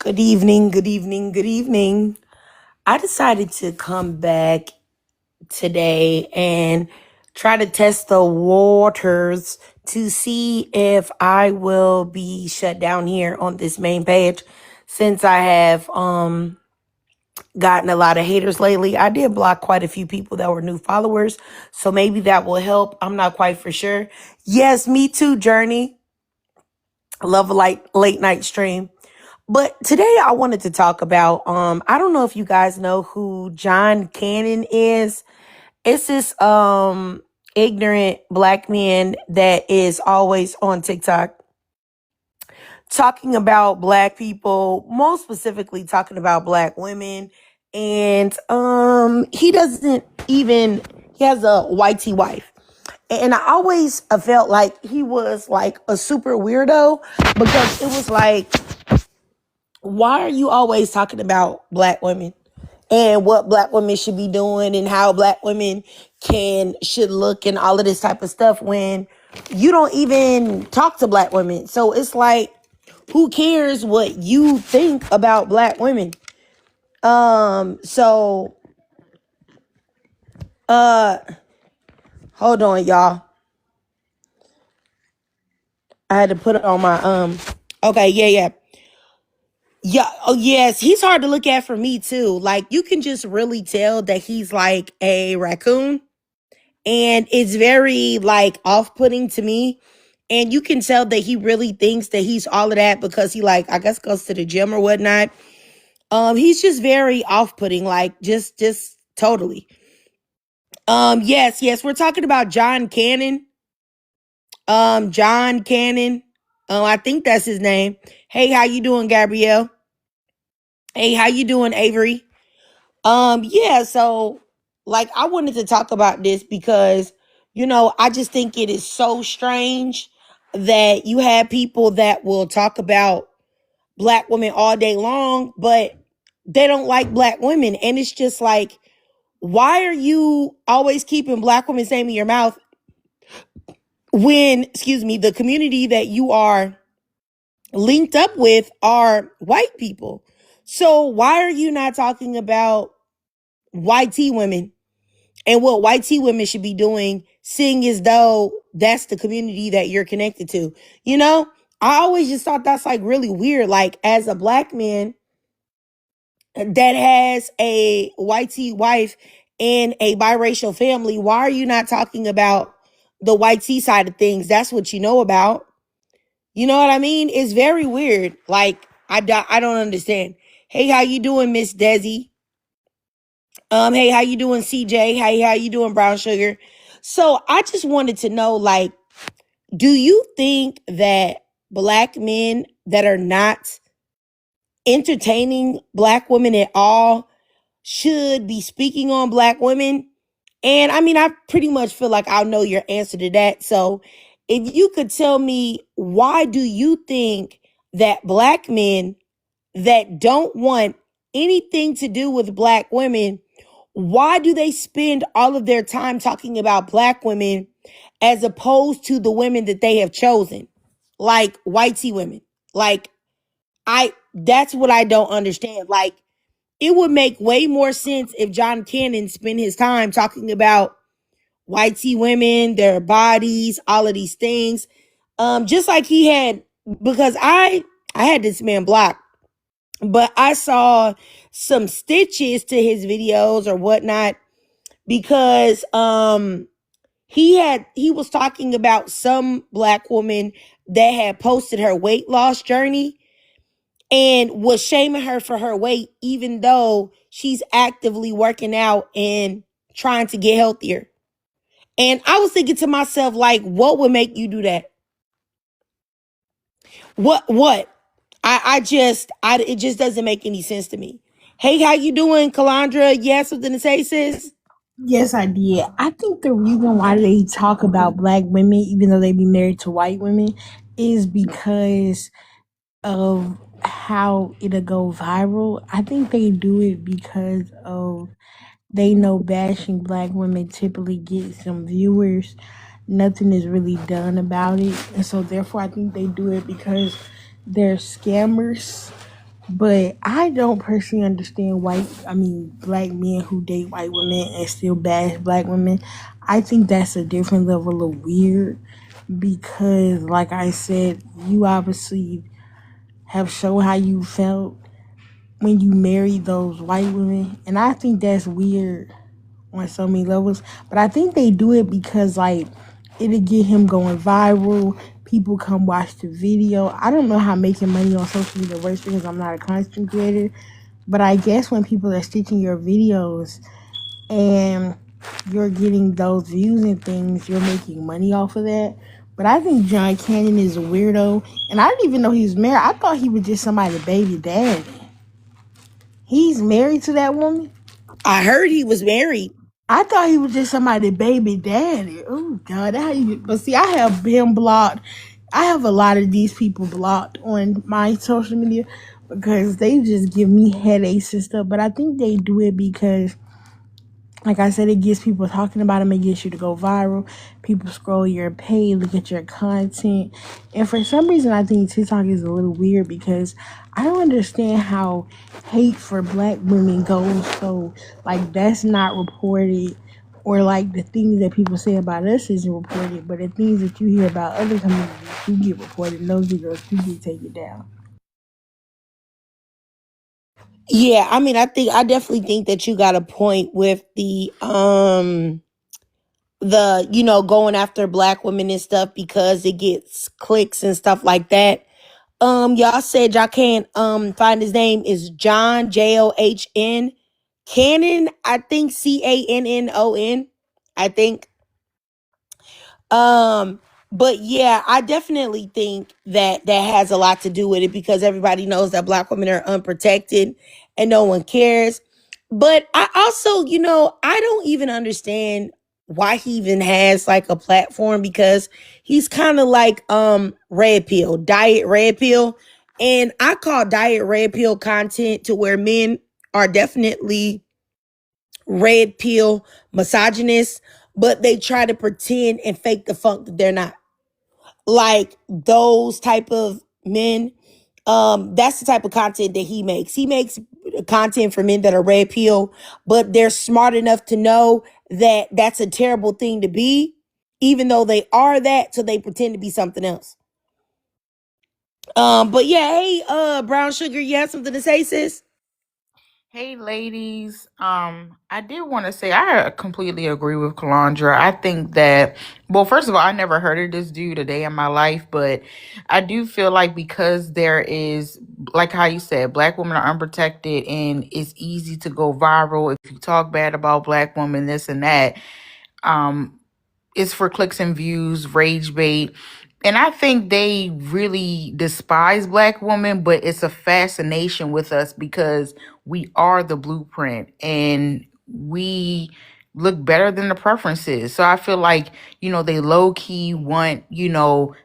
Good evening, good evening, good evening. I decided to come back today and try to test the waters to see if I will be shut down here on this main page since I have gotten a lot of haters lately. I did block quite a few people that were new followers, so maybe that will help. I'm not quite for sure. Yes, me too, Journey. Love a late night stream. But today I wanted to talk about I don't know if you guys know who John Cannon is. It's this ignorant black man that is always on TikTok talking about black people, most specifically talking about black women. And he doesn't even he has a whitey wife. And I always felt like he was like a super weirdo because it was like, why are you always talking about black women and what black women should be doing and how black women should look and all of this type of stuff when you don't even talk to black women? So it's like, who cares what you think about black women? So uh hold on, y'all. I had to put it on my okay, yeah. Yeah, oh yes, he's hard to look at for me too. Like you can just really tell that he's like a raccoon, and it's very like off-putting to me. And you can tell that he really thinks that he's all of that because he like I guess goes to the gym or whatnot. He's just very off-putting, like just totally. Yes, we're talking about John Cannon. John Cannon. I think that's his name. Hey, how you doing, Gabrielle? Hey, how you doing, Avery? Yeah, so like I wanted to talk about this because I just think it is so strange that you have people that will talk about black women all day long, but they don't like black women. And it's just like, why are you always keeping black women's name in your mouth when, excuse me, the community that you are linked up with are white people? So why are you not talking about white tea women and what white tea women should be doing, seeing as though that's the community that you're connected to? You know, I always just thought that's like really weird. Like, as a black man that has a white tea wife and a biracial family, why are you not talking about the white tea side of things? That's what you know about. You know what I mean? It's very weird. Like, I don't understand. Hey, how you doing, Miss Desi? Hey, how you doing, CJ? Hey, how you doing, Brown Sugar? So I just wanted to know, like, do you think that black men that are not entertaining black women at all should be speaking on black women? And I mean, I pretty much feel like I'll know your answer to that. So if you could tell me, why do you think that black men that don't want anything to do with black women, why do they spend all of their time talking about black women as opposed to the women that they have chosen, like white tea women? Like, that's what I don't understand. Like, it would make way more sense if John Cannon spent his time talking about white tea women, their bodies, all of these things. Just like he had, because I had this man blocked, but I saw some stitches to his videos or whatnot because he was talking about some black woman that had posted her weight loss journey and was shaming her for her weight, even though she's actively working out and trying to get healthier. And I was thinking to myself, like, what would make you do that? What? It just doesn't make any sense to me. Hey, how you doing, Calandra? You have something to say, sis? Yes, I did. I think the reason why they talk about black women, even though they be married to white women, is because of how it'll go viral. I think they do it because of they know bashing black women typically gets some viewers. Nothing is really done about it. And so therefore I think they do it because they're scammers. But I don't personally understand black men who date white women and still bash black women. I think that's a different level of weird because, like I said, you obviously have shown how you felt when you married those white women. And I think that's weird on so many levels. But I think they do it because, like, it'll get him going viral. People come watch the video. I don't know how making money on social media works because I'm not a content creator. But I guess when people are stitching your videos and you're getting those views and things, you're making money off of that. But I think John Cannon is a weirdo. And I didn't even know he was married. I thought he was just somebody's baby daddy. He's married to that woman? I heard he was married. I thought he was just somebody's baby daddy. Oh God, how you? But see, I have him blocked. I have a lot of these people blocked on my social media because they just give me headaches and stuff. But I think they do it because, like I said, it gets people talking about them. It gets you to go viral. People scroll your page, look at your content. And for some reason, I think TikTok is a little weird because I don't understand how hate for black women goes so, like, that's not reported. Or, like, the things that people say about us isn't reported. But the things that you hear about other communities do get reported. And those videos do get taken down. Yeah, I mean, I definitely think that you got a point with the going after black women and stuff because it gets clicks and stuff like that. Y'all said y'all can't find his name is John John Cannon. I think Cannon. I think. Um, but yeah, I definitely think that that has a lot to do with it because everybody knows that black women are unprotected and no one cares. But I also, I don't even understand why he even has like a platform because he's kind of like red pill, diet red pill. And I call diet red pill content to where men are definitely red pill misogynists, but they try to pretend and fake the funk that they're not. Like those type of men, that's the type of content that he makes. He makes content for men that are red pill, but they're smart enough to know that that's a terrible thing to be, even though they are that, so they pretend to be something else. But yeah, hey, Brown Sugar, you have something to say, sis? Hey, ladies. I did want to say I completely agree with Kalandra. I think that, well, first of all, I never heard of this dude a day in my life, but I do feel like because there is, like how you said, black women are unprotected and it's easy to go viral if you talk bad about black women, this and that. Um, it's for clicks and views, rage bait. And I think they really despise black women, but it's a fascination with us because we are the blueprint and we look better than the preferences. So I feel like, they low key want,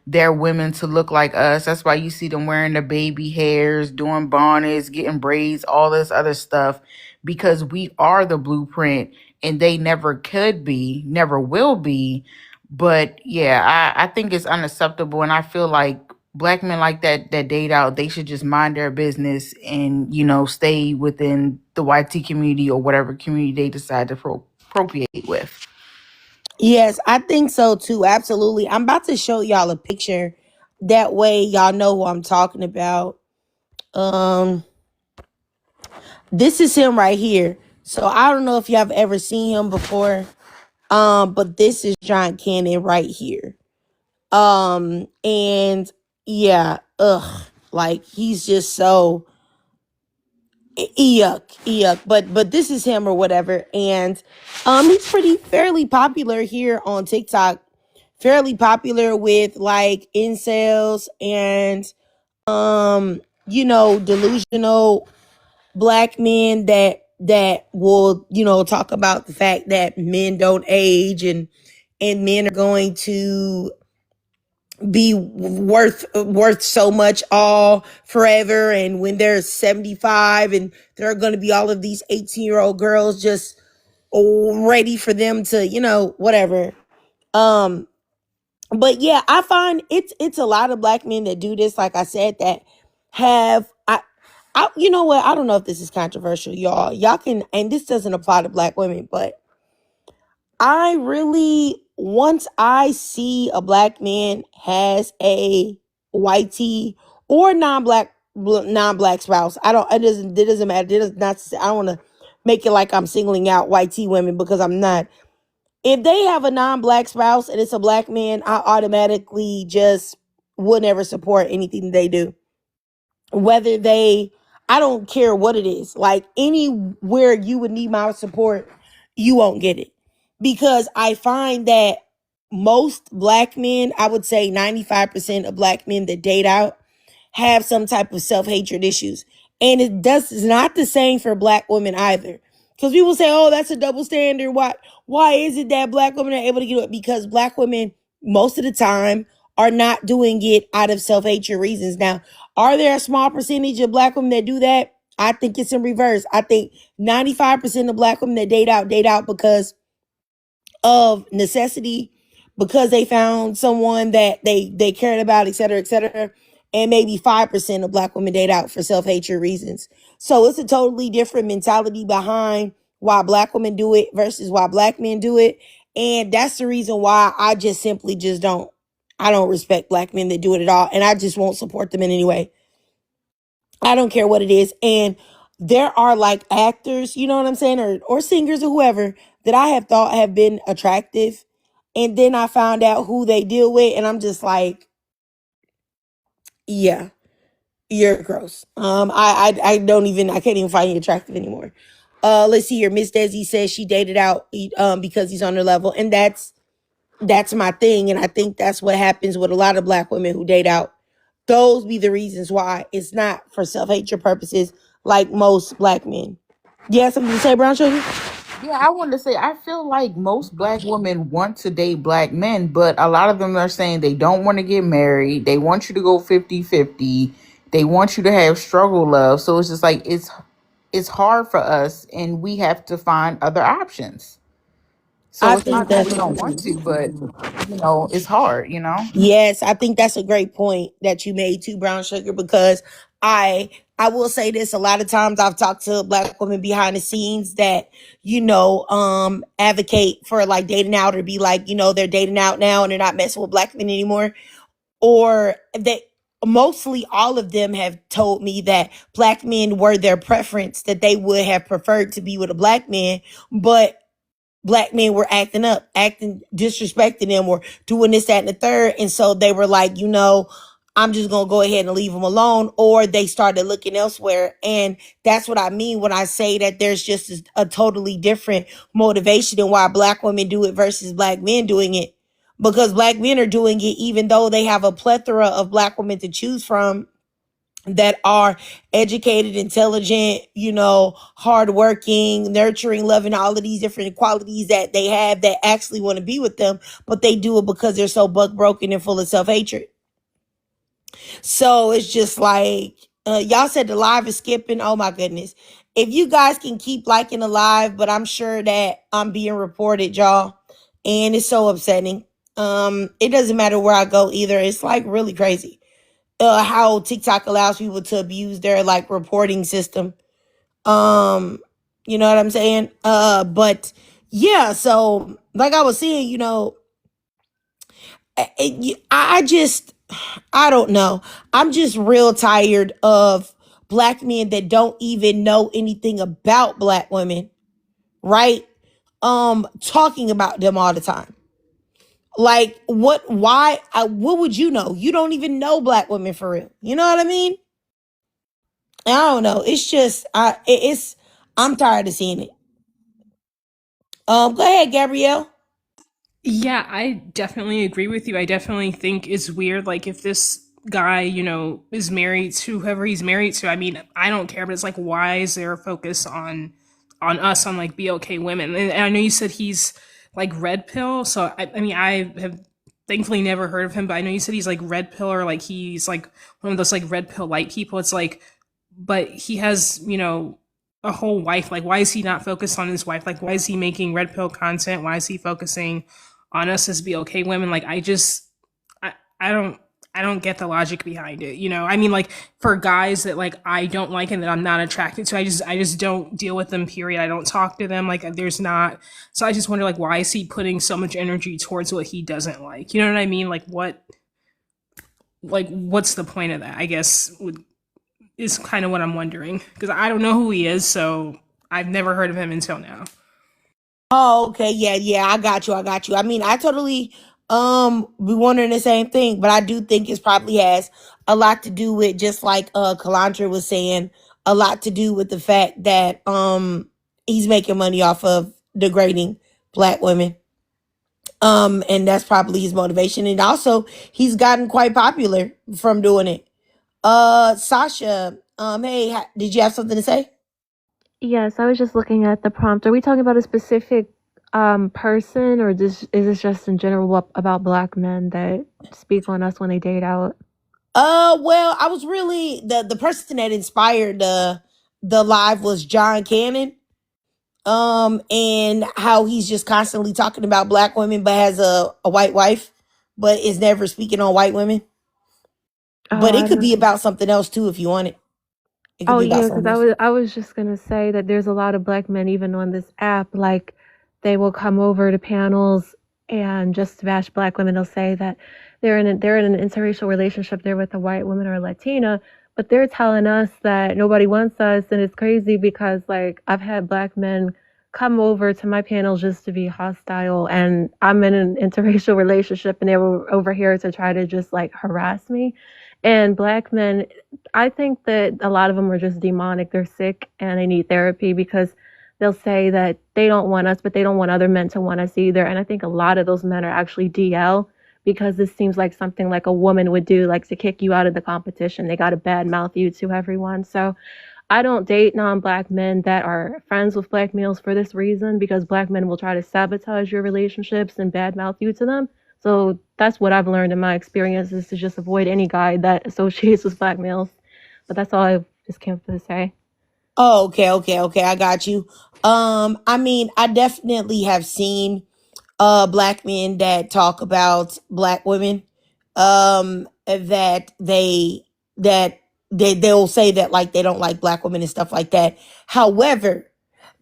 their women to look like us. That's why you see them wearing the baby hairs, doing bonnets, getting braids, all this other stuff, because we are the blueprint and they never could be, never will be. But yeah, I think it's unacceptable. And I feel like black men like that date out, they should just mind their business and, stay within the YT community or whatever community they decide to appropriate with. Yes, I think so too. Absolutely. I'm about to show y'all a picture. That way y'all know who I'm talking about. Um, this is him right here. So I don't know if y'all have ever seen him before. But this is John Cannon right here. And yeah, like he's just so yuck. But this is him or whatever. And he's pretty fairly popular here on TikTok. Fairly popular with like incels and delusional black men that will, talk about the fact that men don't age and men are going to be worth so much all forever, and when they're 75 and there are going to be all of these 18-year-old girls just ready for them to whatever. um but yeah, I find it's a lot of black men that do this, like I said, that have you know what? I don't know if this is controversial, y'all. Y'all can, and this doesn't apply to black women, but I really, once I see a black man has a white tee or non-black spouse, I don't, it doesn't matter. It does not, I don't want to make it like I'm singling out white tee women because I'm not. If they have a non-black spouse and it's a black man, I automatically just will never support anything they do. Whether they, I don't care what it is. Like anywhere you would need my support, you won't get it. Because I find that most black men, I would say 95% of black men that date out have some type of self-hatred issues. And it's not the same for black women either. Because people say, oh, that's a double standard. Why is it that black women are able to get it? Because black women, most of the time, are not doing it out of self-hatred reasons. Now, are there a small percentage of black women that do that? I think it's in reverse. I think 95% of black women that date out because of necessity, because they found someone that they cared about, et cetera, et cetera. And maybe 5% of black women date out for self-hatred reasons. So it's a totally different mentality behind why black women do it versus why black men do it. And that's the reason why I just simply just don't. I don't respect black men that do it at all. And I just won't support them in any way. I don't care what it is. And there are like actors, you know what I'm saying, or singers or whoever that I have thought have been attractive. And then I found out who they deal with, and I'm just like, yeah, you're gross. I don't even, I can't even find you attractive anymore. Let's see here. Miss Desi says she dated out because he's on her level, and that's my thing. And I think that's what happens with a lot of black women who date out. Those be the reasons why. It's not for self-hatred purposes like most black men. You have something to say, Brown Sugar? Yeah, I wanted to say I feel like most black women want to date black men, but a lot of them are saying they don't want to get married. They want you to go 50-50. They want you to have struggle love. So it's just like it's hard for us and we have to find other options. I So it's think not that we that's don't want to, but it's hard. Yes, I think that's a great point that you made too, Brown Sugar, because I I will say this, a lot of times I've talked to black women behind the scenes that, advocate for like dating out or be like, they're dating out now and they're not messing with black men anymore. Or that mostly all of them have told me that black men were their preference, that they would have preferred to be with a black man, but black men were acting up, acting, disrespecting them or doing this, that, and the third. And so they were like, I'm just going to go ahead and leave them alone. Or they started looking elsewhere. And that's what I mean when I say that there's just a totally different motivation in why black women do it versus black men doing it. Because black men are doing it even though they have a plethora of black women to choose from that are educated, intelligent, hardworking, nurturing, loving, all of these different qualities that they have that actually want to be with them, but they do it because they're so buck broken and full of self-hatred. So it's just like, y'all said the live is skipping. Oh my goodness. If you guys can keep liking the live, but I'm sure that I'm being reported, y'all. And it's so upsetting. It doesn't matter where I go either. It's like really crazy how TikTok allows people to abuse their like reporting system. You know what I'm saying? But yeah, so like I was saying, I just, I don't know. I'm just real tired of black men that don't even know anything about black women, right? Talking about them all the time. Like what would you know? You don't even know black women for real. You know what I mean? I don't know. It's just I'm tired of seeing it. Go ahead, Gabrielle. Yeah, I definitely agree with you. I definitely think it's weird. Like, if this guy, is married to whoever he's married to, I mean, I don't care, but it's like, why is there a focus on us, on like BLK women? And I know you said he's like red pill, so I mean, I have thankfully never heard of him, but I know you said he's like red pill, or like he's like one of those like red pill light people. It's like, but he has, a whole wife. Like, why is he not focused on his wife? Like, why is he making red pill content? Why is he focusing on us as BLK women? Like, I don't I don't get the logic behind it. You know, I mean, like for guys that like I don't like and that I'm not attracted to, I just don't deal with them. Period. I don't talk to them. Like there's not. So I just wonder like why is he putting so much energy towards what he doesn't like? You know what I mean? Like what's the point of that? I guess is kind of what I'm wondering because I don't know who he is, so I've never heard of him until now. Oh, okay. Yeah, I got you. I mean, I totally be wondering the same thing, but I do think it probably has a lot to do with, just like Kalandra was saying, a lot to do with the fact that he's making money off of degrading black women. And that's probably his motivation. And also he's gotten quite popular from doing it. Sasha, hey, did you have something to say? Yes, I was just looking at the prompt. Are we talking about a specific person, or is this just in general about black men that speak on us when they date out? Well, I was really the person that inspired the live was John Cannon. And how he's just constantly talking about black women, but has a white wife, but is never speaking on white women. Oh, But it I could be don't. about something else too, if you want it. It could Oh be about yeah, because something I else. was I was just gonna say that there's a lot of black men even on this app. Like they will come over to panels and just to bash black women. They'll say that they're in an interracial relationship. They're with a white woman or a Latina, but they're telling us that nobody wants us, and it's crazy because like I've had black men come over to my panels just to be hostile, and I'm in an interracial relationship, and they were over here to try to just like harass me. And black men, I think that a lot of them are just demonic. They're sick and they need therapy because they'll say that they don't want us, but they don't want other men to want us either. And I think a lot of those men are actually DL because this seems like something like a woman would do, like to kick you out of the competition. They got to bad mouth you to everyone. So I don't date non-black men that are friends with black males for this reason because black men will try to sabotage your relationships and badmouth you to them. So that's what I've learned in my experience is to just avoid any guy that associates with black males. But that's all I just came to say. Oh, okay. I got you. I mean, I definitely have seen black men that talk about black women. That they'll say that like they don't like black women and stuff like that. However,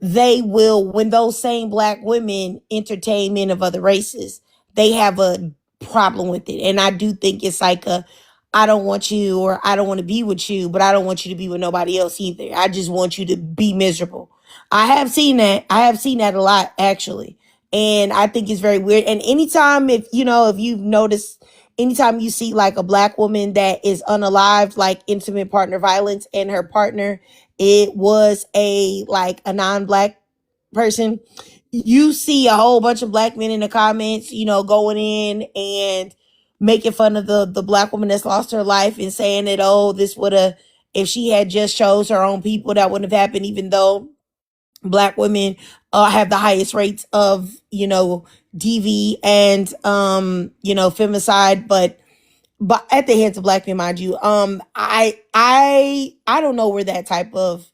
they will, when those same black women entertain men of other races, they have a problem with it. And I do think it's like I don't want you, or I don't want to be with you, but I don't want you to be with nobody else either. I just want you to be miserable. I have seen that. I have seen that a lot actually. And I think it's very weird. And anytime, if you've noticed, anytime you see like a black woman that is unalived, like intimate partner violence, and her partner, it was a non-black person, you see a whole bunch of black men in the comments, going in and making fun of the black woman that's lost her life and saying that, oh, this would have, if she had just chose her own people, that wouldn't have happened, even though black women have the highest rates of, DV and, femicide, but at the hands of black men, mind you. I don't know where that type of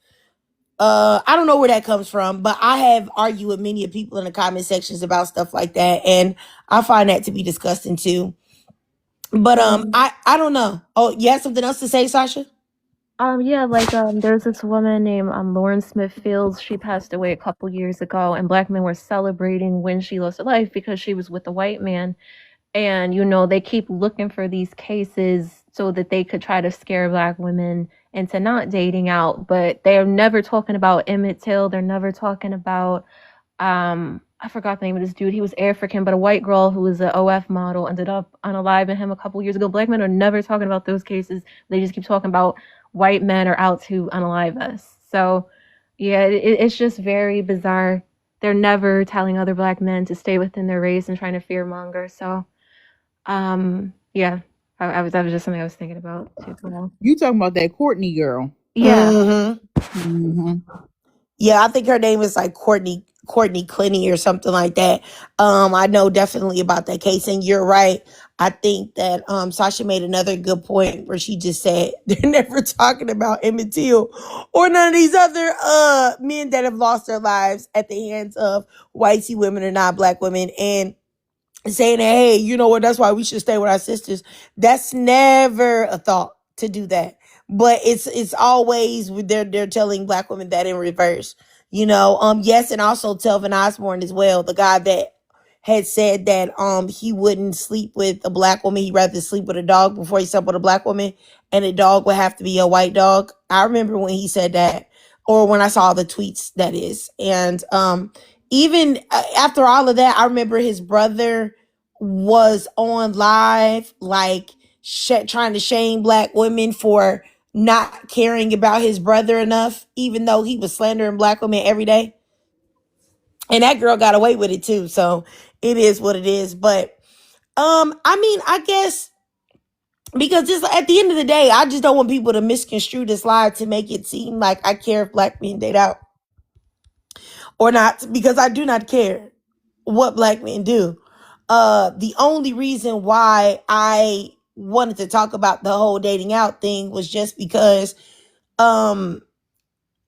I don't know where that comes from, but I have argued with many of people in the comment sections about stuff like that, and I find that to be disgusting too. But I don't know. Oh, you have something else to say, Sasha? Yeah, like there's this woman named Lauren Smith Fields. She passed away a couple years ago, and black men were celebrating when she lost her life because she was with a white man. And they keep looking for these cases so that they could try to scare black women into not dating out, but they're never talking about Emmett Till. They're never talking about I forgot the name of this dude. He was African, but a white girl who was an OF model ended up unaliving him a couple years ago. Black men are never talking about those cases. They just keep talking about white men are out to unalive us. So yeah, it's just very bizarre. They're never telling other black men to stay within their race and trying to fearmonger. So yeah, that was just something I was thinking about too. You talking about that Courtney girl? Yeah. Mm-hmm. Yeah, I think her name is like Courtney Clinny or something like that. I know definitely about that case, and you're right. I think that Sasha made another good point where she just said they're never talking about Emmett Till or none of these other men that have lost their lives at the hands of white women or not black women. And saying that, hey, you know what, that's why we should stay with our sisters. That's never a thought to do that. But it's always they're telling black women that in reverse. Yes, and also Telvin Osborne as well, the guy that had said that he wouldn't sleep with a black woman, he'd rather sleep with a dog before he slept with a black woman, and a dog would have to be a white dog. I remember when he said that, or when I saw the tweets, that is. And even after all of that, I remember his brother was on live, like trying to shame black women for not caring about his brother enough, even though he was slandering black women every day. And that girl got away with it too. So it is what it is. But I mean, I guess because just at the end of the day, I just don't want people to misconstrue this live to make it seem like I care if black men date out or not, because I do not care what black men do. The only reason why I wanted to talk about the whole dating out thing was just because um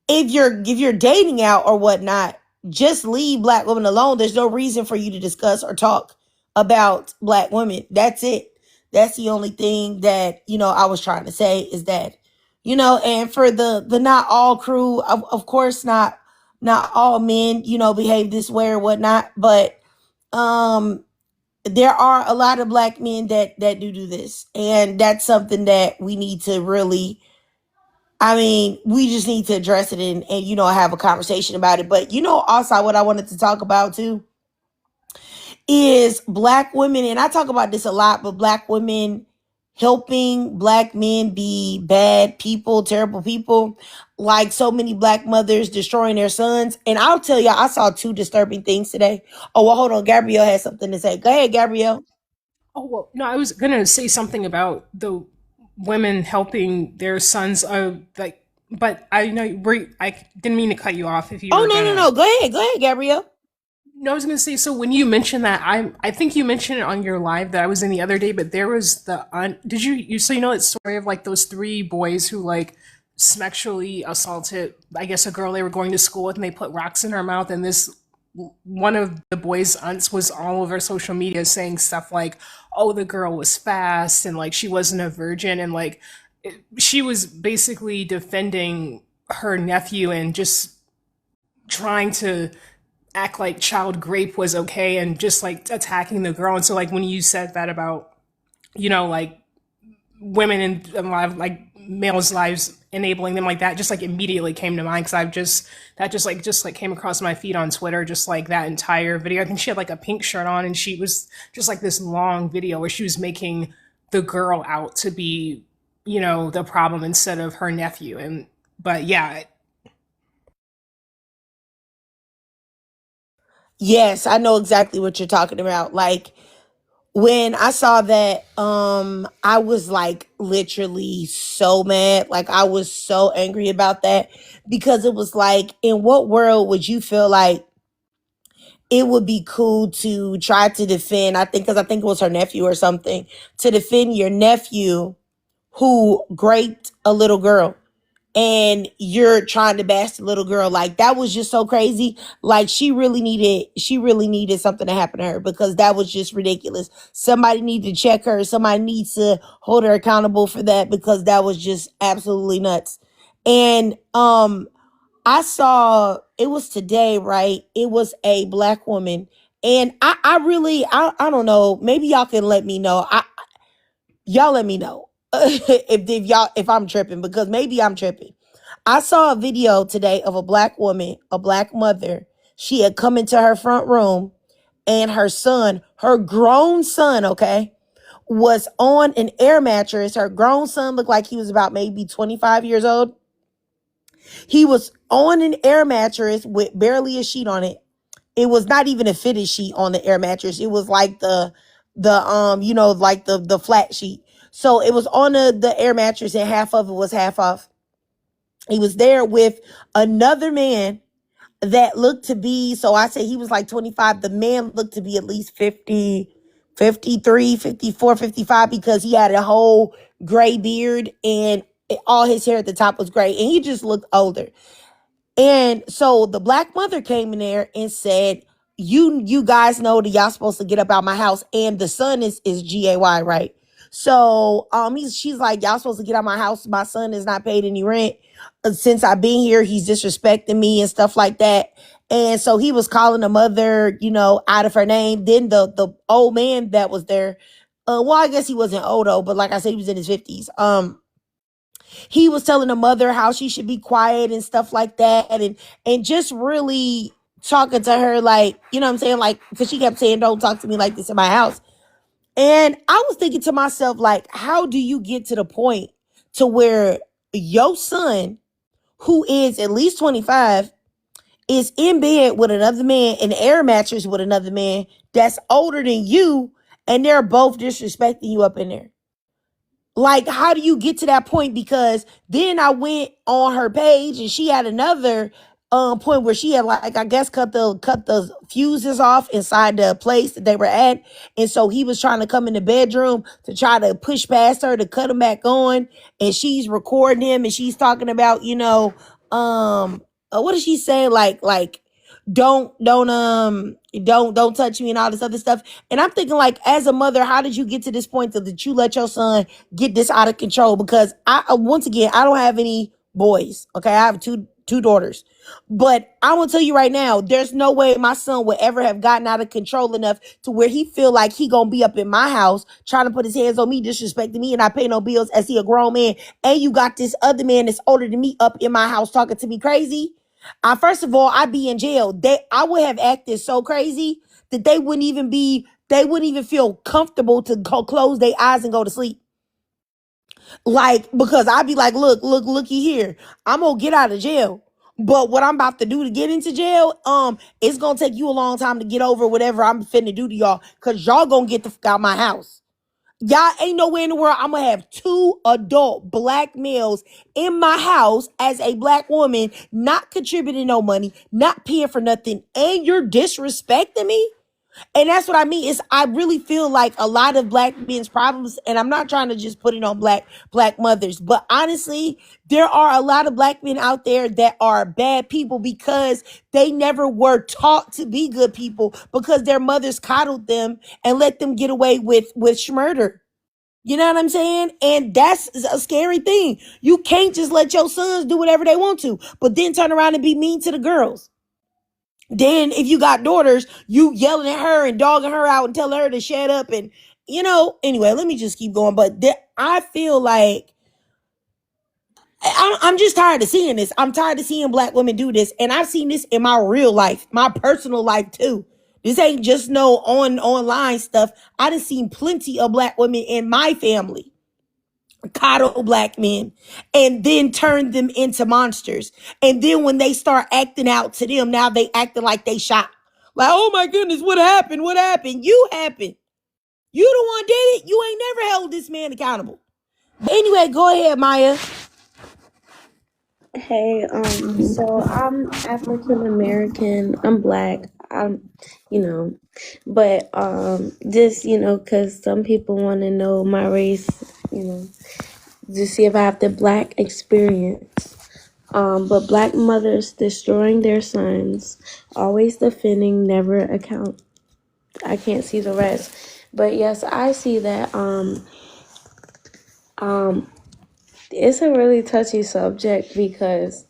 if you're dating out or whatnot, just leave black women alone. There's no reason for you to discuss or talk about black women. That's it. That's the only thing that I was trying to say, is that and for the not all crew, of course not all men behave this way or whatnot, but um there are a lot of black men that do this, and that's something that we need to really, I mean, we just need to address it and have a conversation about it. But also what I wanted to talk about too is black women, and I talk about this a lot, but black women helping black men be bad people, terrible people, like so many black mothers destroying their sons. And I'll tell you, I saw two disturbing things today. Oh, well, hold on. Gabrielle has something to say. Go ahead, Gabrielle. Oh well, no, I was gonna say something about the women helping their sons. Like, but I know I didn't mean to cut you off. If you Oh, were no, no, gonna, no. Go ahead, Gabrielle. no, I was gonna say. So when you mentioned that, I think you mentioned it on your live that I was in the other day. But there was did you so you know that story of like those three boys who like sexually assaulted, I guess, a girl they were going to school with, and they put rocks in her mouth, and this one of the boys' aunts was all over social media saying stuff like, "Oh, the girl was fast," and like she wasn't a virgin, and like she was basically defending her nephew and just trying to act like child grape was okay and just like attacking the girl. And so like when you said that about like women in a lot of like males' lives, enabling them like that, just like immediately came to mind because I've just that just like came across my feed on Twitter, just like that entire video. I think she had like a pink shirt on, and she was just like this long video where she was making the girl out to be the problem instead of her nephew. And but yeah. Yes, I know exactly what you're talking about. Like, when I saw that, I was like literally so mad. Like, I was so angry about that, because it was like, in what world would you feel like it would be cool to try to defend? Because I think it was her nephew or something, to defend your nephew who raped a little girl, and you're trying to bash the little girl. Like, that was just so crazy. Like, she really needed something to happen to her, because that was just ridiculous. Somebody needed to check her. Somebody needs to hold her accountable for that, because that was just absolutely nuts. And I saw, it was today, right? It was a black woman, and I really, I don't know, maybe y'all can let me know. Y'all let me know if I'm tripping, because maybe I'm tripping. I saw a video today of a black woman, a black mother. She had come into her front room, and her son, her grown son, okay, was on an air mattress. Her grown son looked like he was about maybe 25 years old. He was on an air mattress with barely a sheet on it. It was not even a fitted sheet on the air mattress. It was like like the flat sheet. So it was on the air mattress, and half of it was half off. He was there with another man that looked to be, so I say he was like 25. The man looked to be at least 50, 53, 54, 55, because he had a whole gray beard, and all his hair at the top was gray, and he just looked older. And so the black mother came in there and said, you guys know that y'all supposed to get up out my house, and the son is GAY, right? So she's like, y'all supposed to get out my house. My son has not paid any rent since I've been here. He's disrespecting me and stuff like that. And so he was calling the mother, out of her name. Then the old man that was there, well, I guess he wasn't old though, but like I said, he was in his 50s. He was telling the mother how she should be quiet and stuff like that, and just really talking to her like, you know what I'm saying, like, because she kept saying, don't talk to me like this in my house. And I was thinking to myself, like, how do you get to the point to where your son, who is at least 25, is in bed with another man, in the air mattress with another man that's older than you, and they're both disrespecting you up in there? Like, how do you get to that point? Because then I went on her page and she had another point where she had, like, I guess cut the fuses off inside the place that they were at. And so he was trying to come in the bedroom to try to push past her to cut him back on. And she's recording him and she's talking about, what did she say? Like, don't touch me and all this other stuff. And I'm thinking, like, as a mother, how did you get to this point that you let your son get this out of control? Because once again, I don't have any boys. Okay. I have two daughters, but I will tell you right now, there's no way my son would ever have gotten out of control enough to where he feel like he gonna be up in my house trying to put his hands on me, disrespecting me, and I pay no bills as he a grown man. And you got this other man that's older than me up in my house talking to me crazy. First of all, I'd be in jail. I would have acted so crazy that they wouldn't even feel comfortable to go close their eyes and go to sleep. Like, because I'd be like, looky here. I'm gonna get out of jail. But what I'm about to do to get into jail, it's gonna take you a long time to get over whatever I'm finna do to y'all. Cause y'all gonna get the fuck out my house. Y'all ain't nowhere in the world I'm gonna have two adult black males in my house as a black woman, not contributing no money, not paying for nothing, and you're disrespecting me. And that's what I mean. I really feel like a lot of black men's problems, and I'm not trying to just put it on black mothers, but honestly, there are a lot of black men out there that are bad people because they never were taught to be good people because their mothers coddled them and let them get away with murder. You know what I'm saying? And that's a scary thing. You can't just let your sons do whatever they want to, but then turn around and be mean to the girls. Then if you got daughters, you yelling at her and dogging her out and telling her to shut up. And, anyway, let me just keep going. But I feel like I'm just tired of seeing this. I'm tired of seeing black women do this. And I've seen this in my real life, my personal life too. This ain't just no online stuff. I done seen plenty of black women in my family coddle black men and then turn them into monsters. And then when they start acting out to them, now they acting like they shot. Like, oh my goodness, what happened? What happened? You happened. You the one did it. You ain't never held this man accountable. But anyway, go ahead, Maya. Hey, so I'm African American. I'm black. But just because some people want to know my race, to see if I have the black experience. But black mothers destroying their sons, always defending, never account. I can't see the rest, but yes, I see that. It's a really touchy subject because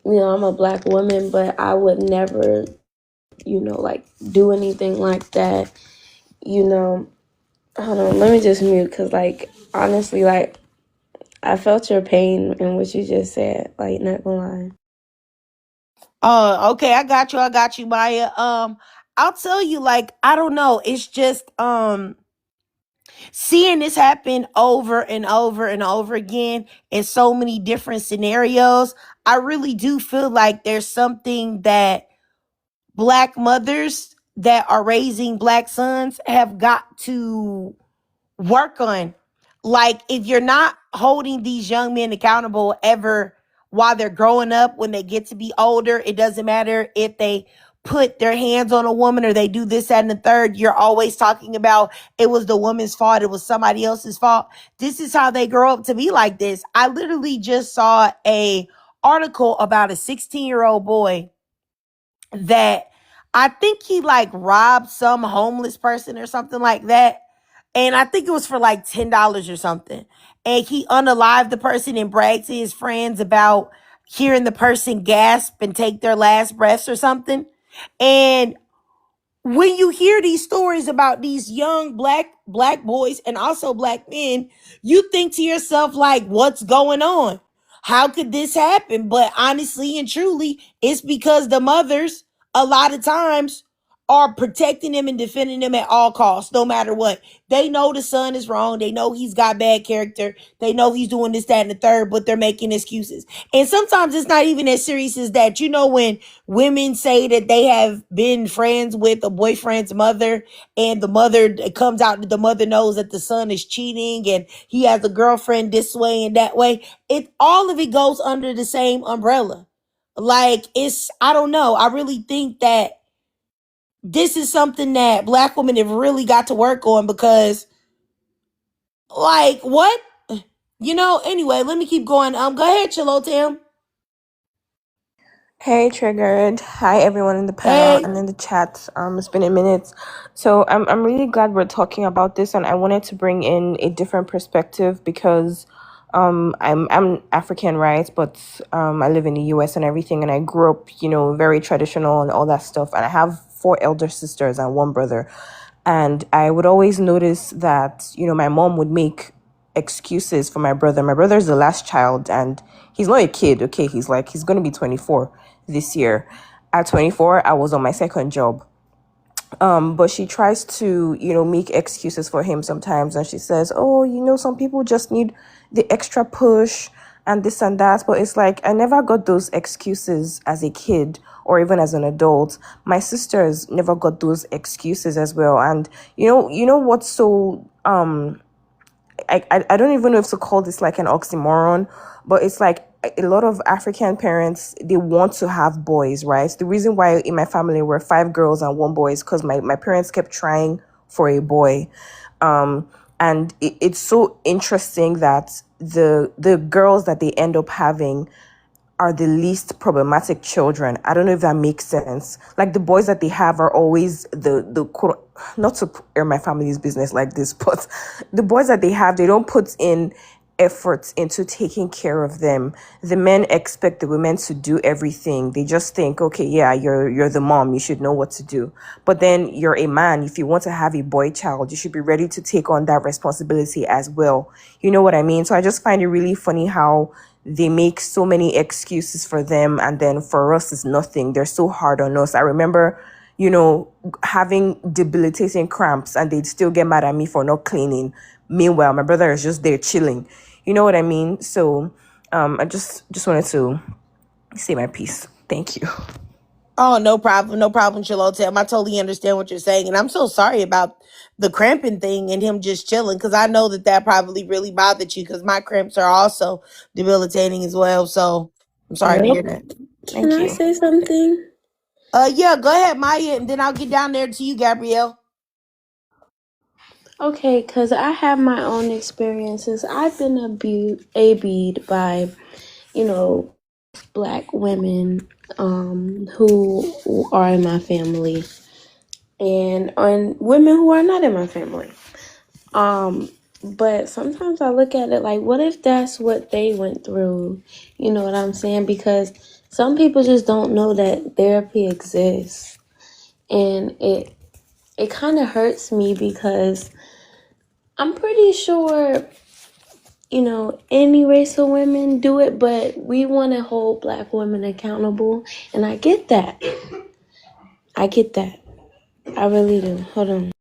I'm a black woman, but I would never, like do anything like that. Hold on, let me just mute because, like, honestly, like, I felt your pain in what you just said. Like, not gonna lie. Okay, I got you, Maya. I'll tell you, like, I don't know. It's just seeing this happen over and over and over again in so many different scenarios. I really do feel like there's something that black mothers that are raising black sons have got to work on. Like, if you're not holding these young men accountable ever while they're growing up, when they get to be older, it doesn't matter if they put their hands on a woman or they do this, that, and the third. You're always talking about it was the woman's fault. It was somebody else's fault. This is how they grow up to be like this. I literally just saw a article about a 16-year-old boy that I think he like robbed some homeless person or something like that. And I think it was for like $10 or something. And he unalived the person and bragged to his friends about hearing the person gasp and take their last breaths or something. And when you hear these stories about these young black boys and also black men, you think to yourself like, what's going on? How could this happen? But honestly and truly, it's because the mothers a lot of times are protecting them and defending them at all costs, no matter what. They know the son is wrong. They know he's got bad character. They know he's doing this, that, and the third, but they're making excuses. And sometimes it's not even as serious as that. You know, when women say that they have been friends with a boyfriend's mother, and the mother, it comes out that the mother knows that the son is cheating and he has a girlfriend this way and that way. It all of it goes under the same umbrella. Like, it's, I don't know. I really think that this is something that black women have really got to work on, because like, what? Anyway, let me keep going. Go ahead, Chilotam. Hey, Triggered. Hi, everyone in the panel Hey. and in the chat. It's been a minute. So I'm really glad we're talking about this, and I wanted to bring in a different perspective because I'm African, right? But I live in the US and everything, and I grew up, very traditional and all that stuff. And I have four elder sisters and one brother. And I would always notice that, my mom would make excuses for my brother. My brother is the last child, and he's not a kid, okay? He's going to be 24 this year. At 24, I was on my second job. But she tries to, make excuses for him sometimes. And she says, oh, some people just need the extra push and this and that. But it's like, I never got those excuses as a kid or even as an adult. My sisters never got those excuses as well. And, what's so, I don't even know if to call this like an oxymoron, but it's like a lot of African parents, they want to have boys, right? The reason why in my family we're five girls and one boy is because my parents kept trying for a boy. And it's so interesting that the girls that they end up having are the least problematic children. I don't know if that makes sense. Like the boys that they have are always the not to air my family's business like this, but the boys that they have, they don't put in efforts into taking care of them. The men expect the women to do everything. They just think, okay, yeah, you're the mom, you should know what to do. But then you're a man. If you want to have a boy child, you should be ready to take on that responsibility as well. You know what I mean? So I just find it really funny how they make so many excuses for them, and then for us it's nothing. They're so hard on us. I remember, having debilitating cramps and they'd still get mad at me for not cleaning. Meanwhile, my brother is just there chilling. You know what I mean? So I just wanted to say my piece. Thank you. Oh, no problem. No problem, Chilotem. I totally understand what you're saying. And I'm so sorry about the cramping thing and him just chilling, because I know that probably really bothered you, because my cramps are also debilitating as well. So I'm sorry to Yep. hear that. Can Thank I you. say something? Yeah, go ahead, Maya, and then I'll get down there to you, Gabrielle. Okay, because I have my own experiences. I've been abused by, black women who are in my family, and women who are not in my family. But sometimes I look at it like, what if that's what they went through? You know what I'm saying? Because some people just don't know that therapy exists. And it kind of hurts me because I'm pretty sure, any race of women do it, but we want to hold black women accountable. And I get that. I get that. I really do. Hold on.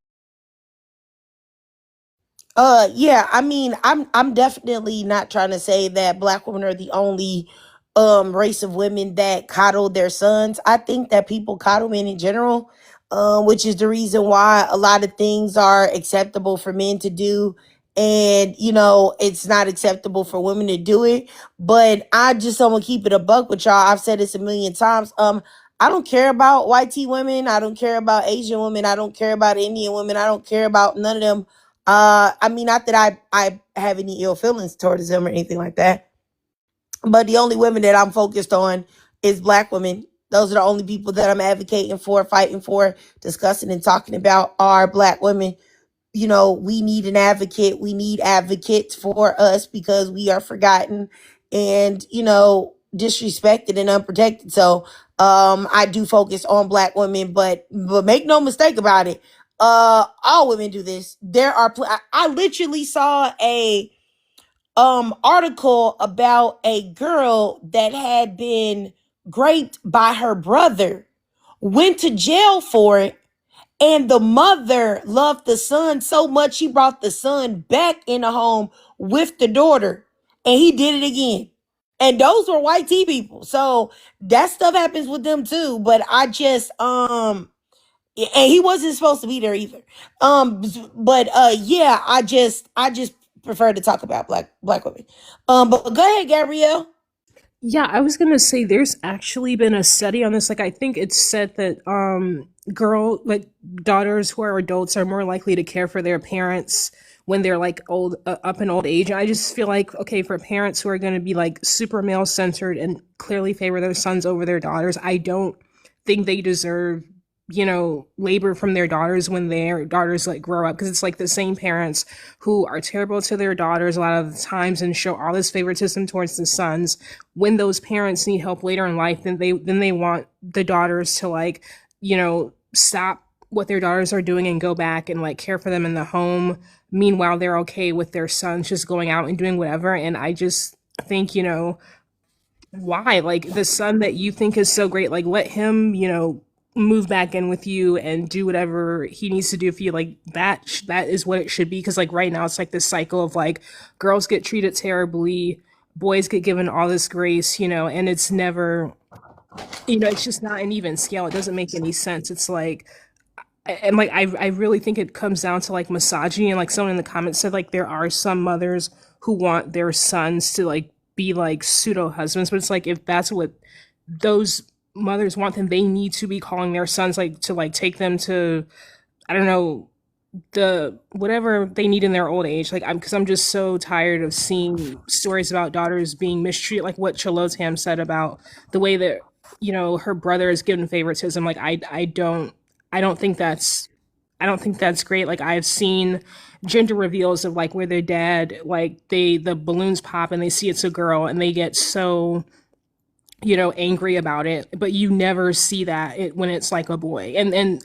Yeah, I mean, I'm definitely not trying to say that black women are the only race of women that coddle their sons. I think that people coddle men in general, which is the reason why a lot of things are acceptable for men to do, and it's not acceptable for women to do it. But I just don't want to keep it a buck with y'all. I've said this a million times. I don't care about white tea women. I don't care about Asian women. I don't care about Indian women. I don't care about none of them. I mean, not that I have any ill feelings towards them or anything like that, but the only women that I'm focused on is black women, Those are the only people that I'm advocating for, fighting for, discussing and talking about are Black women. You know, we need an advocate. We need advocates for us because we are forgotten and, you know, disrespected and unprotected. So I do focus on Black women, but make no mistake about it. All women do this. There are I literally saw a article about a girl that had been raped by her brother, went to jail for it, and the mother loved the son so much she brought the son back in the home with the daughter, and he did it again. And those were white tea people. So that stuff happens with them too. But I just and he wasn't supposed to be there either. But yeah, I just prefer to talk about black women. But go ahead, Gabrielle. Yeah, I was gonna say there's actually been a study on this. Like, I think it's said that like daughters who are adults are more likely to care for their parents when they're like old, up in old age. And I just feel like, okay, for parents who are going to be like super male centered and clearly favor their sons over their daughters, I don't think they deserve, labor from their daughters when their daughters like grow up, because it's like the same parents who are terrible to their daughters a lot of the times and show all this favoritism towards the sons. When those parents need help later in life, then they want the daughters to like, stop what their daughters are doing and go back and like care for them in the home. Meanwhile, they're okay with their sons just going out and doing whatever. And I just think, why? Like, the son that you think is so great, like, let him, move back in with you and do whatever he needs to do for you. Like, that is what it should be. Because like right now it's like this cycle of like girls get treated terribly, boys get given all this grace, and it's never, it's just not an even scale. It doesn't make any sense. It's like, and like I really think it comes down to like misogyny. And like someone in the comments said, like, there are some mothers who want their sons to like be like pseudo husbands, but it's like, if that's what those mothers want, then they need to be calling their sons like to like take them to, I don't know, the whatever they need in their old age. Like, I'm just so tired of seeing stories about daughters being mistreated, like what Chalotam said about the way that, her brother is given favoritism. Like, I don't think that's I don't think that's great. Like, I've seen gender reveals of like where their dad, like, the balloons pop and they see it's a girl and they get so, angry about it, but you never see that when it's like a boy. And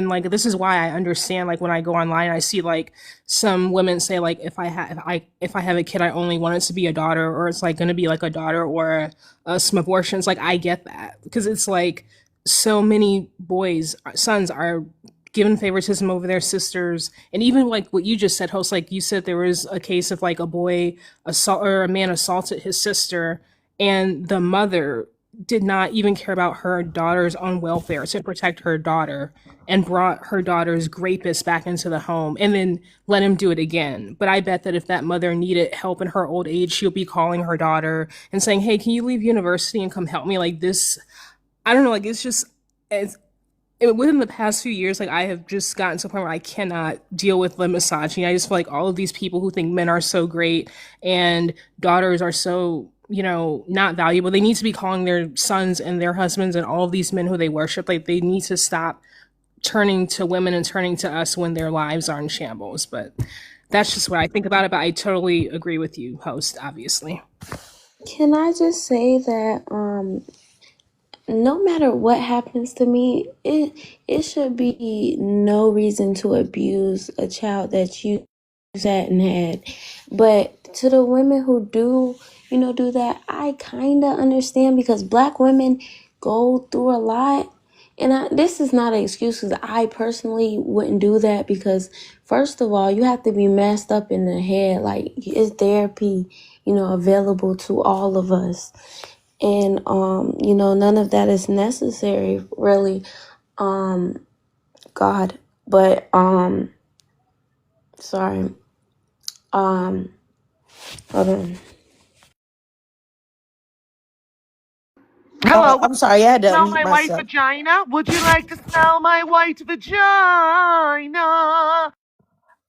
like, this is why I understand, like, when I go online, I see like some women say like, if I have a kid, I only want it to be a daughter, or it's like going to be like a daughter, or some abortions. Like, I get that, because it's like so many sons are given favoritism over their sisters. And even like what you just said, host, like you said there was a case of like a boy assault, or a man assaulted his sister, and the mother did not even care about her daughter's own welfare to protect her daughter, and brought her daughter's rapist back into the home and then let him do it again. But I bet that if that mother needed help in her old age, she'll be calling her daughter and saying, hey, can you leave university and come help me? Like, this, I don't know, like, within the past few years, like, I have just gotten to a point where I cannot deal with the misogyny. I just feel like all of these people who think men are so great and daughters are so, not valuable, they need to be calling their sons and their husbands and all of these men who they worship, like, they need to stop turning to women and turning to us when their lives are in shambles. But that's just what I think about it. But I totally agree with you, host, obviously. Can I just say that no matter what happens to me, it should be no reason to abuse a child that you sat and had. But to the women who do, do that, I kind of understand, because Black women go through a lot. And this is not an excuse, because I personally wouldn't do that, because first of all, you have to be messed up in the head. Like, it's therapy, available to all of us. And none of that is necessary, really. God. But sorry. Hold on. Oh, Hello, would I'm sorry, I had to you smell unmute my white myself. vagina? Would you like to smell my white vagina?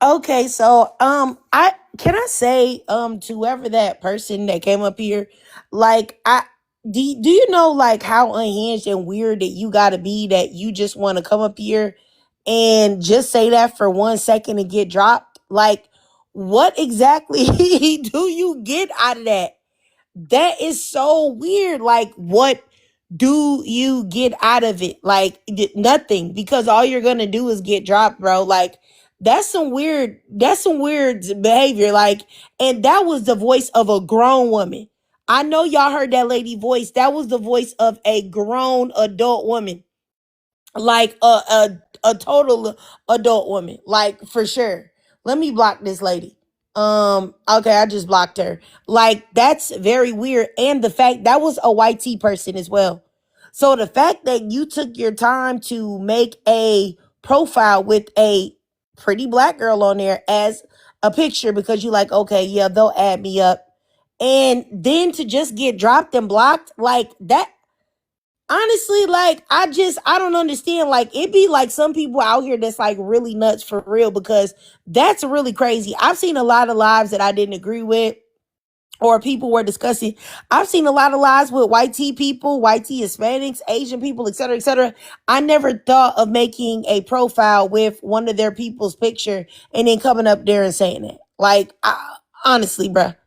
Okay, so I say to whoever that person that came up here, like, do you know like how unhinged and weird that you gotta be that you just want to come up here and just say that for 1 second and get dropped? Like, what exactly do you get out of that? That is so weird. Like, what do you get out of it? Like, nothing, because all you're gonna do is get dropped, bro. Like, that's some weird behavior. Like, and that was the voice of a grown woman. I know y'all heard that lady voice. That was the voice of a grown adult woman, like a total adult woman, like for sure. Let me block this lady. Okay, I just blocked her. Like, that's very weird. And the fact that was a white tea person as well. So the fact that you took your time to make a profile with a pretty black girl on there as a picture because you like, okay, yeah, they'll add me up, and then to just get dropped and blocked like that. Honestly, like, I don't understand. Like, it be like some people out here that's like really nuts for real, because that's really crazy. I've seen a lot of lives that I didn't agree with, or people were discussing. I've seen a lot of lives with white tea people, white tea Hispanics, Asian people, etc., etc. I never thought of making a profile with one of their people's picture and then coming up there and saying it. Like, honestly, bruh.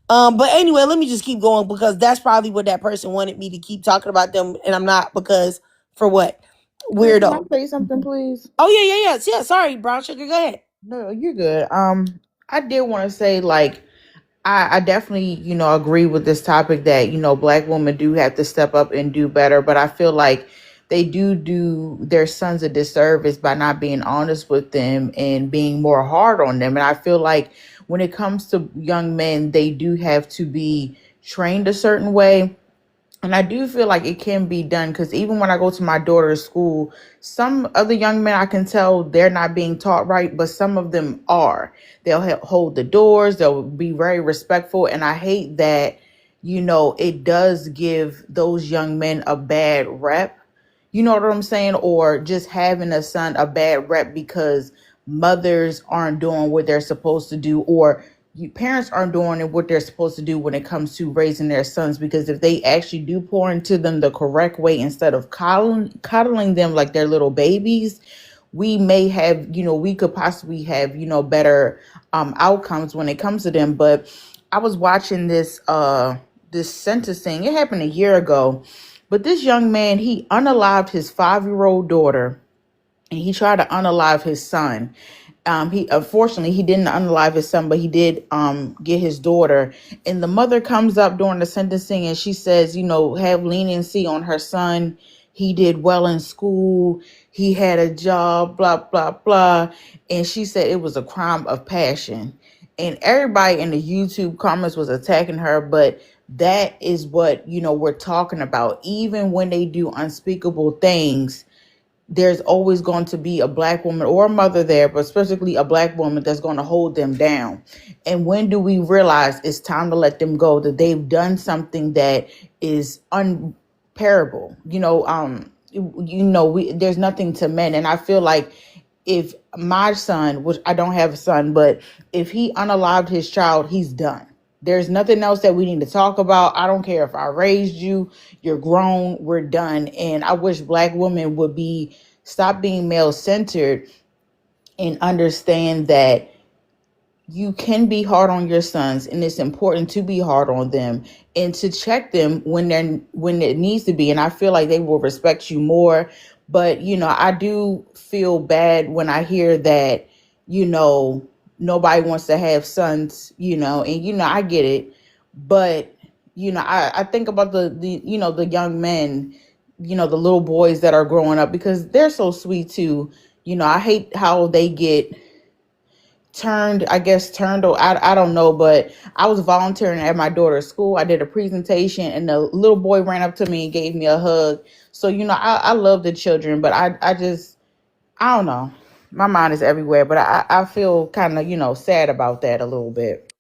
But anyway, let me just keep going, because that's probably what that person wanted me to keep talking about them, and I'm not, because for what? Wait, can I Weirdo. say something, please? Oh yeah. Sorry, brown sugar. Go ahead. No, you're good. I did want to say, like, I definitely, agree with this topic that, black women do have to step up and do better. But I feel like they do their sons a disservice by not being honest with them and being more hard on them. And I feel like when it comes to young men, they do have to be trained a certain way. And I do feel like it can be done, because even when I go to my daughter's school, some other young men, I can tell they're not being taught right, but some of them are. They'll hold the doors, they'll be very respectful. And I hate that, it does give those young men a bad rep. You know what I'm saying? Or just having a son a bad rep because mothers aren't doing what they're supposed to do, or parents aren't doing what they're supposed to do when it comes to raising their sons. Because if they actually do pour into them the correct way, instead of coddling them like they're little babies, we may have, we could possibly have, better outcomes when it comes to them. But I was watching this sentencing. It happened a year ago, but this young man, he unalived his 5-year-old daughter, and he tried to unalive his son. He unfortunately he didn't unalive his son, but he did get his daughter. And the mother comes up during the sentencing, and she says, have leniency on her son. He did well in school. He had a job, blah, blah, blah. And she said it was a crime of passion. And everybody in the YouTube comments was attacking her, but that is what, we're talking about. Even when they do unspeakable things, there's always going to be a black woman or a mother there, but especially a black woman that's going to hold them down. And when do we realize it's time to let them go, that they've done something that is unparable? There's nothing to men. And I feel like if my son, which I don't have a son, but if he unalived his child, he's done. There's nothing else that we need to talk about. I don't care if I raised you, you're grown, we're done. And I wish black women would stop being male centered and understand that you can be hard on your sons, and it's important to be hard on them and to check them when it needs to be. And I feel like they will respect you more. But I do feel bad when I hear that nobody wants to have sons, and I get it. But I think about the young men, the little boys that are growing up, because they're so sweet too. I hate how they get turned, or I don't know. But I was volunteering at my daughter's school. I did a presentation, and the little boy ran up to me and gave me a hug. So I love the children, but I don't know, my mind is everywhere. But I feel kind of sad about that a little bit.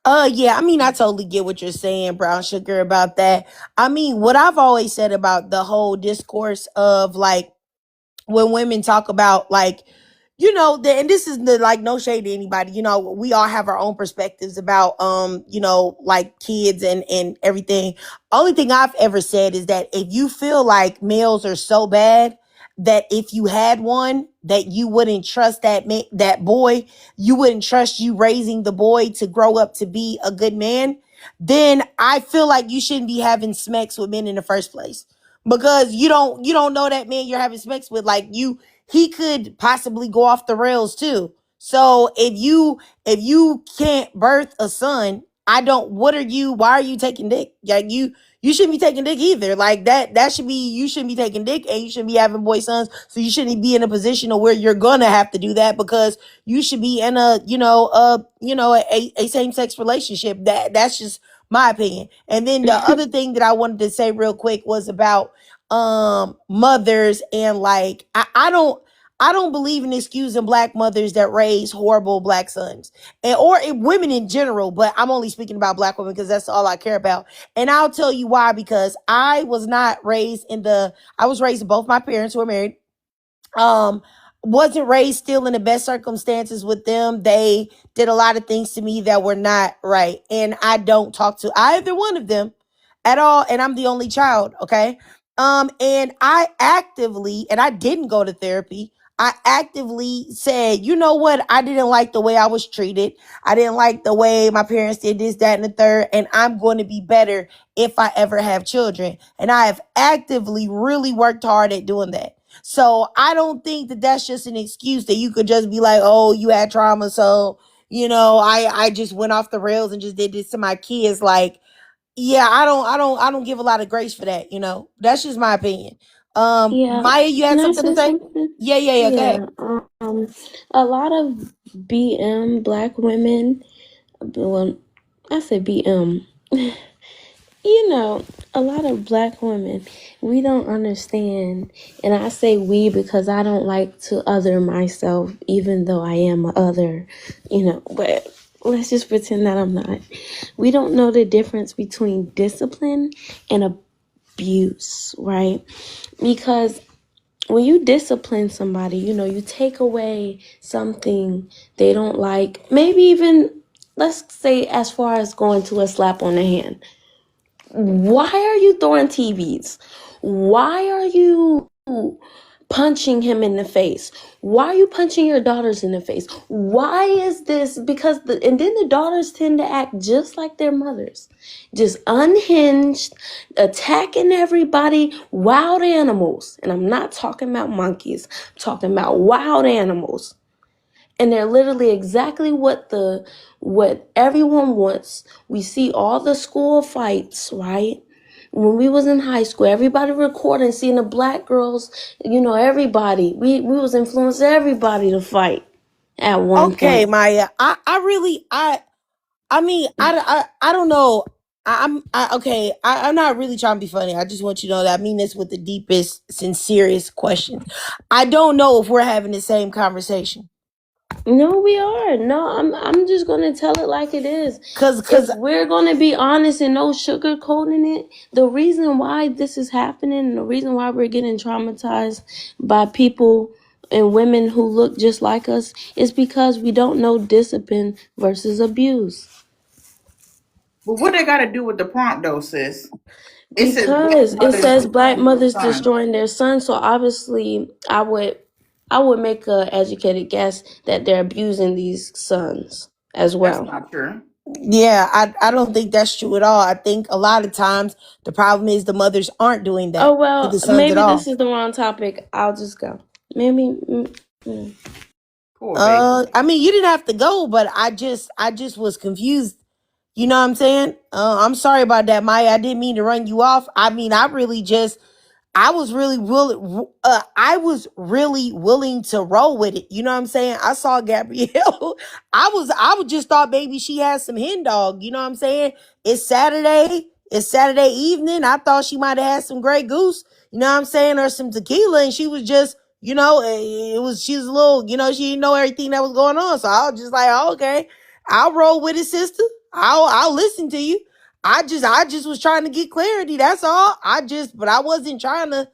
Yeah, I mean, I totally get what you're saying, brown sugar, about that. I mean, what I've always said about the whole discourse of like when women talk about like and this is like no shade to anybody. We all have our own perspectives about like kids and everything. Only thing I've ever said is that if you feel like males are so bad that if you had one that you wouldn't trust that boy, you wouldn't trust you raising the boy to grow up to be a good man, then I feel like you shouldn't be having sex with men in the first place, because you don't know that man you're having sex with. Like, he could possibly go off the rails too. So if you can't birth a son, I don't why are you taking dick? Like, you shouldn't be taking dick either. Like, that should be, you shouldn't be taking dick, and you shouldn't be having boy sons. So you shouldn't be in a position of where you're gonna have to do that, because you should be in a same sex relationship. That's just my opinion. And then the other thing that I wanted to say real quick was about mothers, and like, I don't believe in excusing black mothers that raise horrible black sons, or women in general, but I'm only speaking about black women because that's all I care about. And I'll tell you why: because I was raised, both my parents were married. um wasn't raised still in the best circumstances with them. They did a lot of things to me that were not right, and I don't talk to either one of them at all, and I'm the only child. Okay. And I didn't go to therapy. I actively said, you know what, I didn't like the way I was treated. I didn't like the way my parents did this, that, and the third, and I'm going to be better if I ever have children. And I have actively really worked hard at doing that. So I don't think that that's just an excuse that you could just be like, oh, you had trauma, so I just went off the rails and just did this to my kids. Like, yeah, I don't give a lot of grace for that. That's just my opinion. Yeah. Maya, you Can had I something to say say? something? Yeah. Go ahead. Yeah. A lot of BM black women, well, I said BM. A lot of black women, we don't understand. And I say we because I don't like to other myself, even though I am a other, but let's just pretend that I'm not. We don't know the difference between discipline and abuse, right? Because when you discipline somebody, you take away something they don't like, maybe even, let's say, as far as going to a slap on the hand. Why are you throwing TVs? Why are you punching him in the face? Why are you punching your daughters in the face? Why is this? Because and then the daughters tend to act just like their mothers, just unhinged, attacking everybody, wild animals. And I'm not talking about monkeys. I'm talking about wild animals. And they're literally exactly what everyone wants. We see all the school fights, right? When we was in high school, everybody recording, seeing the black girls, everybody. We was influencing everybody to fight at one Okay, point. Maya. I mean, I don't know. Okay. I'm not really trying to be funny. I just want you to know that I mean this with the deepest, sincerest question. I don't know if we're having the same conversation. No, we are. No, I'm just gonna tell it like it is. Cause If we're gonna be honest and no sugarcoating it, the reason why this is happening and the reason why we're getting traumatized by people and women who look just like us is because we don't know discipline versus abuse. But what they got to do with the prompt, though, sis? It says black Because it mothers says black destroying their mothers son. destroying their sons, so obviously I would make a educated guess that they're abusing these sons as That's well. not true. yeah, I don't think that's true at all. I think a lot of times the problem is the mothers aren't doing Oh, that to the well, sons at maybe this all. is the wrong topic. I'll just go. Maybe. Poor baby. I mean, you didn't have to go, but I just was confused. You know what I'm saying? I'm sorry about that, Maya. I didn't mean to run you off. I mean, I was really willing. I was really willing to roll with it. You know what I'm saying? I saw Gabrielle. I would just thought maybe she had some hen dog. You know what I'm saying? It's Saturday. It's Saturday evening. I thought she might have had some Grey Goose. You know what I'm saying, or some tequila, and she was just, she was a little, she didn't know everything that was going on. So I was just like, oh, okay, I'll roll with it, sister. I'll listen to you. I just was trying to get clarity. That's all. But I wasn't trying to,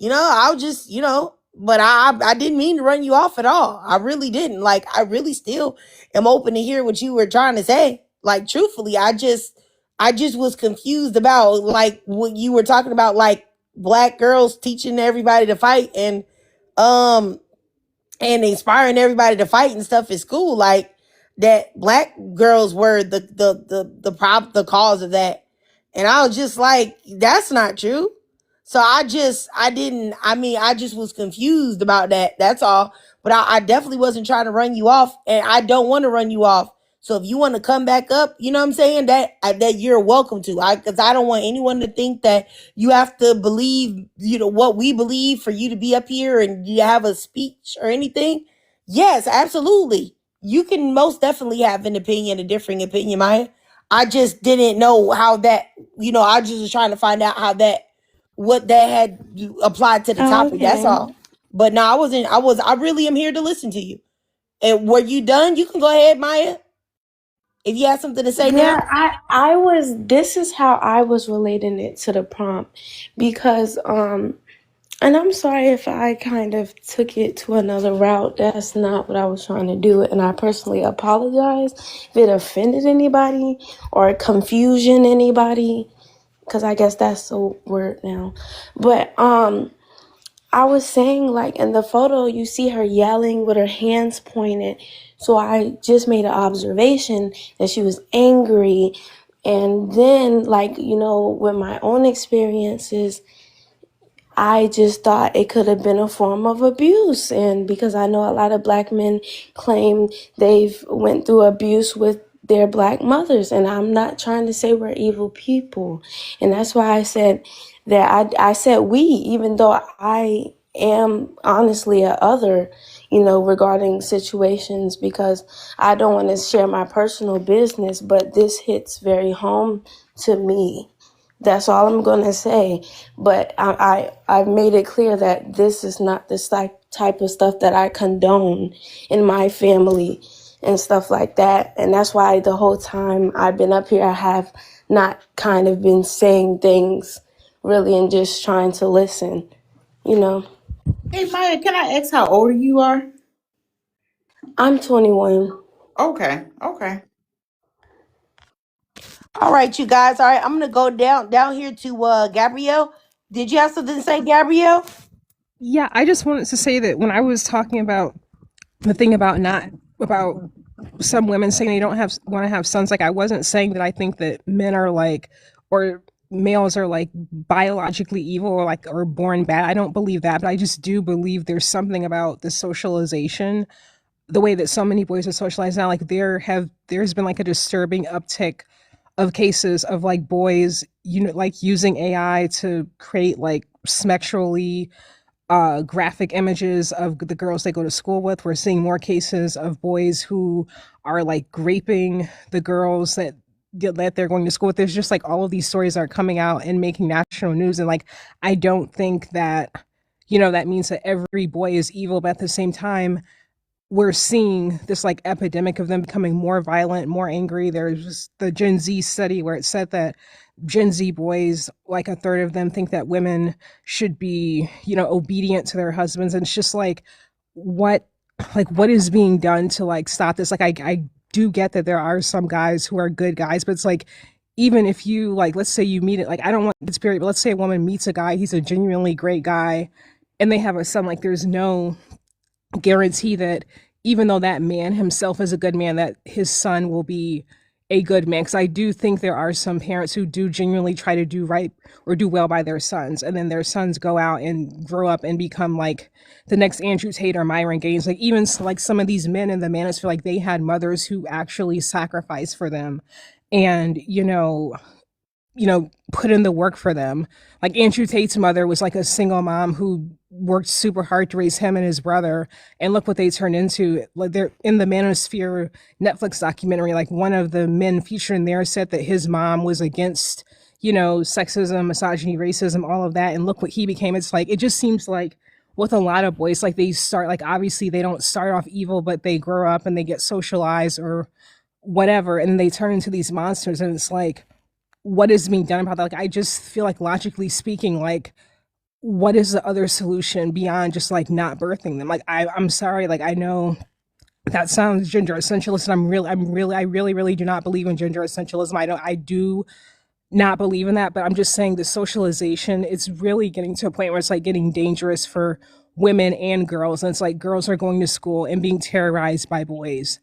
I was just, but I didn't mean to run you off at all. I really didn't. Like, I really still am open to hear what you were trying to say. Like, truthfully, I just was confused about like what you were talking about, like black girls teaching everybody to fight um and inspiring everybody to fight and stuff at school, like that black girls were the cause of that. And I was just like, that's not true. So I just was confused about that. That's all. But I definitely wasn't trying to run you off, and I don't want to run you off. So if you want to come back up, you know what I'm saying, that you're welcome to. Because I don't want anyone to think that you have to believe, what we believe for you to be up here and you have a speech or anything. Yes, absolutely. You can most definitely have an opinion, a differing opinion, Maya. I just didn't know how that, I just was trying to find out what that had applied to the topic. That's Okay. all. But no, I really am here to listen to you. And were you done? You can go ahead, Maya. If you have something to say now. Yeah, I was this is how I was relating it to the prompt because and I'm sorry if I kind of took it to another route. That's not what I was trying to do, and I personally apologize if it offended anybody or confusion anybody, because I guess that's the word now. But I was saying, like, in the photo, you see her yelling with her hands pointed. So I just made an observation that she was angry. And then, like, with my own experiences, I just thought it could have been a form of abuse. And because I know a lot of black men claim they've went through abuse with their black mothers. And I'm not trying to say we're evil people. And that's why I said that I said we, even though I am honestly a other, regarding situations, because I don't want to share my personal business, but this hits very home to me. That's all I'm going to say. But I've made it clear that this is not the type of stuff that I condone in my family and stuff like that. And that's why the whole time I've been up here, I have not kind of been saying things really and just trying to listen, you know. Hey Maya, can I ask how old you are? I'm 21. Okay, okay. All right, you guys. All right, I'm gonna go down here to Gabrielle. Did you have something to say, Gabrielle? Yeah, I just wanted to say that when I was talking about the thing about not about some women saying they don't have want to have sons, like I wasn't saying that I think that men are like or males are like biologically evil or born bad. I don't believe that, but I just do believe there's something about the socialization, the way that so many boys are socialized now. Like there's been like a disturbing uptick of cases of like boys, like using AI to create like sexually graphic images of the girls they go to school with. We're seeing more cases of boys who are like raping the girls that they're going to school with. There's just like all of these stories are coming out and making national news. And like, I don't think that, that means that every boy is evil, but at the same time, we're seeing this like epidemic of them becoming more violent, more angry. There's just the Gen Z study where it said that Gen Z boys, like a third of them think that women should be, obedient to their husbands. And it's just what, what is being done to like stop this? Like, I do get that there are some guys who are good guys, but it's like, even if you like, let's say you meet it, like, I don't want this period, but let's say a woman meets a guy, he's a genuinely great guy and they have a son, like there's no guarantee that even though that man himself is a good man, that his son will be a good man. Because I do think there are some parents who do genuinely try to do right or do well by their sons, and then their sons go out and grow up and become like the next Andrew Tate or Myron Gaines. Like even like some of these men in the manosphere, like they had mothers who actually sacrificed for them, and put in the work for them. Like Andrew Tate's mother was like a single mom who worked super hard to raise him and his brother. And look what they turned into. Like they're in the Manosphere Netflix documentary. Like one of the men featured in there said that his mom was against, sexism, misogyny, racism, all of that. And look what he became. It's like, it just seems like with a lot of boys, like they start, like obviously they don't start off evil, but they grow up and they get socialized or whatever. And they turn into these monsters. And it's like, what is being done about that? Like, I just feel like logically speaking, like what is the other solution beyond just like not birthing them? Like I'm sorry, like I know that sounds gender essentialist, and I really do not believe in gender essentialism. I do not believe in that, but I'm just saying the socialization, it's really getting to a point where it's like getting dangerous for women and girls. And it's like girls are going to school and being terrorized by boys.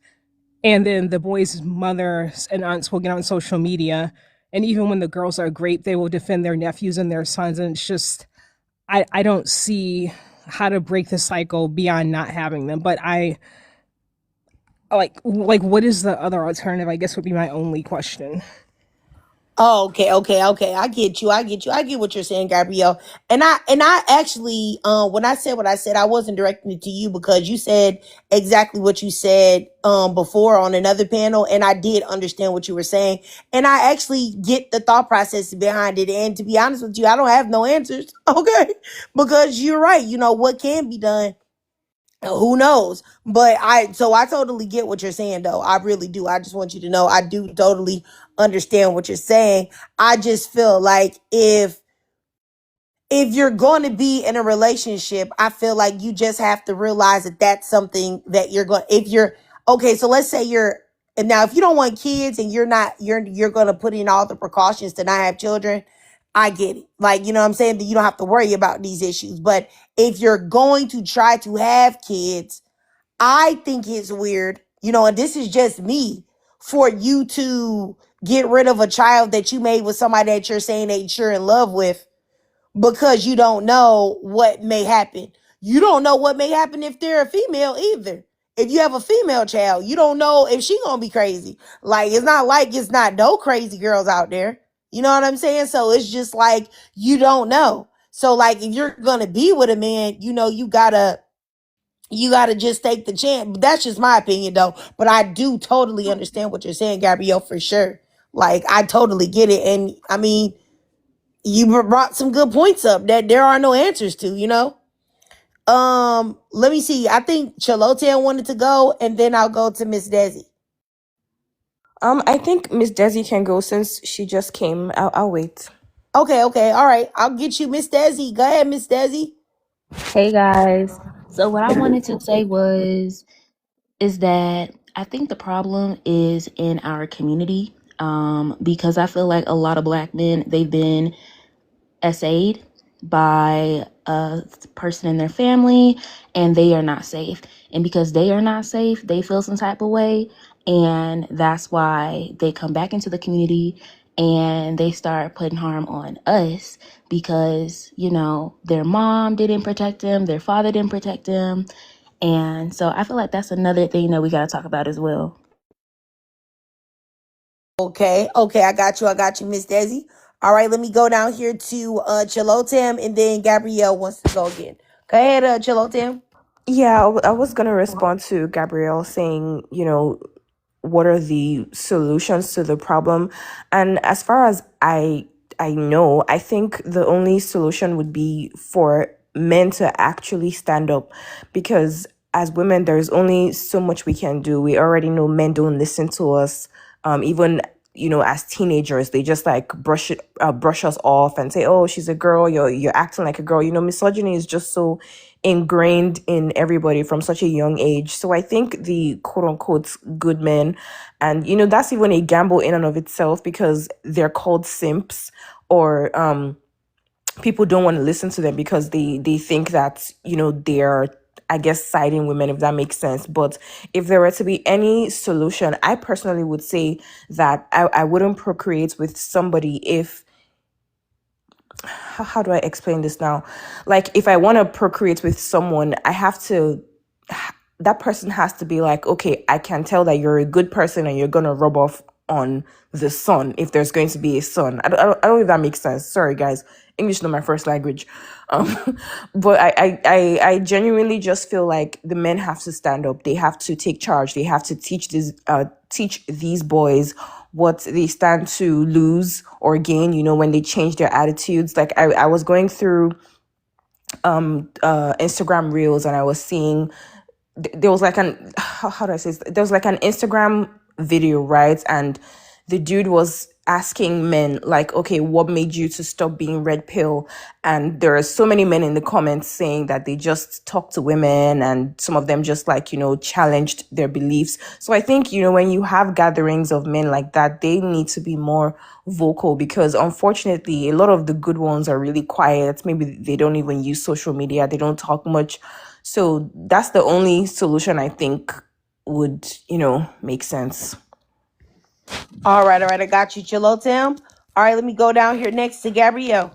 And then the boys' mothers and aunts will get on social media. And even when the girls are great, they will defend their nephews and their sons. And it's just, I don't see how to break the cycle beyond not having them. But I like what is the other alternative? I guess would be my only question. Oh, okay. I get you. I get what you're saying, Gabrielle. And I actually, when I said what I said, I wasn't directing it to you because you said exactly what you said, before on another panel, and I did understand what you were saying, and I actually get the thought process behind it. And to be honest with you, I don't have no answers, okay? Because you're right. You know what can be done, who knows? But I totally get what you're saying though. I really do. I just want you to know I do totally understand what you're saying. I just feel like if you're going to be in a relationship, I feel like you just have to realize that that's something that you're going, if you're, okay, so let's say you're, and now if you don't want kids and you're going to put in all the precautions to not have children, I get it. Like, you know what I'm saying? That you don't have to worry about these issues. But if you're going to try to have kids, I think it's weird, and this is just me, for you to get rid of a child that you made with somebody that you're saying that you're in love with because you don't know what may happen. You don't know what may happen if they're a female either. If you have a female child, you don't know if she gonna be crazy. Like, it's not like it's not no crazy girls out there. You know what I'm saying? So it's just like you don't know. So like if you're gonna be with a man, you gotta just take the chance. That's just my opinion though. But I do totally understand what you're saying, Gabrielle, for sure. Like I totally get it. And I mean, you brought some good points up that there are no answers to. Let me see. I think Chalotan wanted to go, and then I'll go to Miss Desi. I think Miss Desi can go since she just came. I'll wait. Okay, all right. I'll get you Miss Desi. Go ahead, Miss Desi. Hey guys. So what I wanted to say is that I think the problem is in our community. Because I feel like a lot of black men, they've been essayed by a person in their family and they are not safe. And because they are not safe, they feel some type of way. And that's why they come back into the community and they start putting harm on us because, their mom didn't protect them, their father didn't protect them. And so I feel like that's another thing that we got to talk about as well. Okay, I got you, Miss Desi. All right, let me go down here to Chalotam, and then Gabrielle wants to go again. Go ahead, Chalotam. Yeah, I was gonna respond to Gabrielle saying, what are the solutions to the problem? And as far as I know, I think the only solution would be for men to actually stand up, because as women there's only so much we can do. We already know men don't listen to us. Even as teenagers, they just like brush us off and say, oh, she's a girl, you're acting like a girl. Misogyny is just so ingrained in everybody from such a young age. So I think the quote unquote good men, and that's even a gamble in and of itself, because they're called simps, or people don't want to listen to them because they think that they're, I guess, siding women, if that makes sense. But if there were to be any solution, I personally would say that I wouldn't procreate with somebody if, how do I explain this now? Like, if I want to procreate with someone, that person has to be like, okay, I can tell that you're a good person and you're going to rub off on the son if there's going to be a son. I don't know if that makes sense. Sorry, guys. English is not my first language. But I genuinely just feel like the men have to stand up. They have to take charge. They have to teach these boys what they stand to lose or gain, when they change their attitudes. Like I was going through Instagram reels, and I was seeing there was like how do I say this? There was like an Instagram video, right? And the dude was asking men like, okay, what made you to stop being red pill? And there are so many men in the comments saying that they just talk to women, and some of them just like, challenged their beliefs. So I think, when you have gatherings of men like that, they need to be more vocal, because unfortunately a lot of the good ones are really quiet. Maybe they don't even use social media, they don't talk much. So that's the only solution I think would, make sense. All right, I got you, Chilotam. All right, let me go down here next to Gabrielle.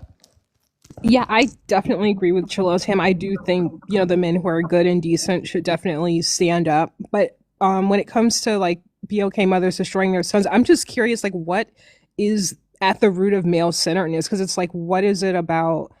Yeah, I definitely agree with Chilotam. I do think, the men who are good and decent should definitely stand up. But when it comes to like BOK mothers destroying their sons, I'm just curious, like, what is at the root of male centeredness? Because it's like, what is it about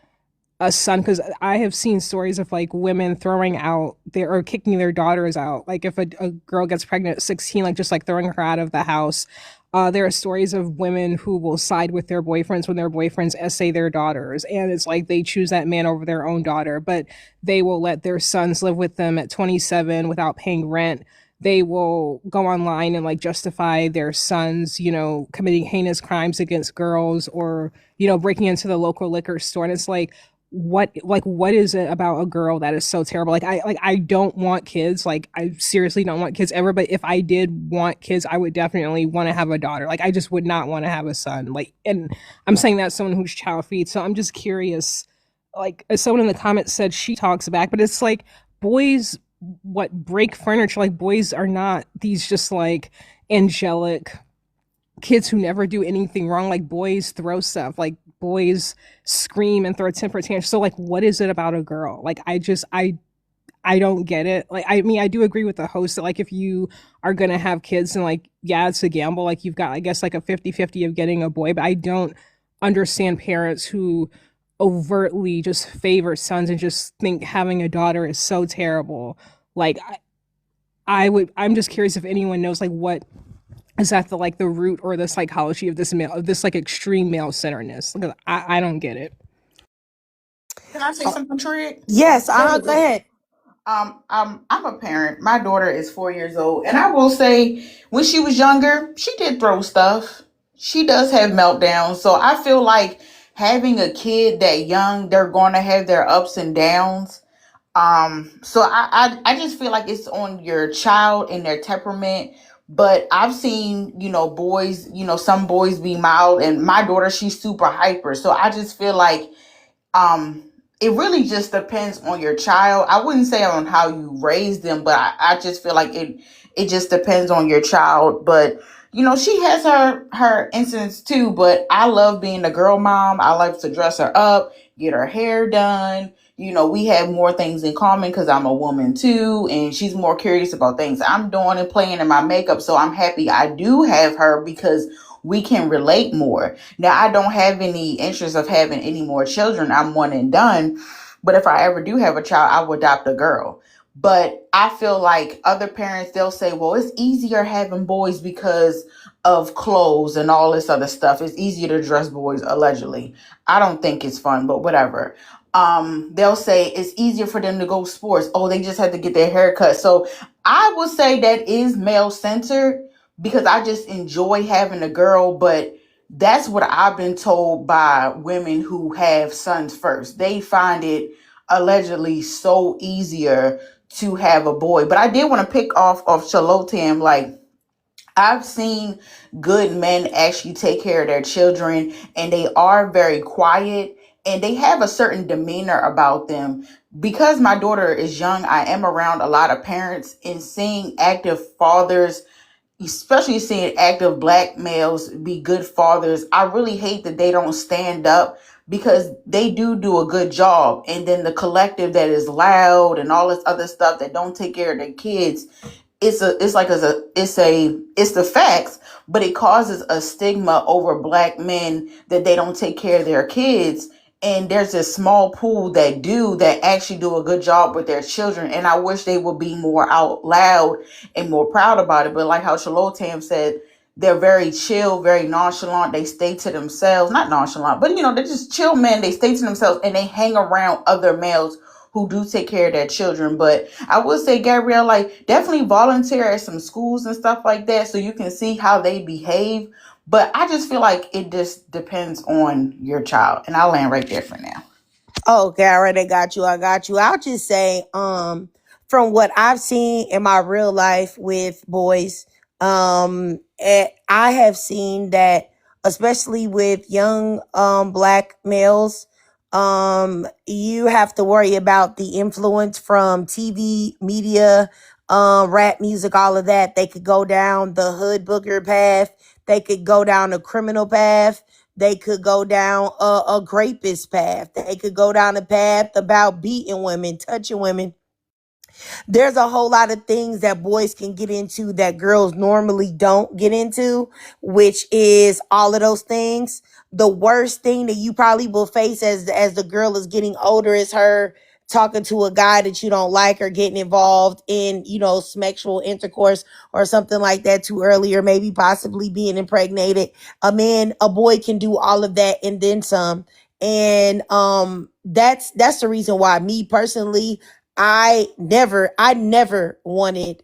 a son? Because I have seen stories of like women throwing out their or kicking their daughters out. Like if a girl gets pregnant at 16, like just like throwing her out of the house. There are stories of women who will side with their boyfriends when their boyfriends essay their daughters, and it's like they choose that man over their own daughter, but they will let their sons live with them at 27 without paying rent. They will go online and like justify their sons, committing heinous crimes against girls, or breaking into the local liquor store. And it's what is it about a girl that is so terrible? I don't want kids. Like I seriously don't want kids ever, but if I did want kids, I would definitely want to have a daughter. Like I just would not want to have a son. Like, and I'm saying that as someone who's child free, so I'm just curious. Like as someone in the comments said, she talks back, but it's like boys what break furniture. Like boys are not these just like angelic kids who never do anything wrong. Like boys throw stuff, like boys scream and throw temper tantrums. So like what is it about a girl? Like I don't get it. Like I mean I do agree with the host that like if you are gonna have kids, and like yeah, it's a gamble, like you've got I guess like a 50-50 of getting a boy, but I don't understand parents who overtly just favor sons and just think having a daughter is so terrible. Like I'm just curious if anyone knows like what is that the root or the psychology of this like extreme male centeredness? Because I don't get it. Can I say something, Trig? Yes, go ahead. I'm a parent. My daughter is 4 years old, and I will say, when she was younger, she did throw stuff. She does have meltdowns. So I feel like having a kid that young, they're going to have their ups and downs. So I just feel like it's on your child and their temperament. But I've seen, boys, some boys be mild, and my daughter, she's super hyper. So I just feel like um it really just depends on your child. I wouldn't say on how you raise them, but I just feel like it just depends on your child. But she has her incidents too, but I love being a girl mom. I like to dress her up, get her hair done. We have more things in common because I'm a woman too, and she's more curious about things I'm doing and playing in my makeup. So I'm happy I do have her because we can relate more. Now, I don't have any interest of having any more children. I'm one and done. But if I ever do have a child, I will adopt a girl. But I feel like other parents, they'll say, well, it's easier having boys because of clothes and all this other stuff. It's easier to dress boys, allegedly. I don't think it's fun, but whatever. They'll say it's easier for them to go sports. Oh, they just had to get their hair cut. So I would say that is male centered, because I just enjoy having a girl. But that's what I've been told by women who have sons first. They find it allegedly so easier to have a boy. But I did want to pick off of Chalotam. Like, I've seen good men actually take care of their children, and they are very quiet, and they have a certain demeanor about them. Because my daughter is young, I am around a lot of parents, and seeing active fathers, especially seeing active black males be good fathers, I really hate that they don't stand up, because they do a good job. And then the collective that is loud and all this other stuff that don't take care of their kids, it's the facts, but it causes a stigma over black men that they don't take care of their kids. And there's this small pool that actually do a good job with their children. And I wish they would be more out loud and more proud about it. But like how Shalotam said, they're very chill, very nonchalant. They stay to themselves, not nonchalant, but they're just chill men. They stay to themselves, and they hang around other males who do take care of their children. But I would say, Gabrielle, like, definitely volunteer at some schools and stuff like that, so you can see how they behave. But I just feel like it just depends on your child. And I'll land right there for now. Okay, all right, I got you. I got you. I'll just say, from what I've seen in my real life with boys, I have seen that, especially with young black males, you have to worry about the influence from TV, media, rap music, all of that. They could go down the hood booger path. They could go down a criminal path. They could go down a rapist path. They could go down a path about beating women, touching women. There's a whole lot of things that boys can get into that girls normally don't get into, which is all of those things. The worst thing that you probably will face as the girl is getting older is her talking to a guy that you don't like, or getting involved in, sexual intercourse or something like that too early, or maybe possibly being impregnated. A boy can do all of that and then some. And that's the reason why, me personally, I never wanted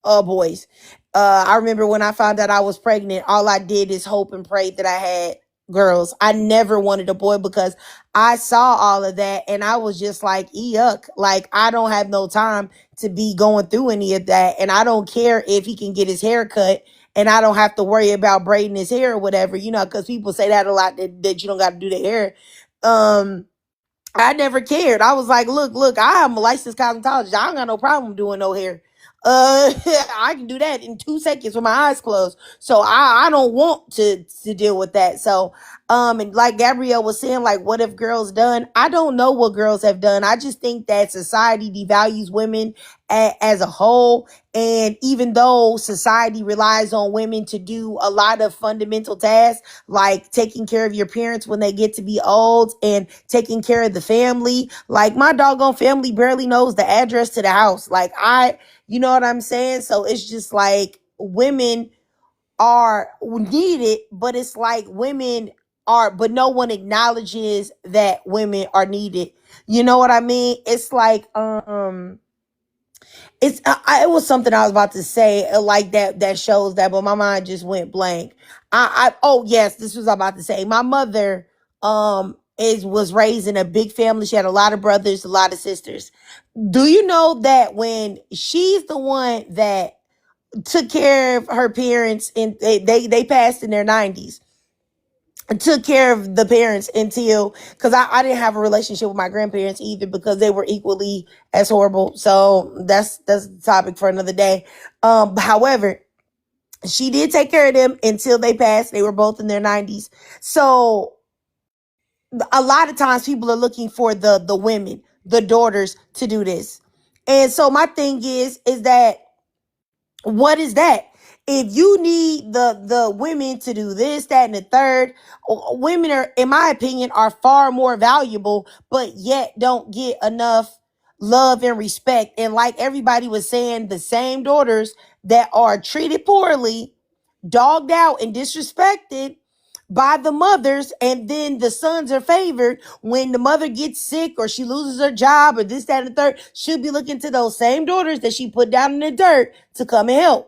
boys. I remember when I found out I was pregnant, all I did is hope and pray that I had girls. I never wanted a boy because I saw all of that and I was just like, yuck. Like, I don't have no time to be going through any of that. And I don't care if he can get his hair cut and I don't have to worry about braiding his hair or whatever, because people say that a lot, that you don't got to do the hair. I never cared. I was like, look, I am a licensed cosmetologist. I don't got no problem doing no hair. I can do that in 2 seconds with my eyes closed. So I don't want to deal with that. So, and like Gabrielle was saying, like, what have girls done? I don't know what girls have done. I just think that society devalues women as a whole. And even though society relies on women to do a lot of fundamental tasks, like taking care of your parents when they get to be old and taking care of the family, like my doggone family barely knows the address to the house. Like, you know what I'm saying? So it's just like women are needed, but it's like women are, but no one acknowledges that women are needed. You know what I mean? It's like, it was something I was about to say, like that shows that, but my mind just went blank. Oh yes, this was what I'm about to say. My mother was raised in a big family. She had a lot of brothers, a lot of sisters. Do you know that when she's the one that took care of her parents, and they passed in their 90s, took care of the parents until, because I didn't have a relationship with my grandparents either, because they were equally as horrible. So that's the topic for another day. However, she did take care of them until they passed. They were both in their 90s. So a lot of times people are looking for the women, the daughters, to do this. And so my thing is that, what is that? If you need the women to do this, that, and the third, women are, in my opinion, are far more valuable, but yet don't get enough love and respect. And like everybody was saying, the same daughters that are treated poorly, dogged out, and disrespected by the mothers, and then the sons are favored when the mother gets sick or she loses her job or this, that, and the third. She'll be looking to those same daughters that she put down in the dirt to come and help.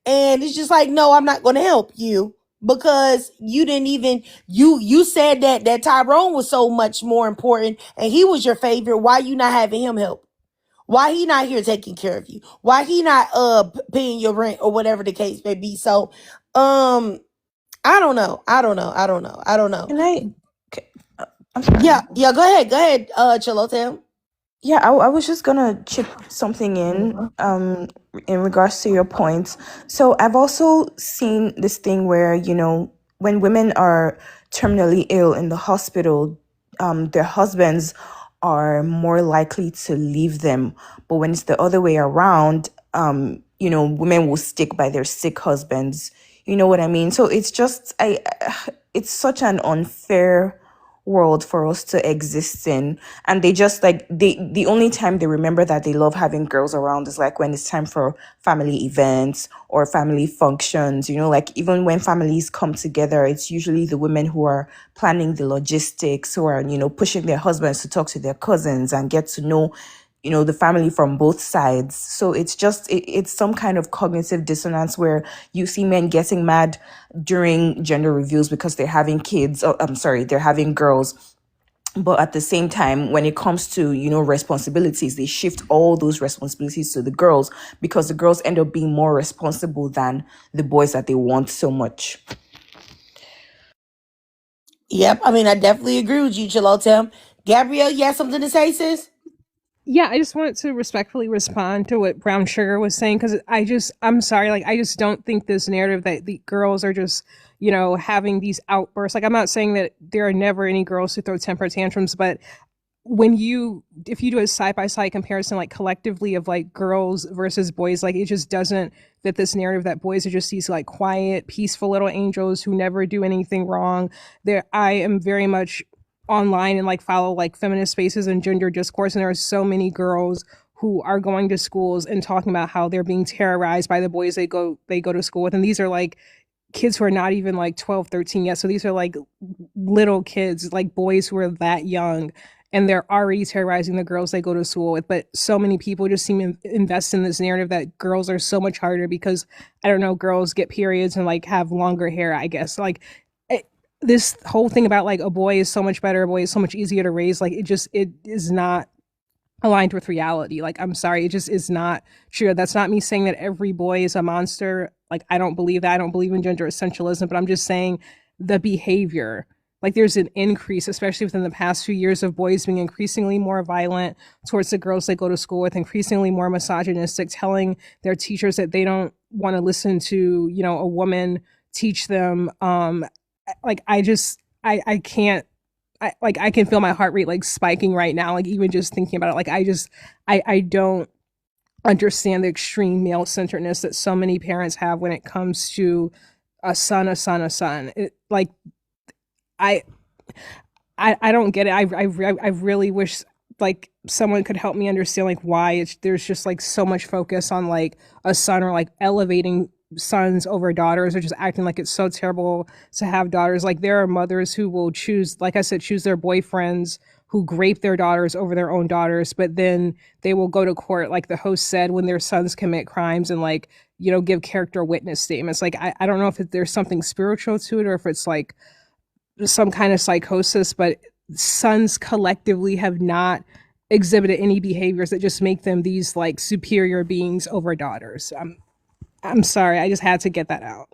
And it's just like, no, I'm not going to help you, because you didn't even, you said that Tyrone was so much more important and he was your favorite. Why you not having him help? Why he not here taking care of you? Why he not paying your rent or whatever the case may be? So I don't know. Can I? I'm sorry. Yeah, go ahead, Chilotem. Yeah, I was just gonna chip something in regards to your points. So I've also seen this thing where, when women are terminally ill in the hospital, their husbands are more likely to leave them. But when it's the other way around, women will stick by their sick husbands. You know what I mean? So it's just, it's such an unfair world for us to exist in. And they just, like, the only time they remember that they love having girls around is like when it's time for family events or family functions. Like, even when families come together, it's usually the women who are planning the logistics, who are pushing their husbands to talk to their cousins and get to know the family from both sides. So it's just it's some kind of cognitive dissonance where you see men getting mad during gender reveals because they're having kids. Oh, I'm sorry, they're having girls. But at the same time, when it comes to responsibilities, they shift all those responsibilities to the girls because the girls end up being more responsible than the boys that they want so much. Yep, I mean, I definitely agree with you, Chilotem. Gabrielle, you have something to say, sis? Yeah, I just wanted to respectfully respond to what Brown Sugar was saying because I'm sorry, like I just don't think this narrative that the girls are just, having these outbursts. Like I'm not saying that there are never any girls who throw temper tantrums, but if you do a side by side comparison, like collectively of like girls versus boys, like it just doesn't fit this narrative that boys are just these like quiet, peaceful little angels who never do anything wrong. I am very much online and like follow like feminist spaces and gender discourse, and there are so many girls who are going to schools and talking about how they're being terrorized by the boys they go to school with, and these are like kids who are not even like 12, 13 yet. So these are like little kids, like boys who are that young, and they're already terrorizing the girls they go to school with. But so many people just seem to invest in this narrative that girls are so much harder because, I don't know, girls get periods and like have longer hair, I guess. Like this whole thing about like a boy is so much better, a boy is so much easier to raise, like it is not aligned with reality. Like, I'm sorry, it just is not true. That's not me saying that every boy is a monster. Like, I don't believe that. I don't believe in gender essentialism, but I'm just saying the behavior. Like, there's an increase, especially within the past few years, of boys being increasingly more violent towards the girls they go to school with, increasingly more misogynistic, telling their teachers that they don't want to listen to, a woman teach them. Like, I can't I can feel my heart rate like spiking right now, like even just thinking about it. Like I don't understand the extreme male centeredness that so many parents have when it comes to a son. Like I I don't get it. I really wish like someone could help me understand like why there's just like so much focus on like a son, or like elevating sons over daughters, or just acting like it's so terrible to have daughters. Like there are mothers who will choose, like I said, choose their boyfriends who grape their daughters over their own daughters, but then they will go to court, like the host said, when their sons commit crimes and like, give character witness statements. Like I don't know if there's something spiritual to it or if it's like some kind of psychosis, but sons collectively have not exhibited any behaviors that just make them these like superior beings over daughters. I'm sorry, I just had to get that out.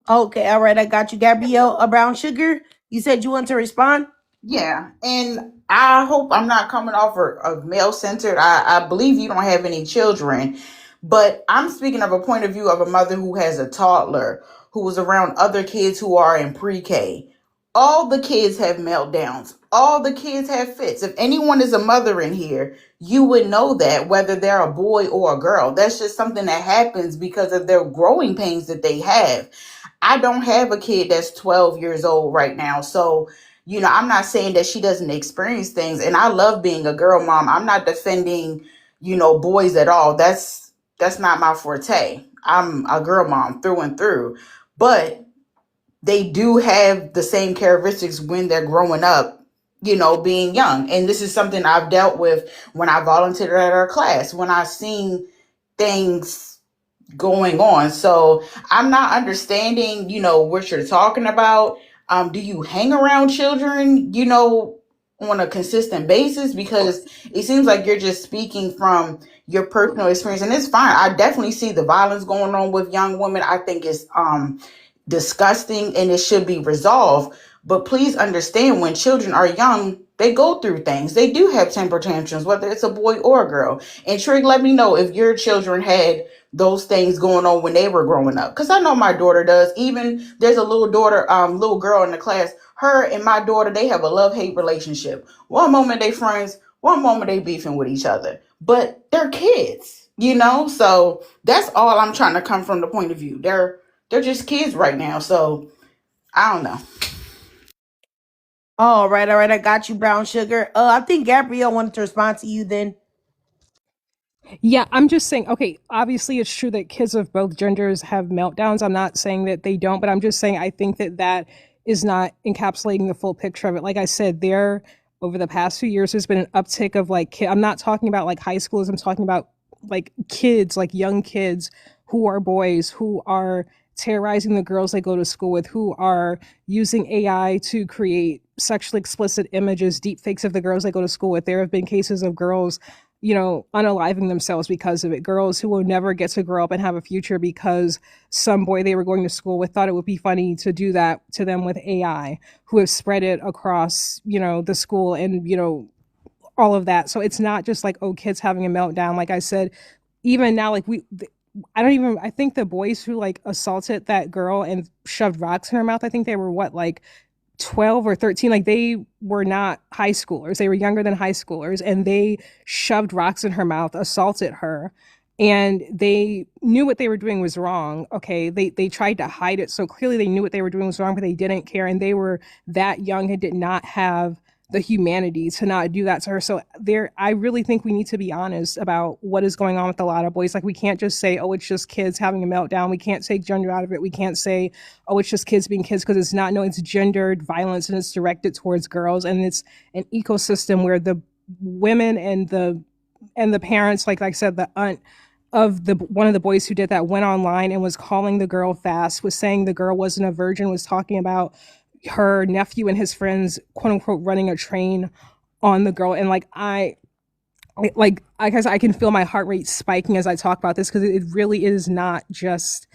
Okay, all right, I got you. Gabrielle, Brown Sugar, you said you want to respond? Yeah, and I hope I'm not coming off of male centered. I believe you don't have any children, but I'm speaking of a point of view of a mother who has a toddler who was around other kids who are in pre-K. All the kids have meltdowns. All the kids have fits. If anyone is a mother in here, you would know that, whether they're a boy or a girl. That's just something that happens because of their growing pains that they have. I don't have a kid that's 12 years old right now. So, I'm not saying that she doesn't experience things. And I love being a girl mom. I'm not defending, boys at all. That's not my forte. I'm a girl mom through and through. But they do have the same characteristics when they're growing up, being young. And this is something I've dealt with when I volunteered at our class, when I've seen things going on. So I'm not understanding, what you're talking about. Do you hang around children, on a consistent basis? Because it seems like you're just speaking from your personal experience, and it's fine. I definitely see the violence going on with young women. I think it's disgusting and it should be resolved. But please understand, when children are young, they go through things. They do have temper tantrums, whether it's a boy or a girl. And Trig, let me know if your children had those things going on when they were growing up. Because I know my daughter does. Even there's a little girl in the class. Her and my daughter, they have a love-hate relationship. One moment they friends, one moment they beefing with each other. But they're kids, So that's all I'm trying to come from the point of view. They're just kids right now. So I don't know. All right, I got you, Brown Sugar. I think Gabrielle wanted to respond to you then. Yeah, I'm just saying, okay, obviously it's true that kids of both genders have meltdowns. I'm not saying that they don't, but I'm just saying I think that is not encapsulating the full picture of it. Like I said, there over the past few years, there's been an uptick of like, I'm not talking about like high schoolers, I'm talking about like kids, like young kids who are boys, who are terrorizing the girls they go to school with, who are using AI to create sexually explicit images, deep fakes of the girls they go to school with. There have been cases of girls, you know, unaliving themselves because of it. Girls who will never get to grow up and have a future because some boy they were going to school with thought it would be funny to do that to them with AI, who have spread it across, you know, the school and, you know, all of that. So it's not just like, oh, kids having a meltdown. Like I said, even now, like I think the boys who like assaulted that girl and shoved rocks in her mouth, I think they were what, like 12 or 13, like they were not high schoolers, they were younger than high schoolers, and they shoved rocks in her mouth, assaulted her, and they knew what they were doing was wrong. Okay, they tried to hide it, so clearly they knew what they were doing was wrong, but they didn't care, and they were that young and did not have the humanity to not do that to her. So there, I really think we need to be honest about what is going on with a lot of boys. Like, we can't just say, oh, it's just kids having a meltdown. We can't take gender out of it. We can't say, oh, it's just kids being kids, because it's not. No, it's gendered violence, and it's directed towards girls, and it's an ecosystem where the women and the parents, like I said, the aunt of the one of the boys who did that went online and was calling the girl fast, was saying the girl wasn't a virgin, was talking about her nephew and his friends, quote unquote, running a train on the girl. And like I guess I can feel my heart rate spiking as I talk about this, because it really is not just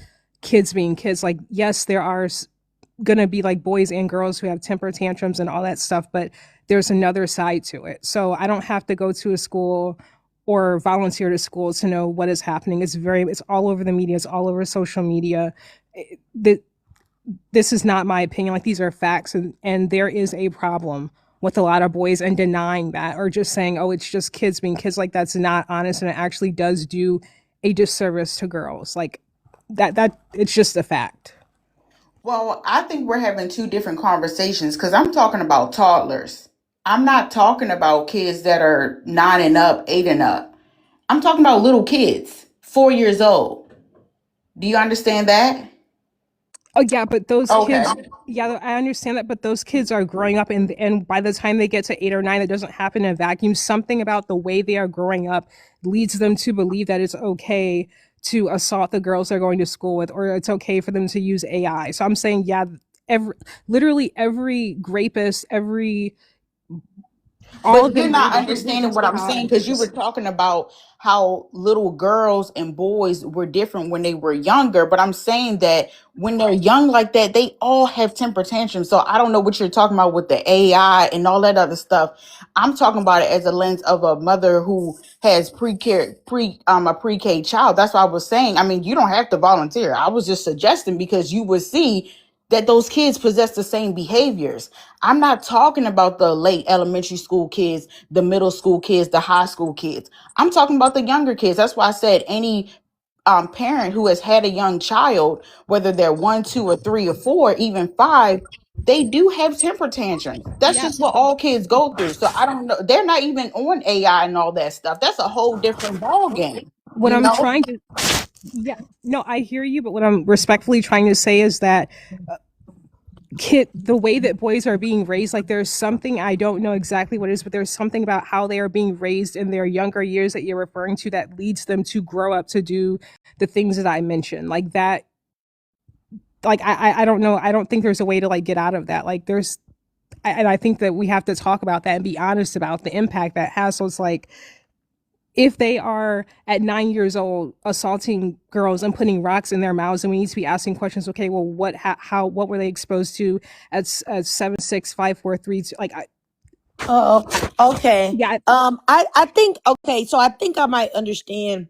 kids being kids. Like, yes, there are gonna be like boys and girls who have temper tantrums and all that stuff, but there's another side to it. So I don't have to go to a school or volunteer to school to know what is happening. It's all over the media, it's all over social media. This is not my opinion. Like, these are facts, and there is a problem with a lot of boys, and denying that, or just saying, oh, it's just kids being kids, like that's not honest, and it actually does do a disservice to girls. Like, that it's just a fact. Well, I think we're having two different conversations, because I'm talking about toddlers. I'm not talking about kids that are 9 and up, 8 and up. I'm talking about little kids, 4 years old. Do you understand that? Oh yeah, but those Okay. kids, yeah, I understand that, but those kids are growing up, and by the time they get to 8 or 9, it doesn't happen in a vacuum. Something about the way they are growing up leads them to believe that it's okay to assault the girls they're going to school with, or it's okay for them to use AI. So I'm saying, yeah, literally every rapist, all But of you're them not rated differently understanding based what on I'm how saying, because you were talking about how little girls and boys were different when they were younger. But I'm saying that when they're young like that, they all have temper tantrums. So I don't know what you're talking about with the AI and all that other stuff. I'm talking about it as a lens of a mother who has a pre-K child. That's what I was saying. I mean, you don't have to volunteer. I was just suggesting, because you would see that those kids possess the same behaviors. I'm not talking about the late elementary school kids, the middle school kids, the high school kids. I'm talking about the younger kids. That's why I said any parent who has had a young child, whether they're 1, 2, or 3, or 4, even 5, they do have temper tantrums. That's yeah. just what all kids go through. So I don't know. They're not even on AI and all that stuff. That's a whole different ball game. What You I'm know. trying to, yeah, no, I hear you, but what I'm respectfully trying to say is that the way that boys are being raised, like there's something, I don't know exactly what it is, but there's something about how they are being raised in their younger years that you're referring to that leads them to grow up to do the things that I mentioned, like that. Like, I don't know, I don't think there's a way to like get out of that. Like, and I think that we have to talk about that and be honest about the impact that has. So it's like, if they are at 9 years old assaulting girls and putting rocks in their mouths, and we need to be asking questions. Okay, well, what were they exposed to at 7, 6, 5, 4, 3? Like, Oh, okay. yeah, I think, okay, so I think I might understand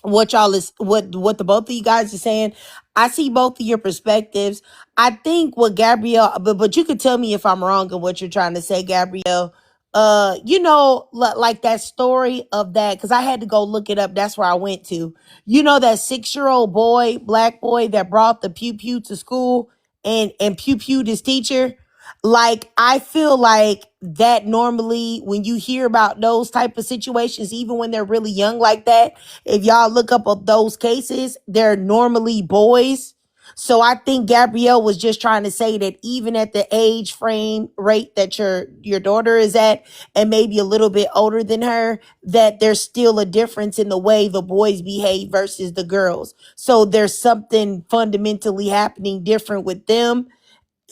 what y'all is what the both of you guys are saying. I see both of your perspectives. I think what Gabrielle, but you could tell me if I'm wrong in what you're trying to say, Gabrielle. Like that story of that, because I had to go look it up. That's where I went to. You know, that 6-year-old boy, black boy, that brought the pew pew to school and pew pewed his teacher. Like, I feel like that normally when you hear about those type of situations, even when they're really young like that, if y'all look up those cases, they're normally boys. So I think Gabrielle was just trying to say that even at the age frame rate that your daughter is at, and maybe a little bit older than her, that there's still a difference in the way the boys behave versus the girls. So there's something fundamentally happening different with them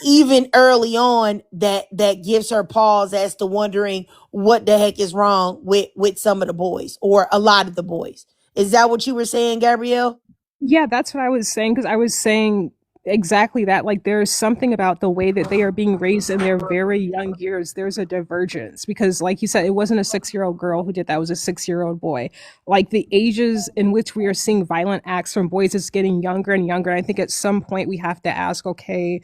even early on that gives her pause as to wondering what the heck is wrong with some of the boys or a lot of the boys. Is that what you were saying, Gabrielle? Yeah, that's what I was saying because I was saying exactly that. Like, there's something about the way that they are being raised in their very young years. There's a divergence because, like you said, it wasn't a 6-year-old girl who did that, it was a 6-year-old boy. Like, the ages in which we are seeing violent acts from boys is getting younger and younger. I think at some point we have to ask, okay,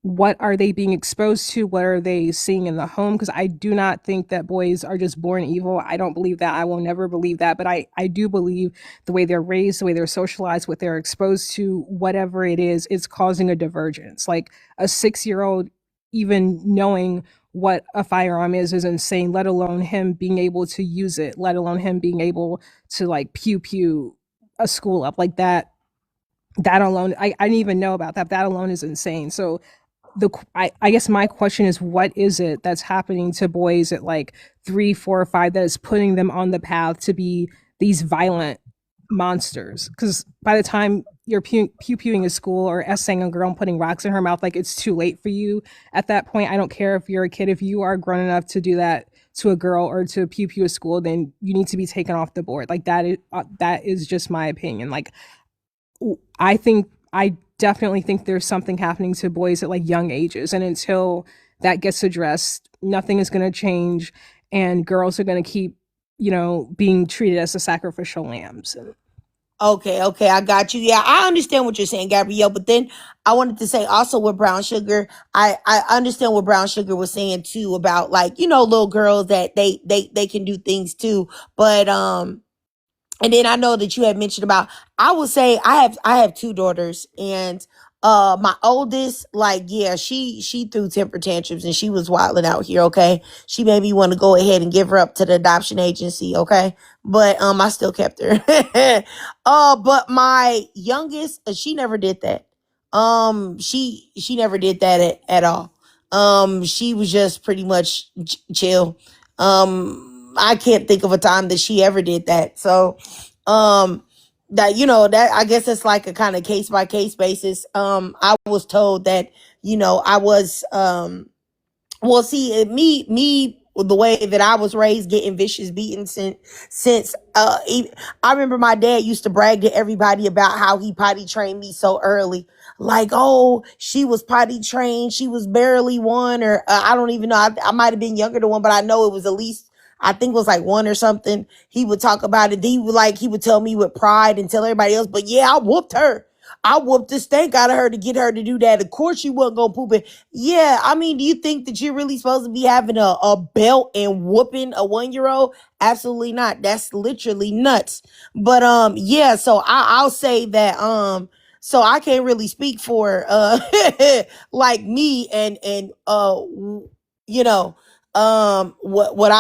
what are they being exposed to? What are they seeing in the home? Because I do not think that boys are just born evil. I don't believe that. I will never believe that. But I do believe the way they're raised, the way they're socialized, what they're exposed to, whatever it is causing a divergence. Like a 6-year-old, even knowing what a firearm is insane, let alone him being able to use it, let alone him being able to like pew pew a school up like that. That alone, I didn't even know about that. That alone is insane. So I guess my question is, what is it that's happening to boys at like 3, 4, or 5 that is putting them on the path to be these violent monsters? Because by the time you're pewing a school or essaying a girl and putting rocks in her mouth, like, it's too late for you at that point. I don't care if you're a kid. If you are grown enough to do that to a girl or to pew a school, then you need to be taken off the board. Like, that is just my opinion. Like, I definitely think there's something happening to boys at like young ages, and until that gets addressed, nothing is going to change, and girls are going to keep, being treated as the sacrificial lambs. Okay, I got you. Yeah, I understand what you're saying, Gabrielle. But then I wanted to say also with Brown Sugar, I understand what Brown Sugar was saying too about, like, little girls that they can do things too. But and then I know that you had mentioned about, I would say I have two daughters, and my oldest, like, yeah, she threw temper tantrums and she was wilding out here, okay? She made me want to go ahead and give her up to the adoption agency, okay? But I still kept her. But my youngest, she never did that. She never did that at all. She was just pretty much chill. I can't think of a time that she ever did that. So, that, that, I guess it's like a kind of case by case basis. I was told that, I was, well, see, me, the way that I was raised, getting vicious beating since I remember my dad used to brag to everybody about how he potty trained me so early. Like, oh, she was potty trained. She was barely one, or I don't even know. I might have been younger than one, but I know it was at least, I think it was like one or something. He would talk about it. He would tell me with pride and tell everybody else, but yeah, I whooped her. I whooped the stank out of her to get her to do that. Of course she wasn't gonna poop it. Yeah, I mean, do you think that you're really supposed to be having a belt and whooping a 1-year-old? Absolutely not. That's literally nuts. But yeah, so I'll say that so I can't really speak for like me and you know what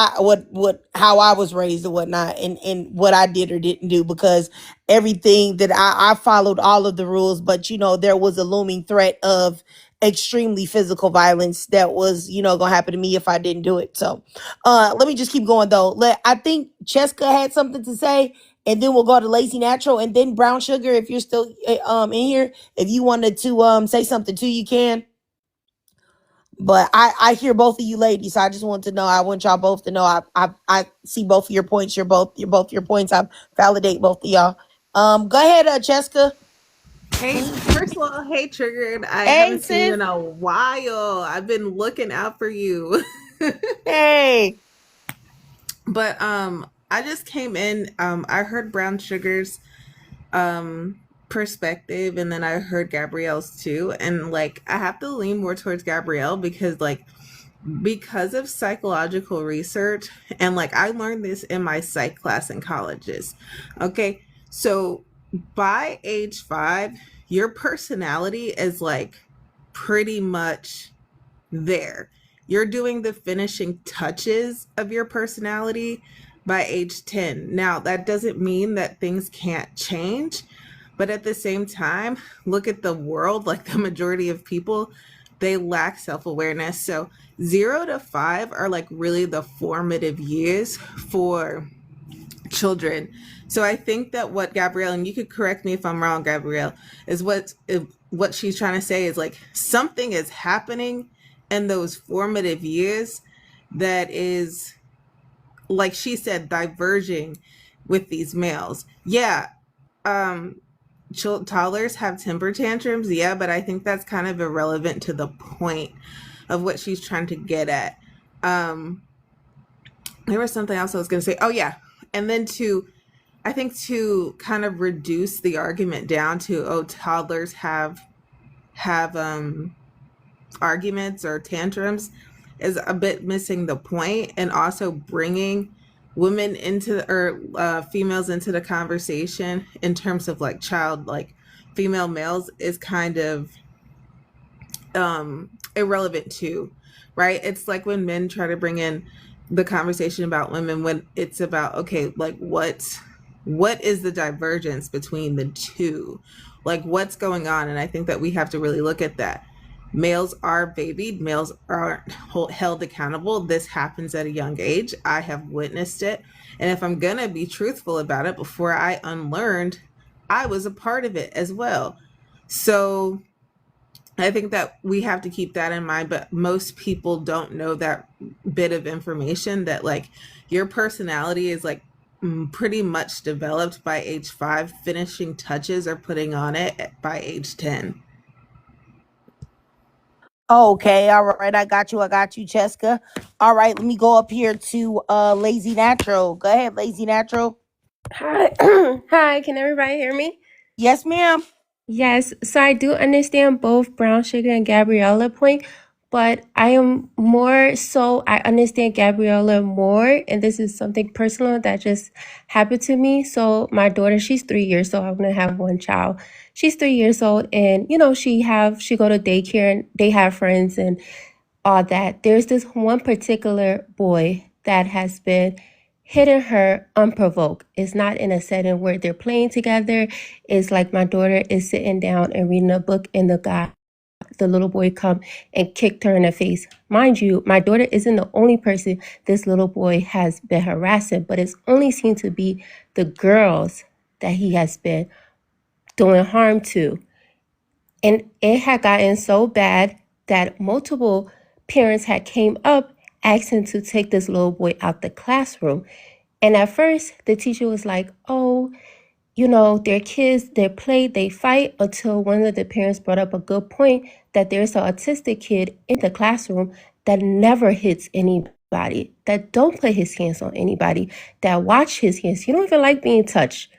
how I was raised and whatnot, and what I did or didn't do, because everything that I followed all of the rules, but there was a looming threat of extremely physical violence that was gonna happen to me if I didn't do it. So let me just keep going though. I think Cheska had something to say, and then we'll go to Lazy Natural, and then Brown Sugar, if you're still in here, if you wanted to say something too, you can. But I hear both of you ladies. So I just want to know. I want y'all both to know. I see both of your points. Both your points. I validate both of y'all. Go ahead, Cheska. Hey, first of all, hey, Triggered. I Hey, haven't seen you sis. in a while. I've been looking out for you. Hey. But I just came in. I heard Brown Sugar's perspective, and then I heard Gabrielle's too. And like, I have to lean more towards Gabrielle because of psychological research, and like, I learned this in my psych class in colleges. Okay, so by age 5, your personality is like pretty much there. You're doing the finishing touches of your personality by age 10. Now, that doesn't mean that things can't change, But at the same time, look at the world, like the majority of people, they lack self-awareness. So 0 to 5 are like really the formative years for children. So I think that what Gabrielle, and you could correct me if I'm wrong, Gabrielle, is what she's trying to say is like something is happening in those formative years that is, like she said, diverging with these males. Yeah, um, toddlers have temper tantrums, yeah, but I think that's kind of irrelevant to the point of what she's trying to get at. Um, there was something else I was going to say. Oh yeah, and then I think to kind of reduce the argument down to, oh, toddlers have arguments or tantrums is a bit missing the point, and also bringing women into, or females into the conversation in terms of like child, like female males, is kind of irrelevant too, right? It's like when men try to bring in the conversation about women, when it's about, okay, like what is the divergence between the two, like what's going on. And I think that we have to really look at that. Males are babied, males are held accountable. This happens at a young age. I have witnessed it, and if I'm gonna be truthful about it, before I unlearned, I was a part of it as well. So I think that we have to keep that in mind, but most people don't know that bit of information, that like your personality is like pretty much developed by age 5, finishing touches or putting on it by age 10. Okay, all right. I got you. Cheska. All right, let me go up here to Lazy Natural. Go ahead, Lazy Natural. Hi, hi. Can everybody hear me? Yes, ma'am. Yes. So I do understand both Brown Sugar and Gabriella point, but I am more so I understand Gabriella more, and this is something personal that just happened to me. So my daughter, she's 3 years old. I'm gonna have one child. She's 3 years old, and she go to daycare and they have friends and all that. There's this one particular boy that has been hitting her unprovoked. It's not in a setting where they're playing together. It's like my daughter is sitting down and reading a book, and the little boy come and kicked her in the face. Mind you, my daughter isn't the only person this little boy has been harassing, but it's only seemed to be the girls that he has been doing harm to. And it had gotten so bad that multiple parents had came up asking to take this little boy out the classroom. And at first, the teacher was like, oh, they're kids, they play, they fight, until one of the parents brought up a good point that there's an autistic kid in the classroom that never hits anybody, that don't put his hands on anybody, that watch his hands. He don't even like being touched.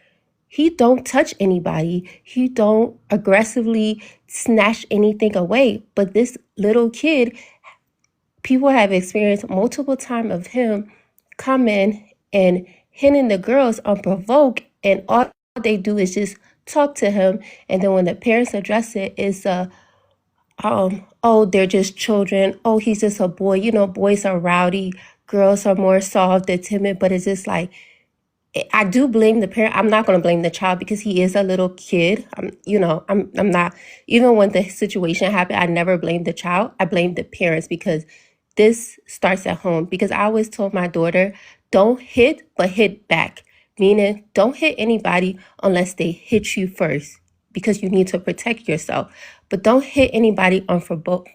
He don't touch anybody. He don't aggressively snatch anything away. But this little kid, people have experienced multiple times of him coming and hitting the girls unprovoked, and all they do is just talk to him. And then when the parents address it, it's oh, they're just children. Oh, he's just a boy. Boys are rowdy, girls are more soft and timid. But it's just like, I do blame the parent. I'm not going to blame the child because he is a little kid. I'm not, even when the situation happened, I never blamed the child. I blamed the parents, because this starts at home. Because I always told my daughter, don't hit, but hit back. Meaning, don't hit anybody unless they hit you first, because you need to protect yourself. But don't hit anybody unprovoked.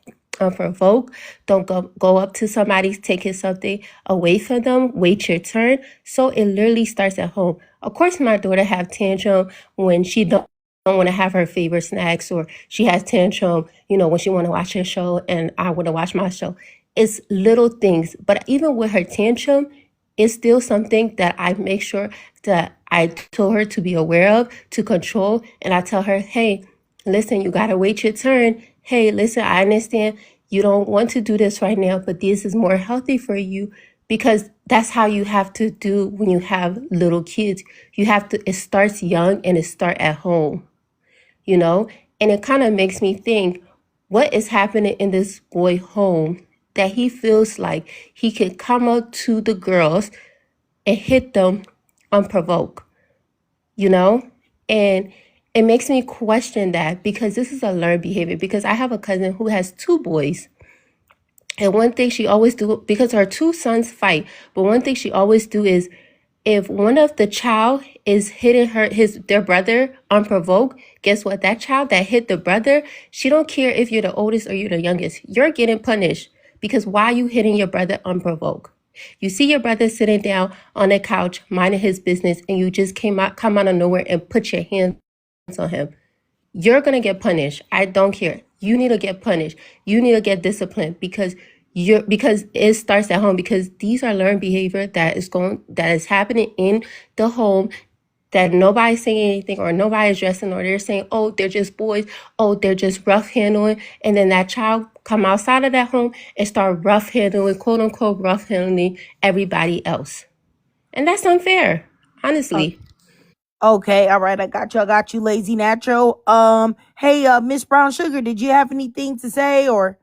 Don't go up to somebody, taking something away from them. Wait your turn. So it literally starts at home. Of course, my daughter have tantrum when she don't want to have her favorite snacks, or she has tantrum, when she want to watch her show and I want to watch my show. It's little things. But even with her tantrum, it's still something that I make sure that I told her to be aware of, to control. And I tell her, hey, listen, you got to wait your turn. Hey, listen, I understand you don't want to do this right now, but this is more healthy for you, because that's how you have to do when you have little kids. It starts young and it starts at home, And it kind of makes me think, what is happening in this boy home that he feels like he can come up to the girls and hit them unprovoked, And it makes me question that, because this is a learned behavior. Because I have a cousin who has two boys, and one thing she always do, because her two sons fight, but one thing she always do is, if one of the child is hitting their brother unprovoked, guess what? That child that hit the brother, she don't care if you're the oldest or you're the youngest. You're getting punished, because why are you hitting your brother unprovoked? You see your brother sitting down on the couch minding his business, and you just come out of nowhere and put your hands on him. You're going to get punished. I don't care. You need to get punished. You need to get disciplined, because it starts at home, because these are learned behavior that is happening in the home, that nobody's saying anything, or nobody's dressing, or they're saying, oh, they're just boys, oh, they're just rough handling, and then that child come outside of that home and start rough handling, quote unquote rough handling everybody else. And that's unfair, honestly. Okay, all right, I got you, Lazy Natural. Hey, Miss Brown Sugar, did you have anything to say, or?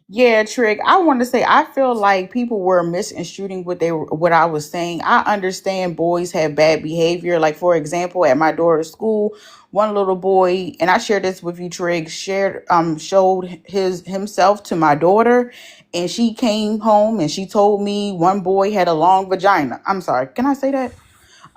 Yeah, Trick. I want to say I feel like people were misconstruing what I was saying. I understand boys have bad behavior. Like, for example, at my daughter's school, one little boy, and I shared this with you, Trick, showed himself to my daughter, and she came home and she told me one boy had a long vagina. I'm sorry, can I say that?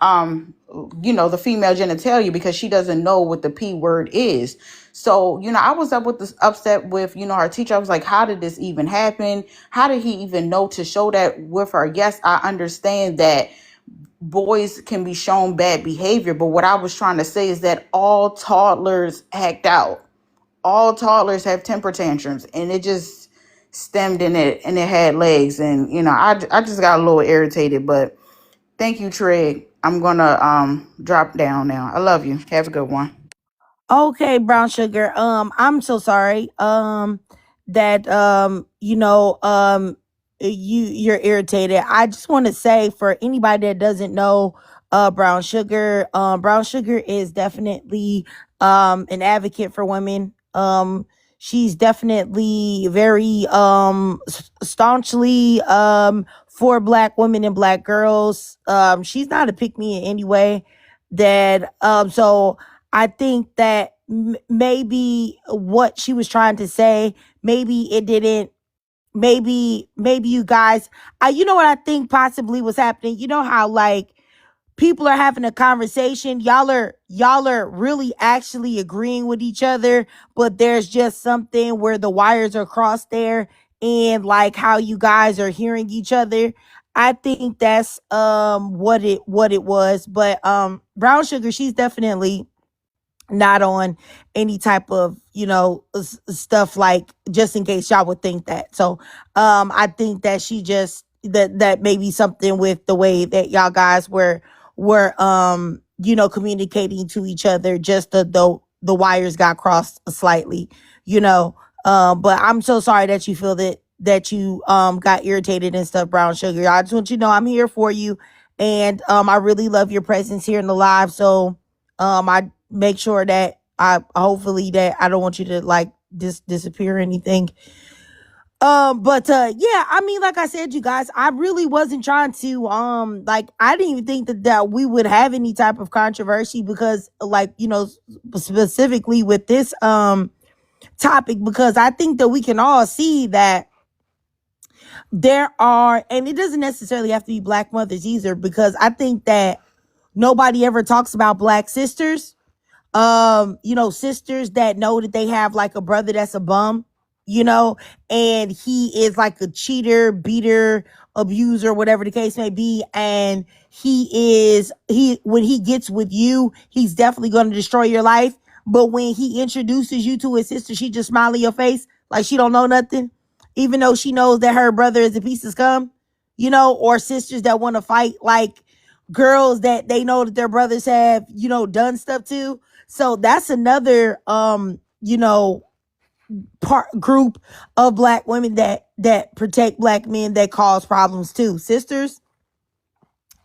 The female genitalia, because she doesn't know what the P word is. So, I was upset with, our teacher. I was like, how did this even happen? How did he even know to show that with her? Yes, I understand that boys can be shown bad behavior, but what I was trying to say is that all toddlers act out. All toddlers have temper tantrums, and it just stemmed in it, and it had legs. And, I just got a little irritated, but thank you, Trey. I'm gonna drop down now. I love you. Have a good one. Okay, Brown Sugar. I'm so sorry. That you're irritated. I just want to say, for anybody that doesn't know, Brown Sugar is definitely an advocate for women. She's definitely very staunchly for Black women and Black girls. She's not a pick me in any way. That so I think that maybe what she was trying to say, maybe it didn't, maybe you guys, you know what I think possibly was happening? You know how, like, people are having a conversation, y'all are really actually agreeing with each other, but there's just something where the wires are crossed there, and like how you guys are hearing each other. I think that's what it was. But Brown Sugar, she's definitely not on any type of stuff, like, just in case y'all would think that. So I think that she just that may be something with the way that y'all guys were communicating to each other, just the wires got crossed slightly. But I'm so sorry that you feel that you got irritated and stuff, Brown Sugar. I just want you to know I'm here for you, and I really love your presence here in the live. So I make sure that hopefully that I don't want you to, like, disappear or anything. But yeah, I mean, like I said, you guys, I really wasn't trying to like, I didn't even think that we would have any type of controversy, because, like, specifically with this topic, because I think that we can all see that there are, and it doesn't necessarily have to be Black mothers either, because I think that nobody ever talks about Black sisters. Sisters that know that they have, like, a brother that's a bum, and he is like a cheater, beater, abuser, whatever the case may be. And when he gets with you, he's definitely going to destroy your life. But when he introduces you to his sister, she just smile in your face like she don't know nothing, even though she knows that her brother is a piece of scum, or sisters that want to fight, like, girls that they know that their brothers have, done stuff to. So that's another group of Black women that protect Black men that cause problems too. Sisters,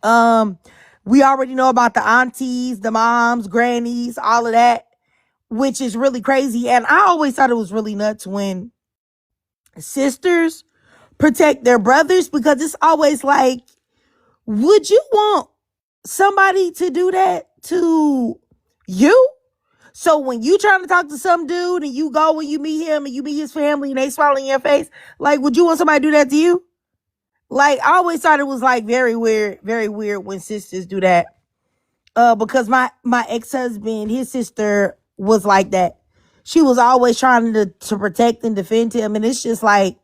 we already know about the aunties, the moms, grannies, all of that, which is really crazy. And I always thought it was really nuts when sisters protect their brothers, because it's always like, would you want somebody to do that to you? So when you trying to talk to some dude and you go and you meet him and you meet his family and they smile in your face, like, would you want somebody to do that to you? Like, I always thought it was like very weird when sisters do that. Because my ex-husband, his sister was like that. She was always trying to protect and defend him, and it's just like,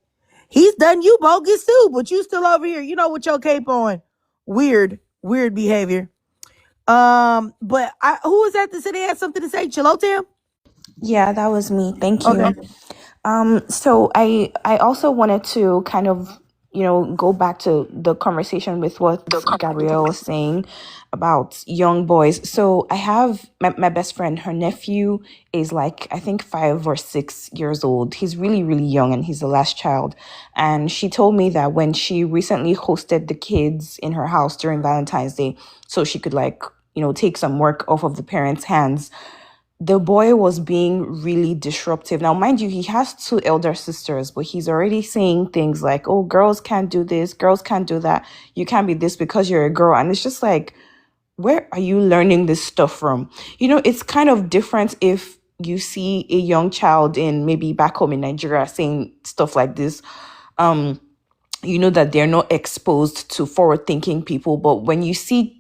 he's done you bogus too, but you still over here, with your cape on. Weird behavior. But who was that that said they had something to say? Chilotam? Yeah, that was me. Thank Okay. you. So I also wanted to kind of, go back to the conversation with what Gabrielle was saying about young boys. So I have my best friend, her nephew is like, I think 5 or 6 years old. He's really, really young and he's the last child. And she told me that when she recently hosted the kids in her house during Valentine's Day, so she could like, take some work off of the parents' hands, the boy was being really disruptive. Now, mind you, he has two elder sisters, but he's already saying things like, oh, girls can't do this, girls can't do that. You can't be this because you're a girl. And it's just like, where are you learning this stuff from? It's kind of different if you see a young child in maybe back home in Nigeria saying stuff like this. That they're not exposed to forward thinking people. But when you see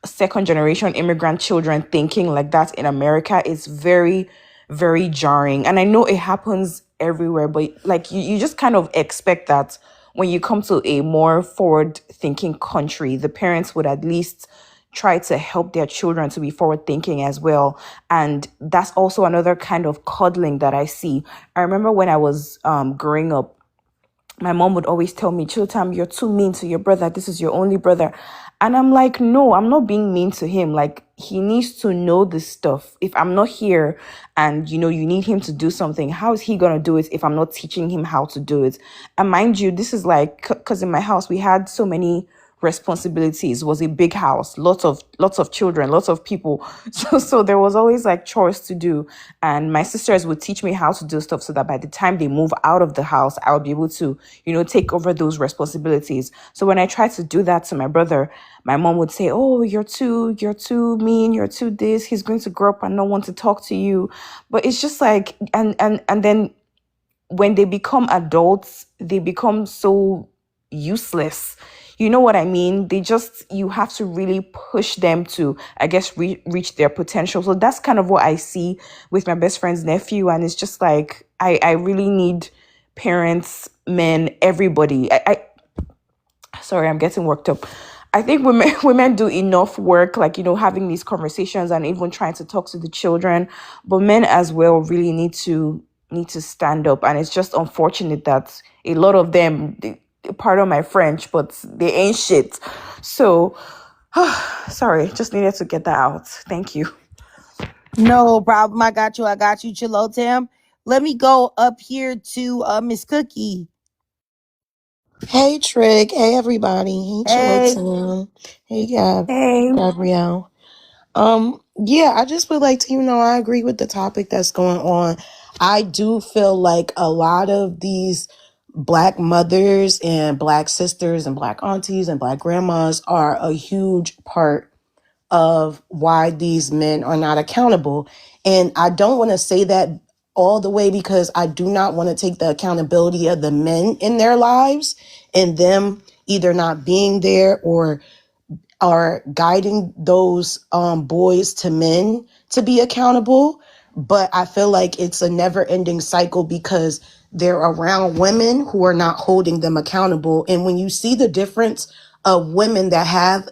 second generation immigrant children thinking like that in America, is very, very jarring. And I know it happens everywhere, but like you just kind of expect that when you come to a more forward thinking country, the parents would at least try to help their children to be forward thinking as well. And that's also another kind of coddling that I see. I remember when I was growing up, my mom would always tell me, Chiltam, you're too mean to your brother. This is your only brother. And I'm like, no, I'm not being mean to him. Like, he needs to know this stuff. If I'm not here and, you need him to do something, how is he going to do it if I'm not teaching him how to do it? And mind you, this is like, because in my house, we had so many responsibilities. It was a big house, lots of children, lots of people. So there was always like chores to do. And my sisters would teach me how to do stuff so that by the time they move out of the house, I would be able to, take over those responsibilities. So when I tried to do that to my brother, my mom would say, oh, you're too mean, you're too this, he's going to grow up and not want to talk to you. But it's just like, and then when they become adults, they become so useless. You know what I mean? You have to really push them to, I guess, reach their potential. So that's kind of what I see with my best friend's nephew. And it's just like, I really need parents, men, everybody. Sorry, I'm getting worked up. I think women do enough work, like, having these conversations and even trying to talk to the children. But men as well really need to stand up. And it's just unfortunate that a lot of them, pardon my French, but they ain't shit. So, sorry, just needed to get that out. Thank you. No problem. I got you. Chilotam. Let me go up here to Miss Cookie. Hey Trick, hey everybody, hey Hey. Chilotan, hey Hey. Gabrielle. Yeah, I just would like to, I agree with the topic that's going on. I do feel like a lot of these Black mothers and Black sisters and Black aunties and Black grandmas are a huge part of why these men are not accountable. And I don't want to say that all the way because I do not want to take the accountability of the men in their lives and them either not being there or are guiding those boys to men to be accountable. But I feel like it's a never ending cycle because they're around women who are not holding them accountable. And when you see the difference of women that have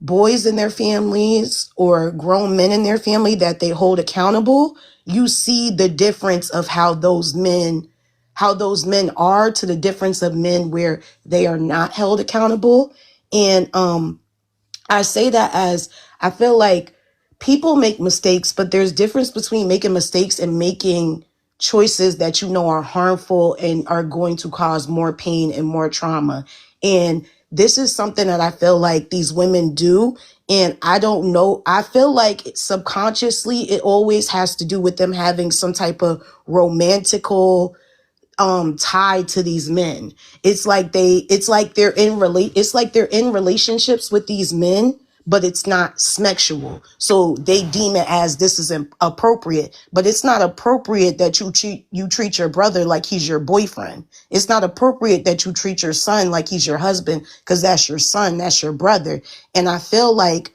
boys in their families or grown men in their family that they hold accountable, you see the difference of how those men are to the difference of men where they are not held accountable. And I say that as I feel like people make mistakes, but there's difference between making mistakes and making choices that are harmful and are going to cause more pain and more trauma. And this is something that I feel like these women do. And I don't know, I feel like subconsciously it always has to do with them having some type of romantical tied to these men. It's like they're in relationships with these men, but it's not sexual. So they deem it as this is appropriate, but it's not appropriate that you treat your brother like he's your boyfriend. It's not appropriate that you treat your son like he's your husband, because that's your son, that's your brother. And I feel like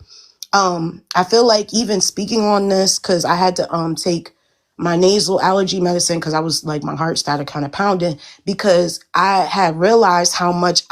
even speaking on this, because I had to take my nasal allergy medicine because I was like, my heart started kind of pounding, because I had realized how much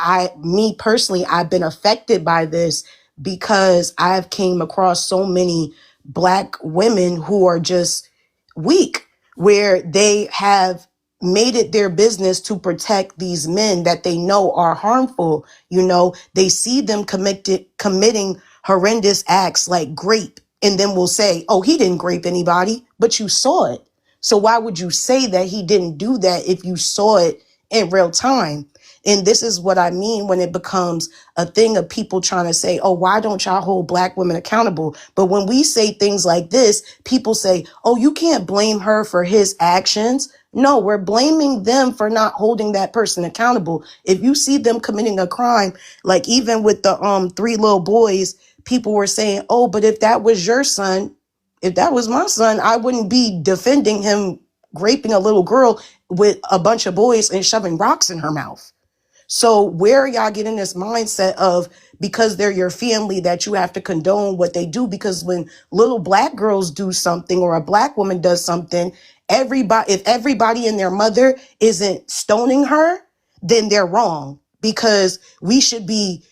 me personally, I've been affected by this, because I've came across so many Black women who are just weak, where they have made it their business to protect these men that they know are harmful. You know, they see them committing horrendous acts like grape, and then will say, oh, he didn't grape anybody, but you saw it. So why would you say that he didn't do that if you saw it in real time? And this is what I mean when it becomes a thing of people trying to say, oh, why don't y'all hold Black women accountable? But when we say things like this, people say, oh, you can't blame her for his actions. No, we're blaming them for not holding that person accountable. If you see them committing a crime, like even with the 3 little boys, people were saying, oh, but if that was your son, if that was my son, I wouldn't be defending him raping a little girl with a bunch of boys and shoving rocks in her mouth. So where are y'all getting this mindset of, because they're your family, that you have to condone what they do? Because when little Black girls do something, or a Black woman does something, if everybody and their mother isn't stoning her, then they're wrong, because we should be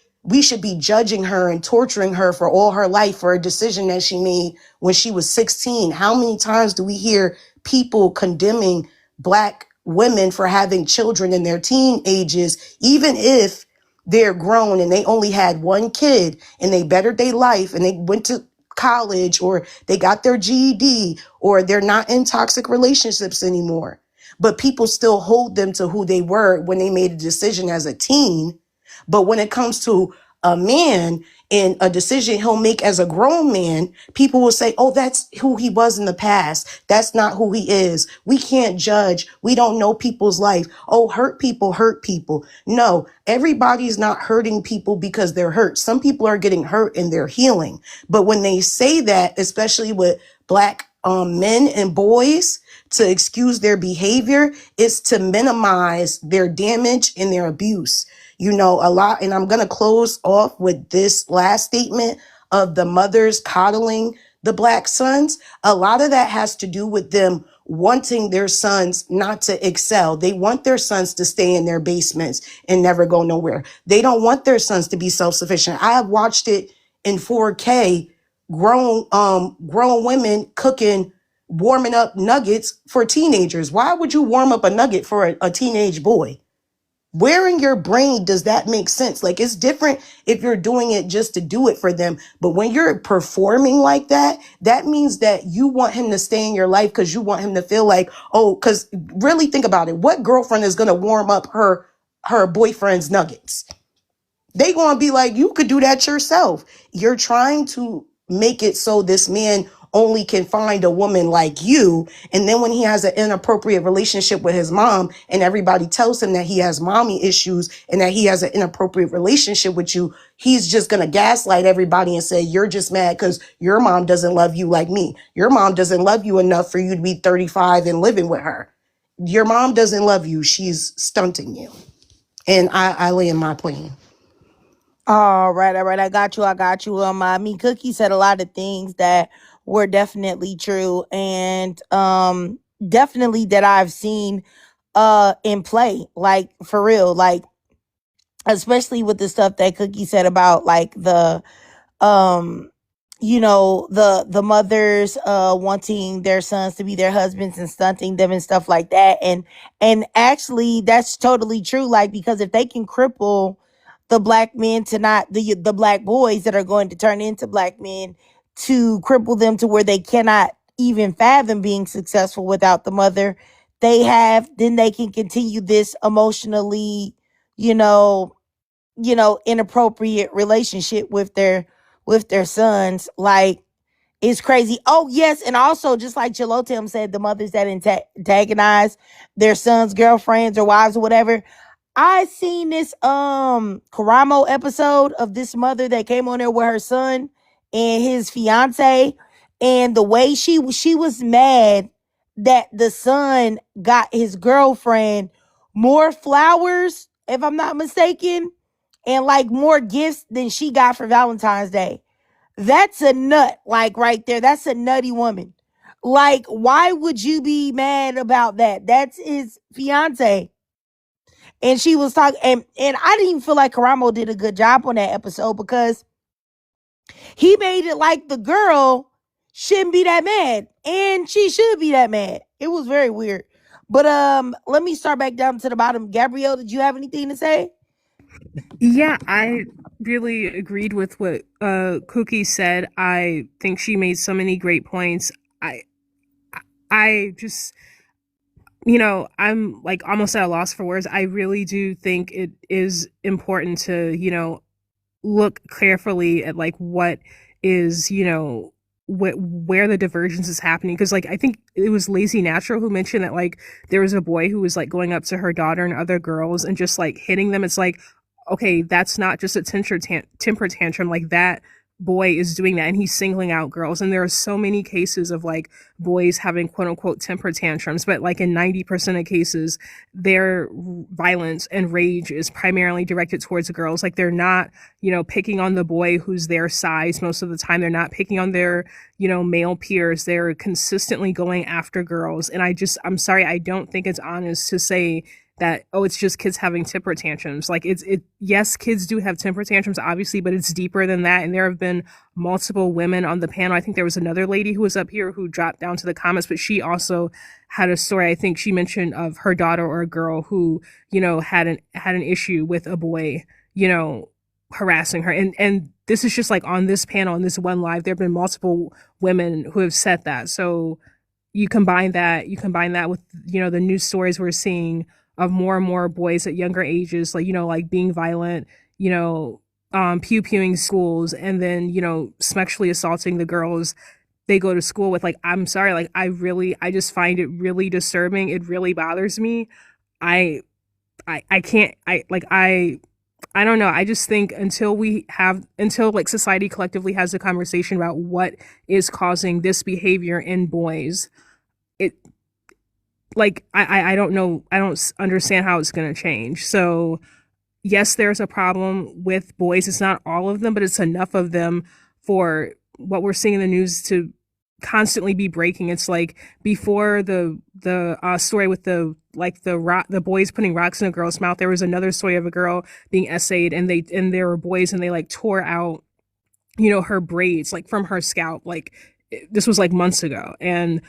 judging her and torturing her for all her life for a decision that she made when she was 16. How many times do we hear people condemning Black women for having children in their teen ages, even if they're grown and they only had one kid and they bettered their life and they went to college, or they got their GED, or they're not in toxic relationships anymore. But people still hold them to who they were when they made a decision as a teen. But when it comes to a man and a decision he'll make as a grown man, people will say, oh, that's who he was in the past. That's not who he is. We can't judge. We don't know people's life. Oh, hurt people hurt people. No, everybody's not hurting people because they're hurt. Some people are getting hurt and they're healing. But when they say that, especially with Black men and boys, to excuse their behavior, is to minimize their damage and their abuse. You know, a lot, and I'm going to close off with this last statement of the mothers coddling the Black sons. A lot of that has to do with them wanting their sons not to excel. They want their sons to stay in their basements and never go nowhere. They don't want their sons to be self-sufficient. I have watched it in 4K, grown women cooking, warming up nuggets for teenagers. Why would you warm up a nugget for a teenage boy? Where in your brain does that make sense? Like, it's different if you're doing it just to do it for them. But when you're performing like that, that means that you want him to stay in your life because you want him to feel like, oh, because really think about it. What girlfriend is going to warm up her boyfriend's nuggets? They going to be like, you could do that yourself. You're trying to make it so this man only can find a woman like you. And then when he has an inappropriate relationship with his mom and everybody tells him that he has mommy issues and that he has an inappropriate relationship with you, he's just going to gaslight everybody and say, you're just mad because your mom doesn't love you like me. Your mom doesn't love you enough for you to be 35 and living with her. Your mom doesn't love you. She's stunting you. And I lay in my plane. All right. I got you. I mean, Cookie said a lot of things that were definitely true, and definitely that I've seen in play, like for real, like especially with the stuff that Cookie said about like the um the mothers wanting their sons to be their husbands and stunting them and stuff like that. And actually that's totally true, like, because if they can cripple the Black men to not the Black boys that are going to turn into Black men, to cripple them to where they cannot even fathom being successful without the mother then they can continue this emotionally, you know inappropriate relationship with their sons. Like, it's crazy. Oh yes, and also just like Chilotem said, the mothers that antagonize their sons' girlfriends or wives or whatever. I seen this Karamo episode of this mother that came on there with her son, and his fiance, and the way she was mad that the son got his girlfriend more flowers, if I'm not mistaken, and like more gifts than she got for Valentine's Day. That's a nut, like right there. That's a nutty woman. Like, why would you be mad about that? That's his fiance. And she was talking, and I didn't even feel like Karamo did a good job on that episode because he made it like the girl shouldn't be that mad, and she should be that mad. It was very weird. But let me start back down to the bottom. Gabrielle, did you have anything to say? Yeah, I really agreed with what Cookie said. I think she made so many great points. I just, I'm like almost at a loss for words. I really do think it is important to, look carefully at like what is, where the divergence is happening. Because like I think it was Lazy Natural who mentioned that like there was a boy who was like going up to her daughter and other girls and just like hitting them. It's like, okay, that's not just a temper tantrum. Like that boy is doing that and he's singling out girls. And there are so many cases of like boys having quote unquote temper tantrums, but like in 90% of cases, their violence and rage is primarily directed towards girls. Like they're not, picking on the boy who's their size most of the time. They're not picking on their, male peers. They're consistently going after girls. And I'm sorry, I don't think it's honest to say that, oh, it's just kids having temper tantrums. Like yes, kids do have temper tantrums, obviously, but it's deeper than that. And there have been multiple women on the panel. I think there was another lady who was up here who dropped down to the comments, but she also had a story. I think she mentioned of her daughter or a girl who, had an issue with a boy, harassing her. And this is just like on this panel, on this one live, there have been multiple women who have said that. So you combine that with, the news stories we're seeing of more and more boys at younger ages, like, like being violent, pew-pewing schools, and then, sexually assaulting the girls they go to school with. Like, I'm sorry, like, I just find it really disturbing. It really bothers me. I can't, I don't know. I just think until like society collectively has a conversation about what is causing this behavior in boys, it, like I don't know, I don't understand how it's going to change. So yes, there's a problem with boys. It's not all of them, but it's enough of them for what we're seeing in the news to constantly be breaking. It's like before the story with the boys putting rocks in a girl's mouth, there was another story of a girl being essayed, and there were boys and they like tore out her braids like from her scalp. Like this was like months ago. And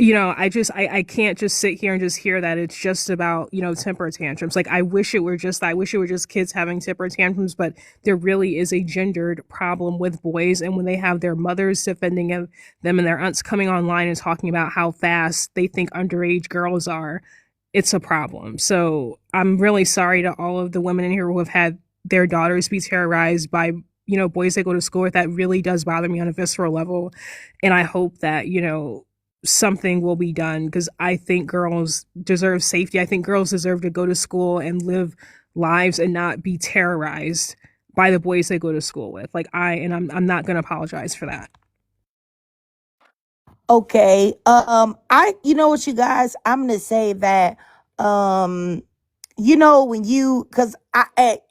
I can't just sit here and just hear that it's just about, temper tantrums. Like I wish it were just kids having temper tantrums, but there really is a gendered problem with boys. And when they have their mothers defending them and their aunts coming online and talking about how fast they think underage girls are, it's a problem. So I'm really sorry to all of the women in here who have had their daughters be terrorized by, boys that go to school with. That really does bother me on a visceral level. And I hope that, something will be done, because I think girls deserve safety. I think girls deserve to go to school and live lives and not be terrorized by the boys they go to school with. Like I'm not going to apologize for that. Okay. You know what, you guys, I'm going to say that, cause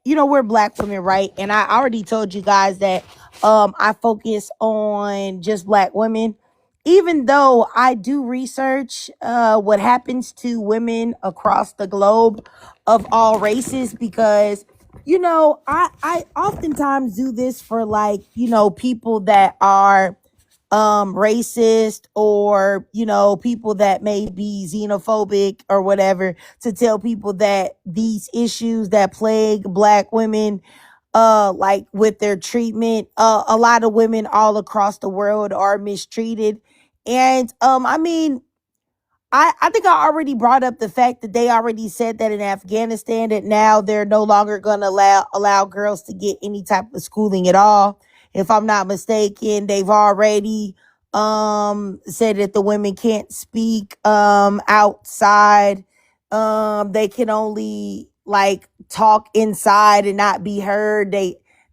we're Black women, right? And I already told you guys that, I focus on just Black women, even though I do research, what happens to women across the globe of all races, because, I oftentimes do this for like, people that are, racist, or people that may be xenophobic or whatever, to tell people that these issues that plague Black women, like with their treatment, a lot of women all across the world are mistreated. And I mean, I think I already brought up the fact that they already said that in Afghanistan, that now they're no longer going to allow girls to get any type of schooling at all. If I'm not mistaken, they've already said that the women can't speak outside. They can only like talk inside and not be heard.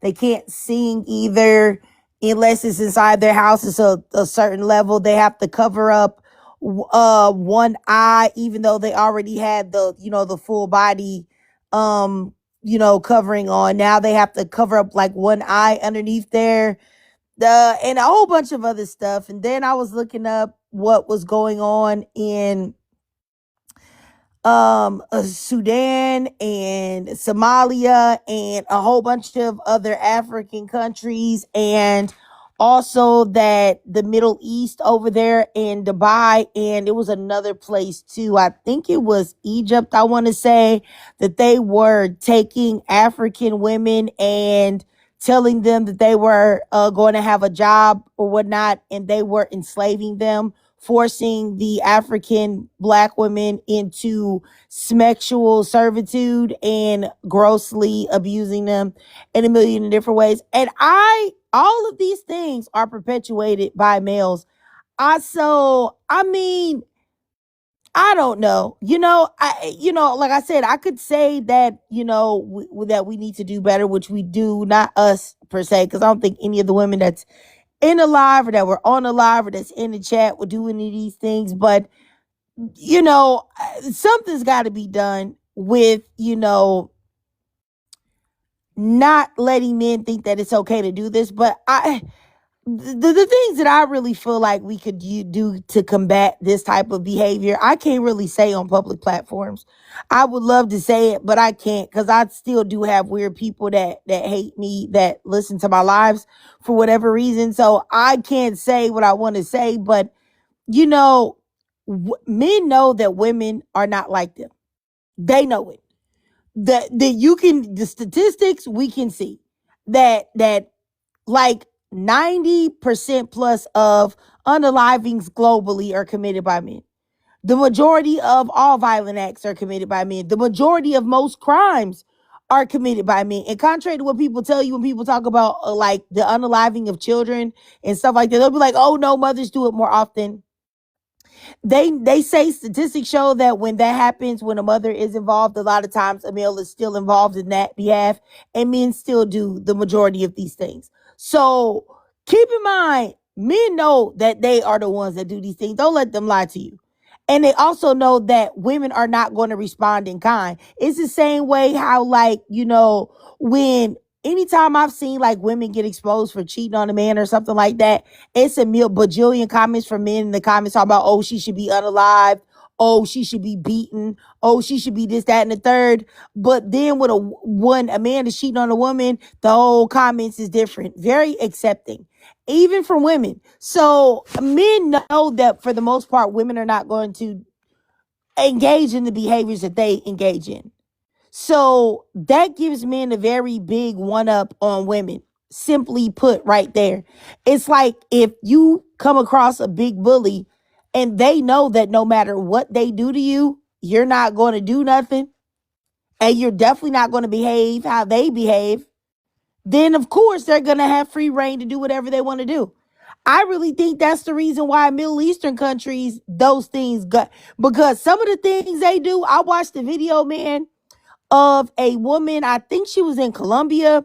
They can't sing either unless it's inside their house. It's a certain level. They have to cover up one eye, even though they already had the full body covering on. Now they have to cover up like one eye underneath there. And a whole bunch of other stuff. And then I was looking up what was going on in Sudan and Somalia and a whole bunch of other African countries, and also that the Middle East over there in Dubai, and it was another place too. I think it was Egypt, I want to say, that they were taking African women and telling them that they were going to have a job or whatnot, and they were enslaving them, forcing the African black women into sexual servitude and grossly abusing them in a million different ways. And all of these things are perpetuated by males. I mean, I don't know. Like I said, I could say that, that we need to do better, which we do, not us per se, because I don't think any of the women that's in the live or that were on the live or that's in the chat would do any of these things. But, something's got to be done with, not letting men think that it's okay to do this. But the things that I really feel like we could do to combat this type of behavior, I can't really say on public platforms. I would love to say it, but I can't, because I still do have weird people that hate me, that listen to my lives for whatever reason. So I can't say what I want to say, but men know that women are not like them. They know it. The statistics we can see that like 90% plus of unalivings globally are committed by men. The majority of all violent acts are committed by men. The majority of most crimes are committed by men. And contrary to what people tell you when people talk about like the unaliving of children and stuff like that, they'll be like, oh no, mothers do it more often. They say statistics show that when that happens, when a mother is involved, a lot of times a male is still involved in that behalf, and men still do the majority of these things. So keep in mind, men know that they are the ones that do these things. Don't let them lie to you. And they also know that women are not going to respond in kind. It's the same way how, like, when anytime I've seen like women get exposed for cheating on a man or something like that, it's a bajillion comments from men in the comments talking about, oh, she should be unalived. Oh, she should be beaten. Oh, she should be this, that, and the third. But then when a man is cheating on a woman, the whole comments is different. Very accepting, even from women. So men know that for the most part, women are not going to engage in the behaviors that they engage in. So that gives men a very big one up on women. Simply put, right there. It's like if you come across a big bully and they know that no matter what they do to you, you're not going to do nothing, and you're definitely not going to behave how they behave, then of course they're going to have free reign to do whatever they want to do. I really think that's the reason why Middle Eastern countries, those things got, because some of the things they do, I watched the video, man, of a woman, I think she was in Colombia.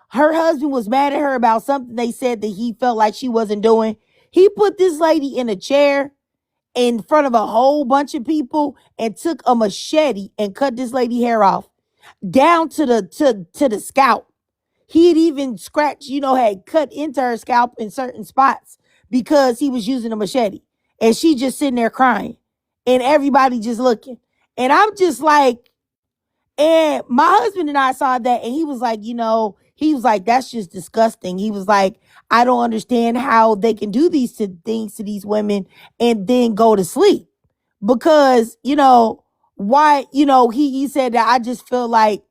Her husband was mad at her about something they said that he felt like she wasn't doing. He put this lady in a chair in front of a whole bunch of people and took a machete and cut this lady hair off down to the scalp. He had even scratched, had cut into her scalp in certain spots because he was using a machete. And she just sitting there crying and everybody just looking. And I'm just like, and my husband and I saw that, and he was like, that's just disgusting. He was like, I don't understand how they can do these things to these women and then go to sleep. Because, why, he said that I just feel like,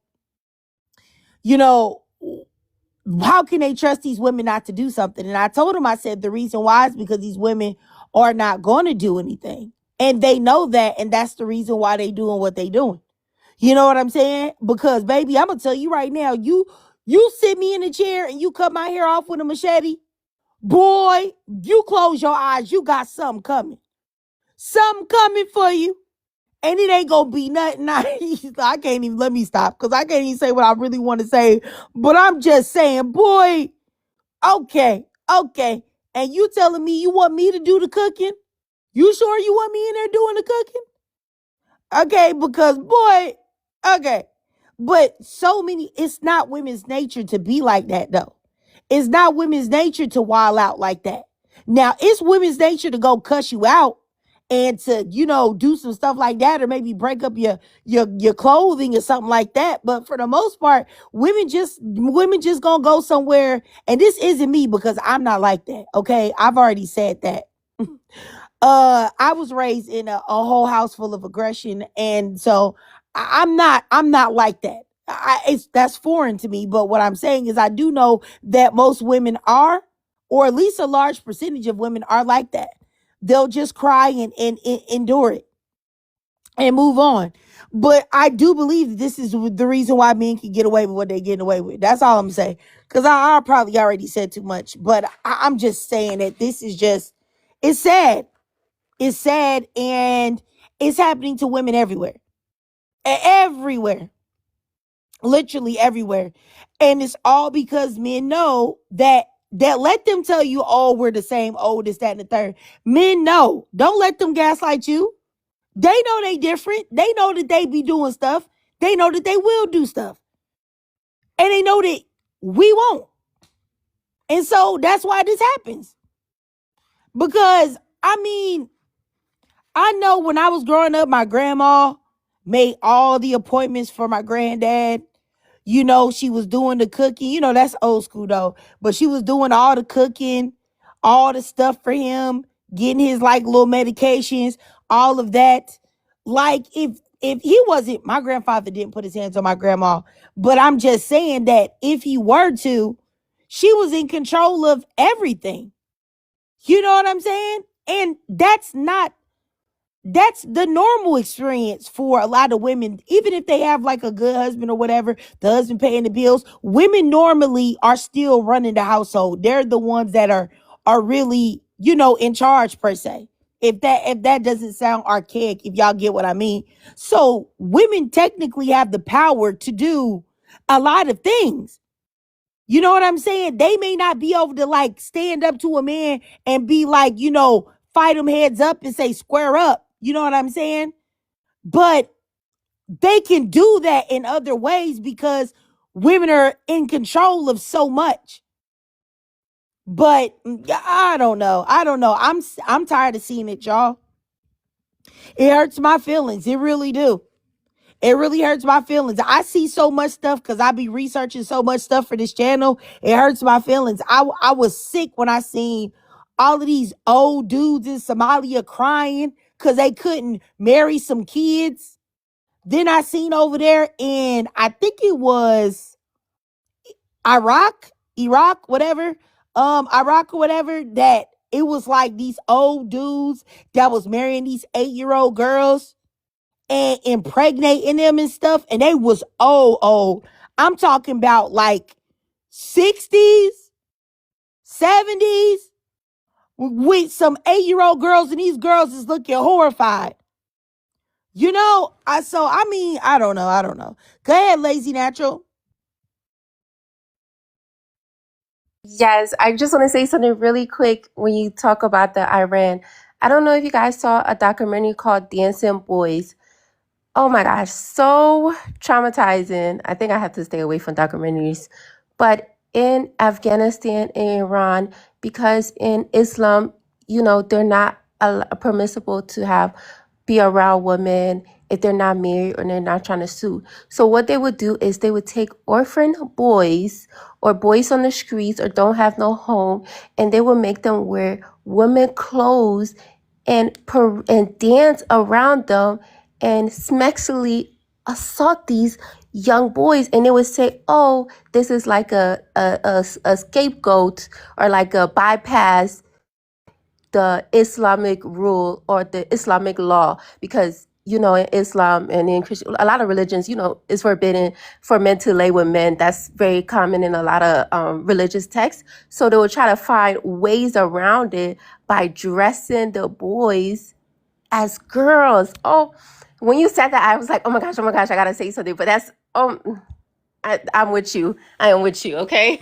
how can they trust these women not to do something? And I told him, I said, the reason why is because these women are not going to do anything. And they know that, and that's the reason why they doing what they doing. You know what I'm saying? Because, baby, I'm going to tell you right now, you sit me in a chair and you cut my hair off with a machete, boy, you close your eyes, you got something coming. Something coming for you. And it ain't gonna be nothing nice. I can't even, let me stop, because I can't even say what I really want to say. But I'm just saying, boy, okay, okay. And you telling me you want me to do the cooking? You sure you want me in there doing the cooking? Okay, because boy, okay. But so many, it's not women's nature to be like that though. It's not women's nature to wild out like that. Now, it's women's nature to go cuss you out and to, do some stuff like that, or maybe break up your clothing or something like that. But for the most part, women just gonna go somewhere. And this isn't me, because I'm not like that. Okay. I've already said that. I was raised in a whole house full of aggression, and so I'm not like that. That's foreign to me. But what I'm saying is, I do know that most women are, or at least a large percentage of women are like that. They'll just cry and endure it and move on. But I do believe that this is the reason why men can get away with what they're getting away with. That's all I'm saying. Because I probably already said too much. But I'm just saying that this is just, it's sad. It's sad, and it's happening to women everywhere. Everywhere. Literally everywhere. And it's all because men know that let them tell you, oh, we're the same, oh, this, that, and the third. Men know. Don't let them gaslight you. They know they different. They know that they be doing stuff. They know that they will do stuff. And they know that we won't. And so that's why this happens. Because, I know when I was growing up, my grandma made all the appointments for my granddad. She was doing the cooking. That's old school though. But she was doing all the cooking, all the stuff for him, getting his like little medications, all of that. Like if he wasn't, my grandfather didn't put his hands on my grandma. But I'm just saying that if he were to, she was in control of everything. You know what I'm saying? And that's the normal experience for a lot of women. Even if they have like a good husband or whatever, the husband paying the bills, women normally are still running the household. They're the ones that are really, in charge per se. If that doesn't sound archaic, if y'all get what I mean. So women technically have the power to do a lot of things. You know what I'm saying? They may not be able to like stand up to a man and be like, fight them heads up and say square up. You know what I'm saying? But they can do that in other ways because women are in control of so much. But I don't know. I'm tired of seeing it, y'all. It hurts my feelings. It really do. It really hurts my feelings. I see so much stuff because I be researching so much stuff for this channel. It hurts my feelings. I was sick when I seen all of these old dudes in Somalia crying because they couldn't marry some kids. Then I seen over there in, I think it was Iraq, whatever, Iraq or whatever, that it was like these old dudes that was marrying these 8-year-old girls and impregnating them and stuff. And they was old. I'm talking about like 60s, 70s with some 8-year-old girls, and these girls is looking horrified. I don't know. Go ahead, Lazy Natural. Yes, I just want to say something really quick when you talk about the Iran. I don't know if you guys saw a documentary called Dancing Boys. Oh my gosh, so traumatizing. I think I have to stay away from documentaries. But in Afghanistan and Iran, because in Islam, they're not permissible to be around women if they're not married or they're not trying to sue. So what they would do is they would take orphan boys or boys on the streets or don't have no home, and they would make them wear women clothes and dance around them and sexually assault these young boys. And they would say, oh, this is like a scapegoat or like a bypass the Islamic rule or the Islamic law, because in Islam and in Christian, a lot of religions, it's forbidden for men to lay with men. That's very common in a lot of religious texts. So they would try to find ways around it by dressing the boys as girls. Oh When you said that, I was like, oh my gosh, I gotta say something. But that's I'm with you. I am with you. Okay.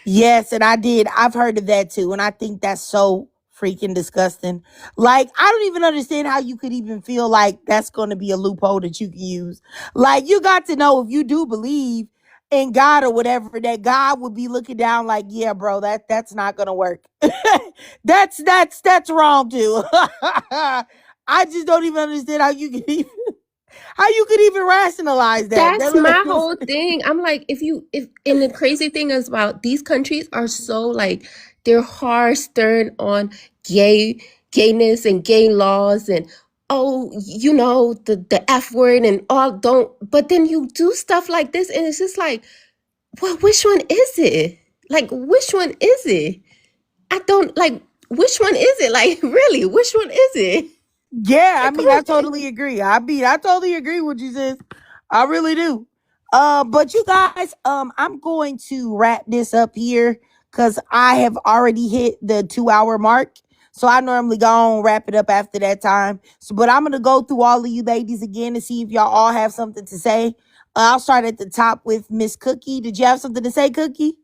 Yes, and I did. I've heard of that too, and I think that's so freaking disgusting. Like, I don't even understand how you could even feel like that's going to be a loophole that you can use. Like, you got to know if you do believe in God or whatever, that God would be looking down like, yeah, bro, that's not going to work. That's wrong too. I just don't even understand how you could even rationalize that. That's my whole thing. I'm like, if and the crazy thing is about these countries are so like they're hard stern on gayness and gay laws and oh, the F word and all don't, but then you do stuff like this and it's just like, well, which one is it? Like, which one is it? I don't like, which one is it? Like, really, which one is it? Yeah, I Like, come mean, I on. totally agree. I totally agree with you, sis. I really do. But you guys, I'm going to wrap this up here because I have already hit the 2 hour mark. So I normally go on wrap it up after that time. So, but I'm gonna go through all of you ladies again to see if y'all all have something to say. I'll start at the top with Miss Cookie. Did you have something to say, Cookie?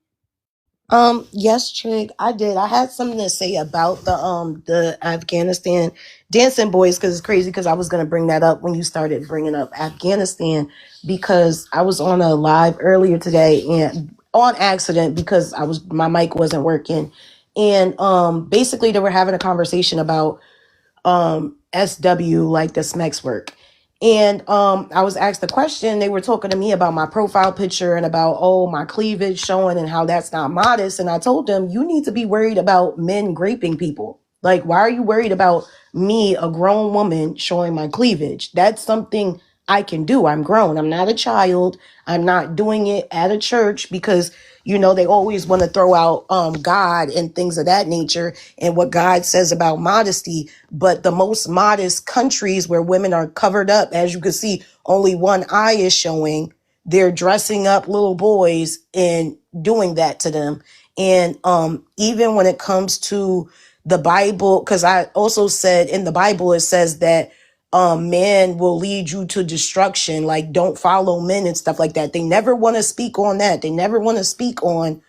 Yes, Trig, I did. I had something to say about the Afghanistan dancing boys because it's crazy because I was gonna bring that up when you started bringing up Afghanistan because I was on a live earlier today and on accident because my mic wasn't working and basically they were having a conversation about SW, like the Smex work. And I was asked the question, they were talking to me about my profile picture and about, oh, my cleavage showing and how that's not modest. And I told them, you need to be worried about men raping people. Like, why are you worried about me, a grown woman, showing my cleavage? That's something I can do. I'm grown. I'm not a child. I'm not doing it at a church because, they always want to throw out God and things of that nature and what God says about modesty. But the most modest countries where women are covered up, as you can see, only one eye is showing. They're dressing up little boys and doing that to them. And even when it comes to the Bible, because I also said in the Bible, it says that man will lead you to destruction. Like, don't follow men and stuff like that. They never want to speak on that. They never want to speak on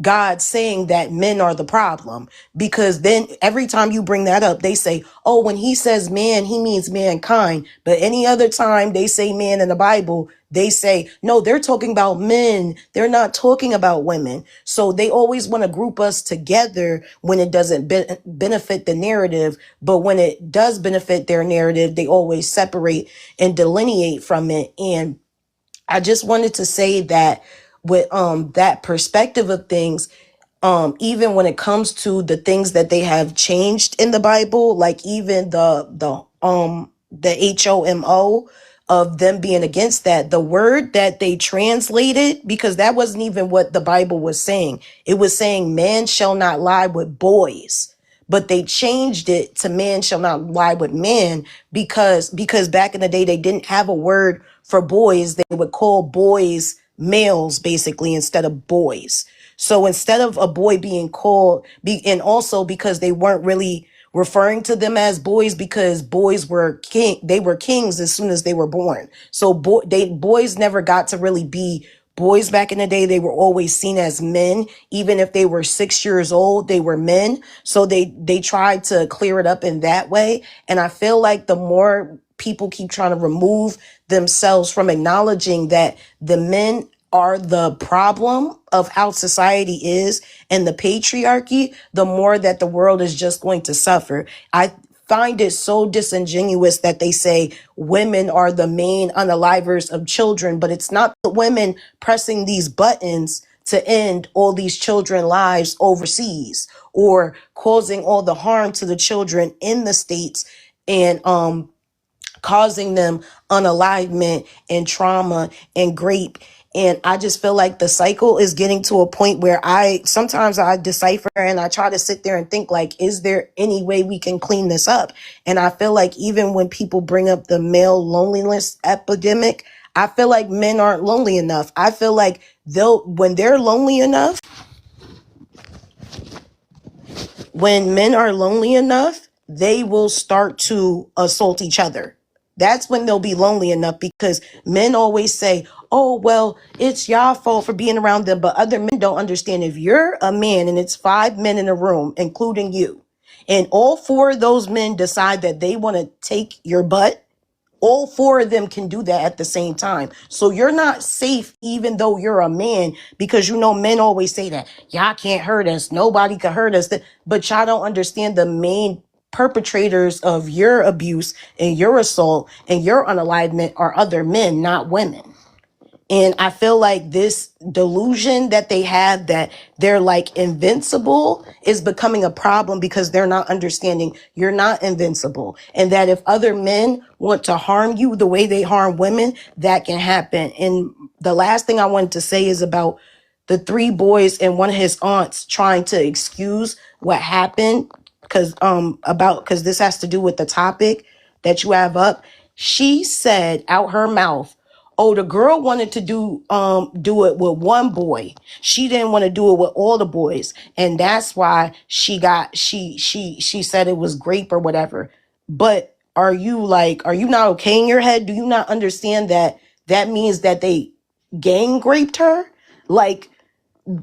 God saying that men are the problem, because then every time you bring that up, they say, oh, when he says man, he means mankind. But any other time they say man in the Bible, they say, no, they're talking about men. They're not talking about women. So they always want to group us together when it doesn't benefit the narrative. But when it does benefit their narrative, they always separate and delineate from it. And I just wanted to say that with that perspective of things, even when it comes to the things that they have changed in the Bible, like even the HOMO of them being against that, the word that they translated, because that wasn't even what the Bible was saying. It was saying man shall not lie with boys, but they changed it to man shall not lie with man because back in the day they didn't have a word for boys. They would call boys males basically instead of boys. So instead of a boy being called, and also because they weren't really referring to them as boys, because boys were they were kings as soon as they were born. So boys never got to really be boys back in the day. They were always seen as men. Even if they were 6 years old, they were men. So they tried to clear it up in that way. And I feel like the more people keep trying to remove themselves from acknowledging that the men are the problem of how society is and the patriarchy, the more that the world is just going to suffer. I find it so disingenuous that they say women are the main unalivers of children, but it's not the women pressing these buttons to end all these children's lives overseas or causing all the harm to the children in the States and causing them unalignment and trauma and grief. And I just feel like the cycle is getting to a point where sometimes I decipher and I try to sit there and think like, is there any way we can clean this up? And I feel like even when people bring up the male loneliness epidemic, I feel like men aren't lonely enough. I feel like when they're lonely enough, when men are lonely enough, they will start to assault each other. That's when they'll be lonely enough, because men always say, oh, well, it's y'all fault for being around them. But other men don't understand. If you're a man and it's 5 men in a room, including you, and all 4 of those men decide that they want to take your butt, all 4 of them can do that at the same time. So you're not safe, even though you're a man, because men always say that y'all can't hurt us. Nobody can hurt us. But y'all don't understand the main perpetrators of your abuse and your assault and your unalivement are other men, not women. And I feel like this delusion that they have that they're like invincible is becoming a problem, because they're not understanding you're not invincible. And that if other men want to harm you the way they harm women, that can happen. And the last thing I wanted to say is about the 3 boys and one of his aunts trying to excuse what happened, because this has to do with the topic that you have up. She said out her mouth, oh, the girl wanted to do it with one boy. She didn't want to do it with all the boys. And that's why she said it was grape or whatever. But are you not okay in your head? Do you not understand that means that they gang raped her? Like,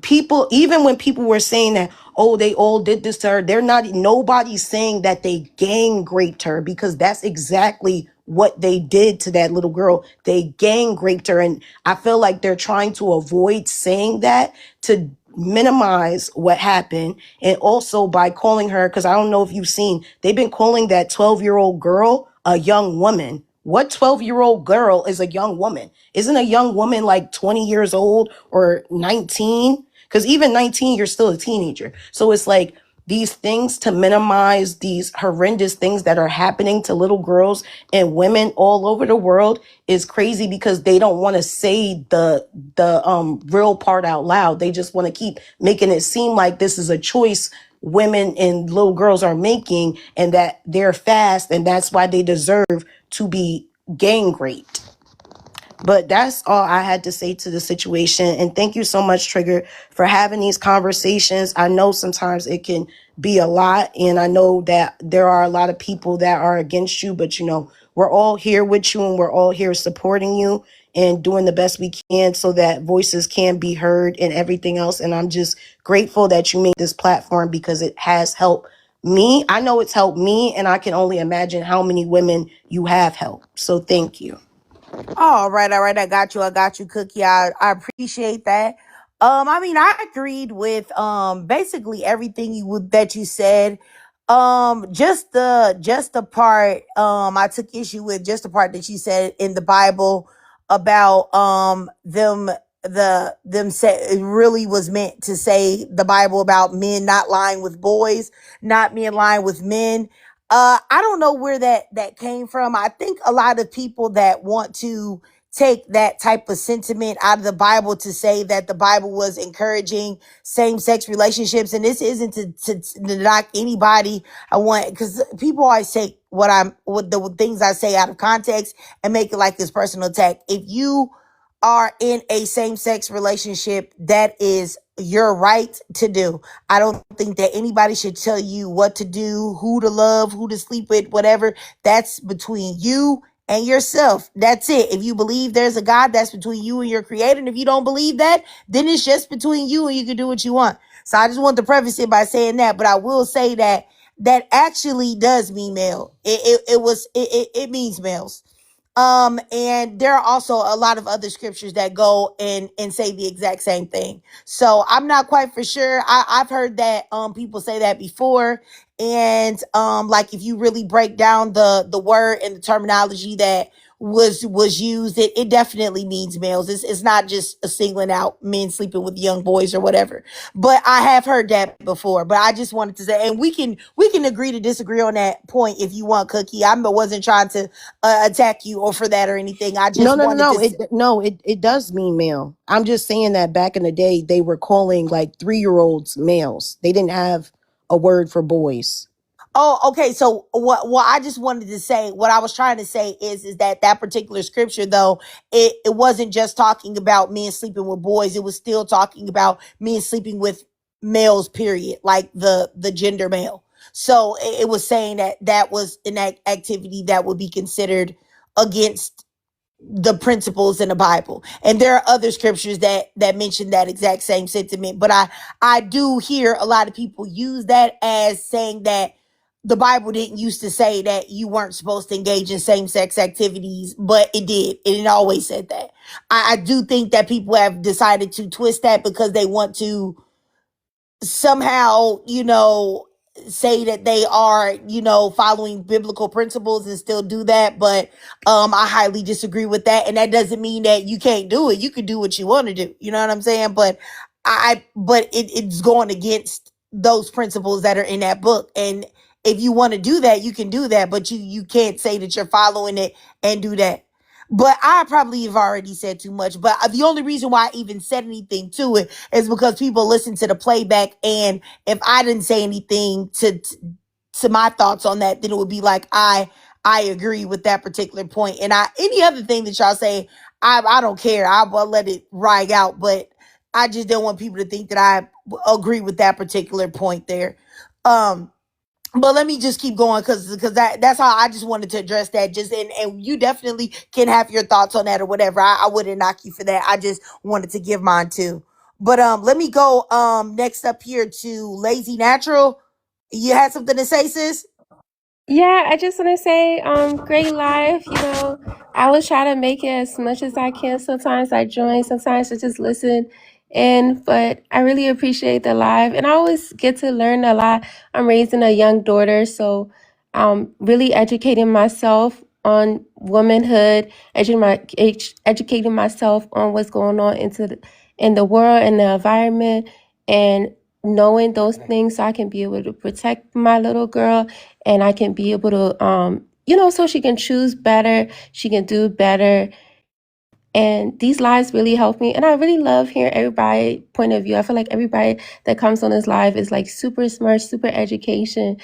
people, even when people were saying that, oh, they all did this to her, nobody's saying that they gang raped her, because that's exactly what they did to that little girl. They gang raped her. And I feel like they're trying to avoid saying that to minimize what happened. And also by calling her, because I don't know if you've seen, they've been calling that 12-year-old girl a young woman. What 12-year-old girl is a young woman? Isn't a young woman like 20 years old or 19? Because even 19, you're still a teenager. So it's like these things to minimize these horrendous things that are happening to little girls and women all over the world is crazy, because they don't want to say the real part out loud. They just want to keep making it seem like this is a choice women and little girls are making, and that they're fast, and that's why they deserve to be gang raped. But that's all I had to say to the situation. And thank you so much, Trigger, for having these conversations. I know sometimes it can be a lot, and I know that there are a lot of people that are against you, but we're all here with you, and we're all here supporting you and doing the best we can so that voices can be heard and everything else. And I'm just grateful that you made this platform, because it has helped me. I know it's helped me, and I can only imagine how many women you have helped. So thank you. All right. I got you, Cookie. I appreciate that. I mean, I agreed with basically everything that you said. Just the part I took issue with, just the part that you said in the Bible about them say it really was meant to say the Bible about men not lying with boys, not men lying with men. I don't know where that came from. I think a lot of people that want to take that type of sentiment out of the Bible to say that the Bible was encouraging same-sex relationships, and this isn't to knock anybody. I want, because people always take what the things I say out of context and make it like this personal attack. If you are in a same-sex relationship, that is your right to do. I don't think that anybody should tell you what to do, who to love, who to sleep with, whatever. That's between you and yourself. That's it. If you believe there's a God, that's between you and your creator. And if you don't believe that, then it's just between you, and you can do what you want. So I just want to preface it by saying that, but I will say that actually does mean male. It means males. And there are also a lot of other scriptures that go and say the exact same thing. So I'm not quite for sure. I've heard that people say that before. And like if you really break down the word and the terminology that was used, it definitely means males. It's not just a singling out men sleeping with young boys or whatever. But I have heard that before. But I just wanted to say, and we can agree to disagree on that point if you want, Cookie. I wasn't trying to attack you or for that or anything. I No, just no, no, wanted no. to. It does mean male. I'm just saying that back in the day, they were calling like 3-year-olds males. They didn't have a word for boys. Oh, okay. So what I just wanted to say, what I was trying to say is that particular scripture, though, it wasn't just talking about men sleeping with boys. It was still talking about men sleeping with males, period, like the gender male. So it was saying that was an activity that would be considered against the principles in the Bible. And there are other scriptures that mention that exact same sentiment. But I do hear a lot of people use that as saying that the Bible didn't used to say that you weren't supposed to engage in same-sex activities, but it did. It always said that. I do think that people have decided to twist that because they want to somehow, say that they are, following biblical principles and still do that. But I highly disagree with that. And that doesn't mean that you can't do it. You can do what you want to do. You know what I'm saying? But it's going against those principles that are in that book. And if you want to do that, you can do that, but you can't say that you're following it and do that. But I probably have already said too much. But the only reason why I even said anything to it is because people listen to the playback. And if I didn't say anything to my thoughts on that, then it would be like I agree with that particular point. And any other thing that y'all say, I don't care. I will let it ride out. But I just don't want people to think that I agree with that particular point there. But let me just keep going because that's how I just wanted to address that. Just and you definitely can have your thoughts on that or whatever. I wouldn't knock you for that. I just wanted to give mine too. But let me go next up here to Lazy Natural. You had something to say, sis? Yeah, I just want to say, great live. I always try to make it as much as I can. Sometimes I join, sometimes I just listen in, but I really appreciate the live, and I always get to learn a lot. I'm raising a young daughter, so really educating myself on womanhood, educating myself on what's going on in the world and the environment, and knowing those things so I can be able to protect my little girl, and I can be able to, so she can choose better, she can do better. And these lives really help me. And I really love hearing everybody's point of view. I feel like everybody that comes on this live is like super smart, super educated,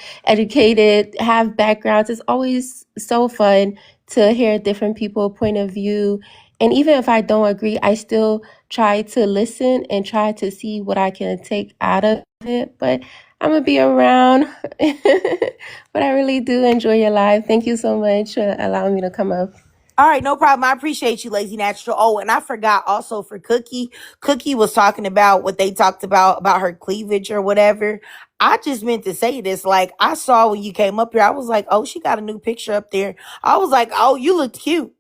have backgrounds. It's always so fun to hear different people's point of view. And even if I don't agree, I still try to listen and try to see what I can take out of it. But I'm going to be around. But I really do enjoy your live. Thank you so much for allowing me to come up. All right, no problem. I appreciate you, Lazy Natural. Oh, and I forgot also for Cookie. Cookie was talking about what they talked about her cleavage or whatever. I just meant to say this. Like, I saw when you came up here, I was like, oh, she got a new picture up there. I was like, oh, you look cute.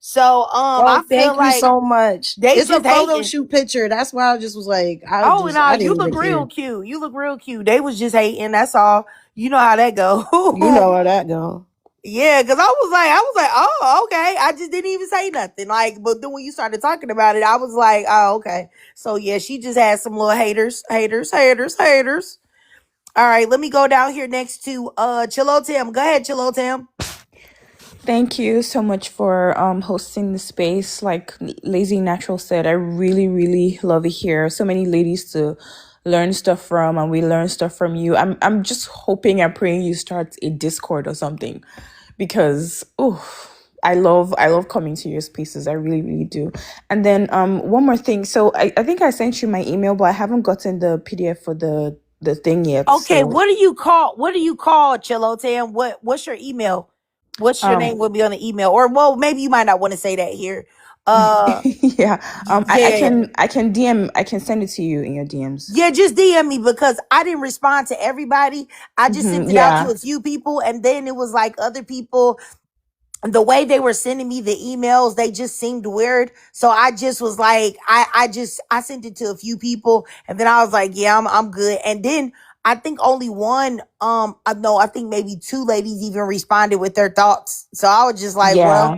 So Oh, I feel thank you like so much. they It's a just photo hating. shoot picture. That's why I just was like, Oh, and I you didn't look even care. real cute. You look real cute. They was just hating. That's all. You know how that You go. know how that go. Yeah, because I was like, oh, okay. I just didn't even say nothing. Like, but then when you started talking about it, I was like, oh, okay. So yeah, she just had some little haters. All right, let me go down here next to Chilo Tim. Go ahead, Chilo Tim. Thank you so much for hosting the space. Like Lazy Natural said, I really, really love it here. So many ladies to learn stuff from, and we learn stuff from you. I'm just hoping and praying you start a Discord or something, because I love coming to your spaces. I really, really do. And then one more thing. So I think I sent you my email, but I haven't gotten the PDF for the thing yet. Okay, So what do you call Chilo Tim? What's your email? What's your name um will be on the email? Or well, maybe you might not want to say that here. Uh yeah. yeah. I can DM, I can send it to you in your DMs. Yeah, just DM me because I didn't respond to everybody. I just sent it out to Yeah. a few people, and then it was like other people. The way they were sending me the emails, they just seemed weird. So I just was like, I sent it to a few people, and then I was like, yeah, I'm good. And then I think only one, I think maybe two ladies even responded with their thoughts. So I was just like, well,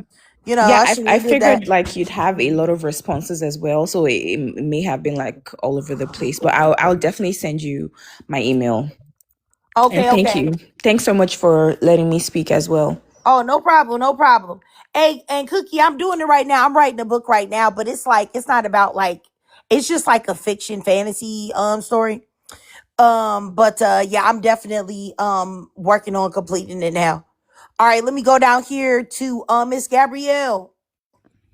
Yeah. Yeah, I should I have did that. figured like you'd have a lot of responses as well, so it may have been like all over the place. But I'll definitely send you my email. And Okay, thank okay. you. Thanks so much for letting me speak as well. Oh, no problem, no problem. Hey, and Cookie, I'm doing it right now. I'm writing a book right now, but it's like it's not about like it's just like a fiction fantasy story. But yeah, I'm definitely working on completing it now. All right, let me go down here to Miss Gabrielle.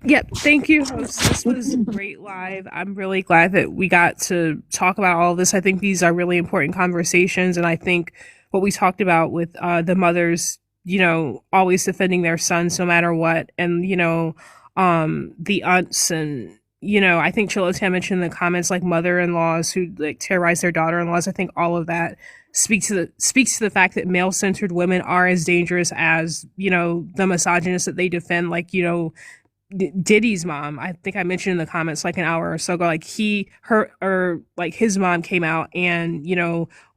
Yep, thank you, host. This was great live. I'm really glad that we got to talk about all this. I think these are really important conversations, and I think what we talked about with the mothers always defending their sons no matter what. And, the aunts and, I think Chilotan mentioned in the comments, like mother-in-laws who like terrorize their daughter-in-laws. I think all of that speaks to the fact that male-centered women are as dangerous as, the misogynists that they defend, like, Diddy's mom. I think I mentioned in the comments like an hour or so ago, like his mom came out and,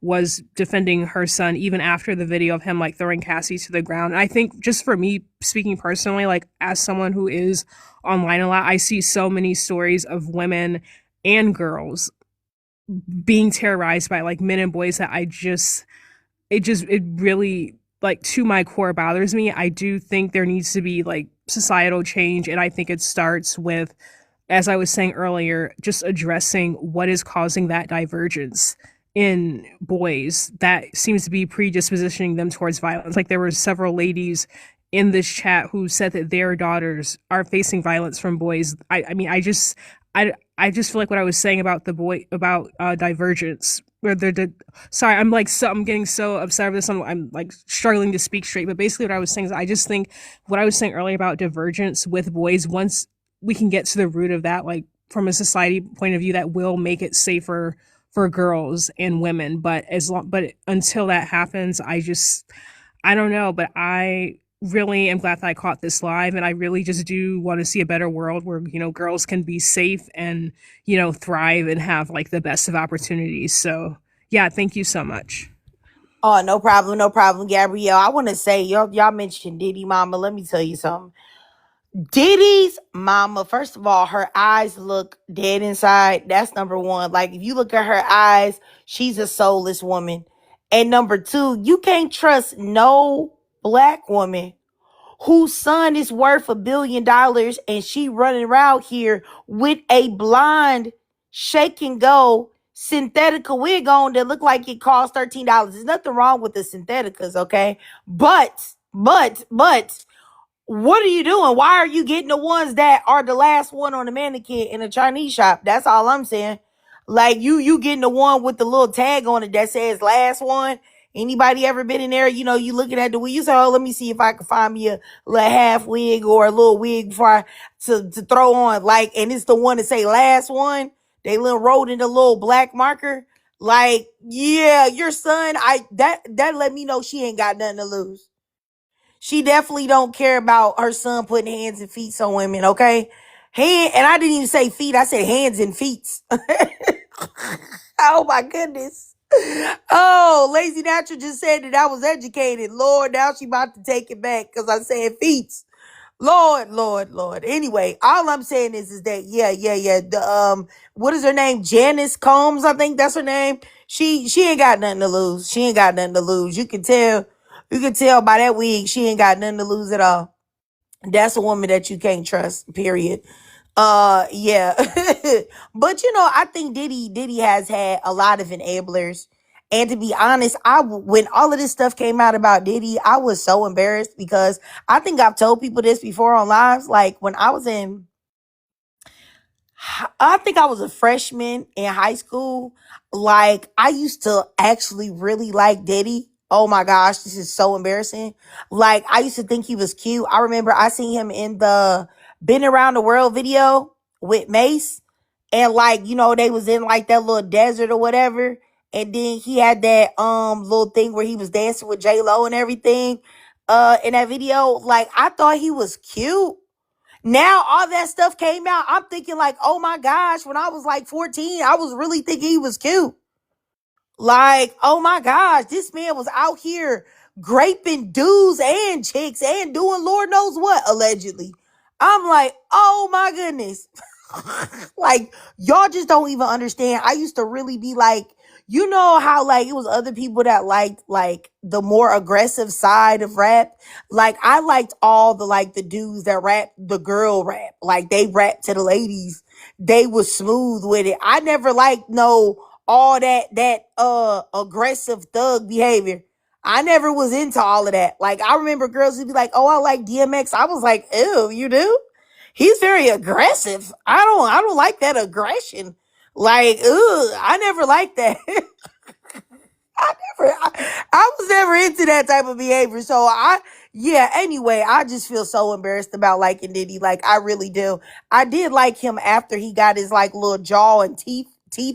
was defending her son even after the video of him like throwing Cassie to the ground. And I think just for me speaking personally, like as someone who is online a lot, I see so many stories of women and girls being terrorized by like men and boys that it really like to my core bothers me. I do think there needs to be like societal change, and I think it starts with, as I was saying earlier, just addressing what is causing that divergence in boys that seems to be predispositioning them towards violence. Like there were several ladies in this chat who said that their daughters are facing violence from boys. I mean, I just feel like what I was saying about divergence, where sorry, I'm getting so upset with this. I'm like struggling to speak straight. But basically, what I was saying is, I just think what I was saying earlier about divergence with boys, once we can get to the root of that, like from a society point of view, that will make it safer for girls and women. But until that happens, I don't know. But I really am glad that I caught this live, and I really just do want to see a better world where, girls can be safe and, thrive and have like the best of opportunities. So yeah, thank you so much. Oh, no problem, Gabrielle. I want to say, y'all mentioned Diddy mama. Let me tell you something. Diddy's mama, first of all, her eyes look dead inside. That's number one. Like, if you look at her eyes, she's a soulless woman. And number two, you can't trust no black woman whose son is worth $1 billion and she running around here with a blonde shake and go synthetica wig on that look like it costs $13. There's nothing wrong with the syntheticas, okay? But what are you doing? Why are you getting the ones that are the last one on the mannequin in a Chinese shop? That's all I'm saying. Like you getting the one with the little tag on it that says last one. Anybody ever been in there? You looking at the wig. You say, oh, let me see if I can find me a little half wig or a little wig to throw on. Like, and it's the one that say last one. They little wrote in the little black marker. Like, yeah, your son, that let me know she ain't got nothing to lose. She definitely don't care about her son putting hands and feet on women, okay? And I didn't even say feet, I said hands and feet. Oh my goodness. Oh, Lazy Natural just said that I was educated. Lord, now she about to take it back because I said feet. Lord. Anyway, all I'm saying is that yeah. The what is her name? Janice Combs, I think that's her name. She ain't got nothing to lose. She ain't got nothing to lose. You can tell by that wig she ain't got nothing to lose at all. That's a woman that you can't trust, period. Yeah. But I think Diddy has had a lot of enablers. And to be honest, when all of this stuff came out about Diddy, I was so embarrassed because I think I've told people this before on lives. Like when I think I was a freshman in high school. Like I used to actually really like Diddy. Oh my gosh, this is so embarrassing. Like I used to think he was cute. I remember I seen him in the Been Around the World video with Mace. And like, they was in like that little desert or whatever. And then he had that little thing where he was dancing with J-Lo and everything in that video. Like I thought he was cute. Now all that stuff came out. I'm thinking like, oh my gosh, when I was like 14, I was really thinking he was cute. Like, oh my gosh, this man was out here graping dudes and chicks and doing Lord knows what, allegedly. I'm like, oh my goodness. Like, y'all just don't even understand. I used to really be like, how like it was other people that liked like the more aggressive side of rap. Like I liked all the dudes that rap the girl rap. Like they rap to the ladies. They was smooth with it. I never liked all that aggressive thug behavior. I never was into all of that. Like I remember girls would be like, oh, I like DMX. I was like, ew, you do? He's very aggressive. I don't like that aggression. Like, I never liked that. I never into that type of behavior. Anyway, I just feel so embarrassed about liking Diddy. Like, I really do. I did like him after he got his like little jaw and teeth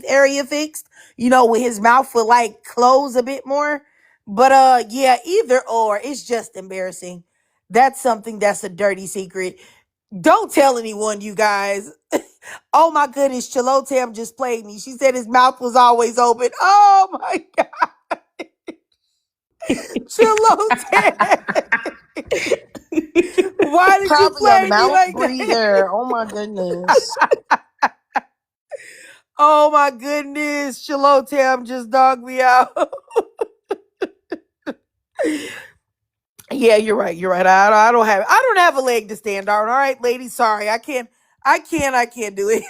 area fixed, when his mouth would like close a bit more. But yeah, either or, it's just embarrassing. That's something that's a dirty secret. Don't tell anyone, you guys. Oh my goodness, Chilotam just played me. She said his mouth was always open. Oh my God, Chilotam. Why did you Probably a play me mouth like that? breather. Oh my goodness. Oh my goodness, Chilotam just dogged me out. Yeah, you're right. You're right. I don't have a leg to stand on. All right, ladies. Sorry, I can't do it.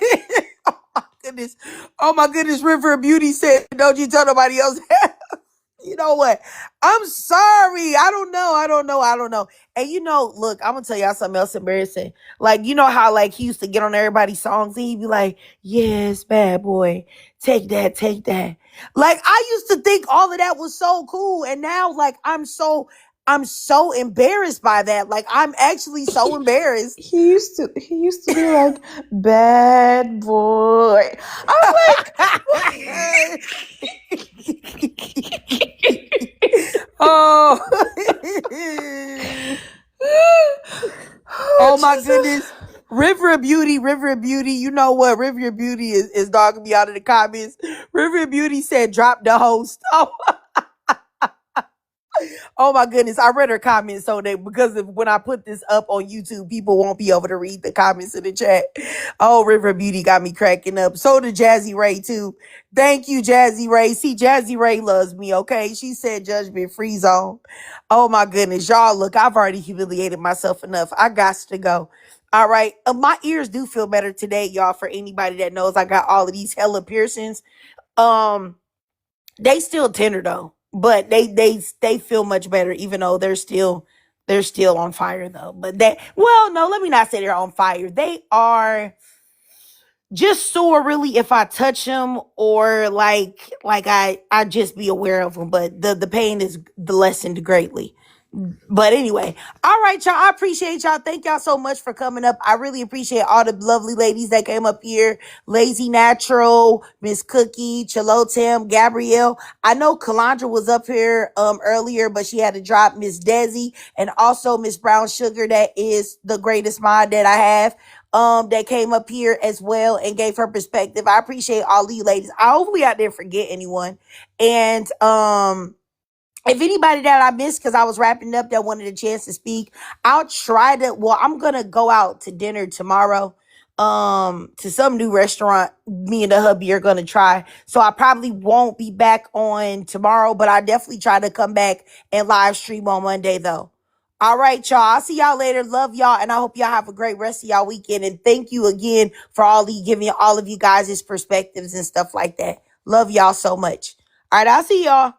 Oh my goodness. Oh my goodness. River of Beauty said, "Don't you tell nobody else." You know what? I'm sorry. I don't know. And look, I'm gonna tell y'all something else embarrassing. Like, you know how like he used to get on everybody's songs and he'd be like, "Yes, bad boy, take that, take that." Like, I used to think all of that was so cool, and now like I'm so embarrassed by that. Like, I'm actually so embarrassed. He used to be like, bad boy. I'm like, Oh. oh Oh my Jesus. goodness. River of Beauty, River of Beauty. You know what? River of Beauty is dogging me out of the comments. River of Beauty said, drop the host. Oh my goodness. I read her comments so that because when I put this up on YouTube, people won't be able to read the comments in the chat. Oh, River of Beauty got me cracking up. So did Jazzy Ray too. Thank you, Jazzy Ray. See, Jazzy Ray loves me, okay? She said judgment free zone. Oh my goodness. Y'all, look, I've already humiliated myself enough. I got to go. All right. My ears do feel better today, y'all, for anybody that knows I got all of these hella piercings. Um, they still tender though, but they feel much better, even though they're still on fire though. But no, let me not say they're on fire. They are just sore really if I touch them, or like I just be aware of them. But the pain is lessened greatly. But anyway, all right, y'all. I appreciate y'all. Thank y'all so much for coming up. I really appreciate all the lovely ladies that came up here. Lazy Natural, Miss Cookie, Chilotem, Gabrielle. I know Kalandra was up here earlier, but she had to drop. Miss Desi, and also Miss Brown Sugar, that is the greatest mind that I have. That came up here as well and gave her perspective. I appreciate all you ladies. Hopefully I didn't forget anyone. And if anybody that I missed because I was wrapping up that wanted a chance to speak, I'll try to. Well, I'm gonna go out to dinner tomorrow, to some new restaurant. Me and the hubby are gonna try. So I probably won't be back on tomorrow, but I definitely try to come back and live stream on Monday though. All right, y'all. I'll see y'all later. Love y'all, and I hope y'all have a great rest of y'all weekend. And thank you again for giving all of you guys' perspectives and stuff like that. Love y'all so much. All right, I'll see y'all.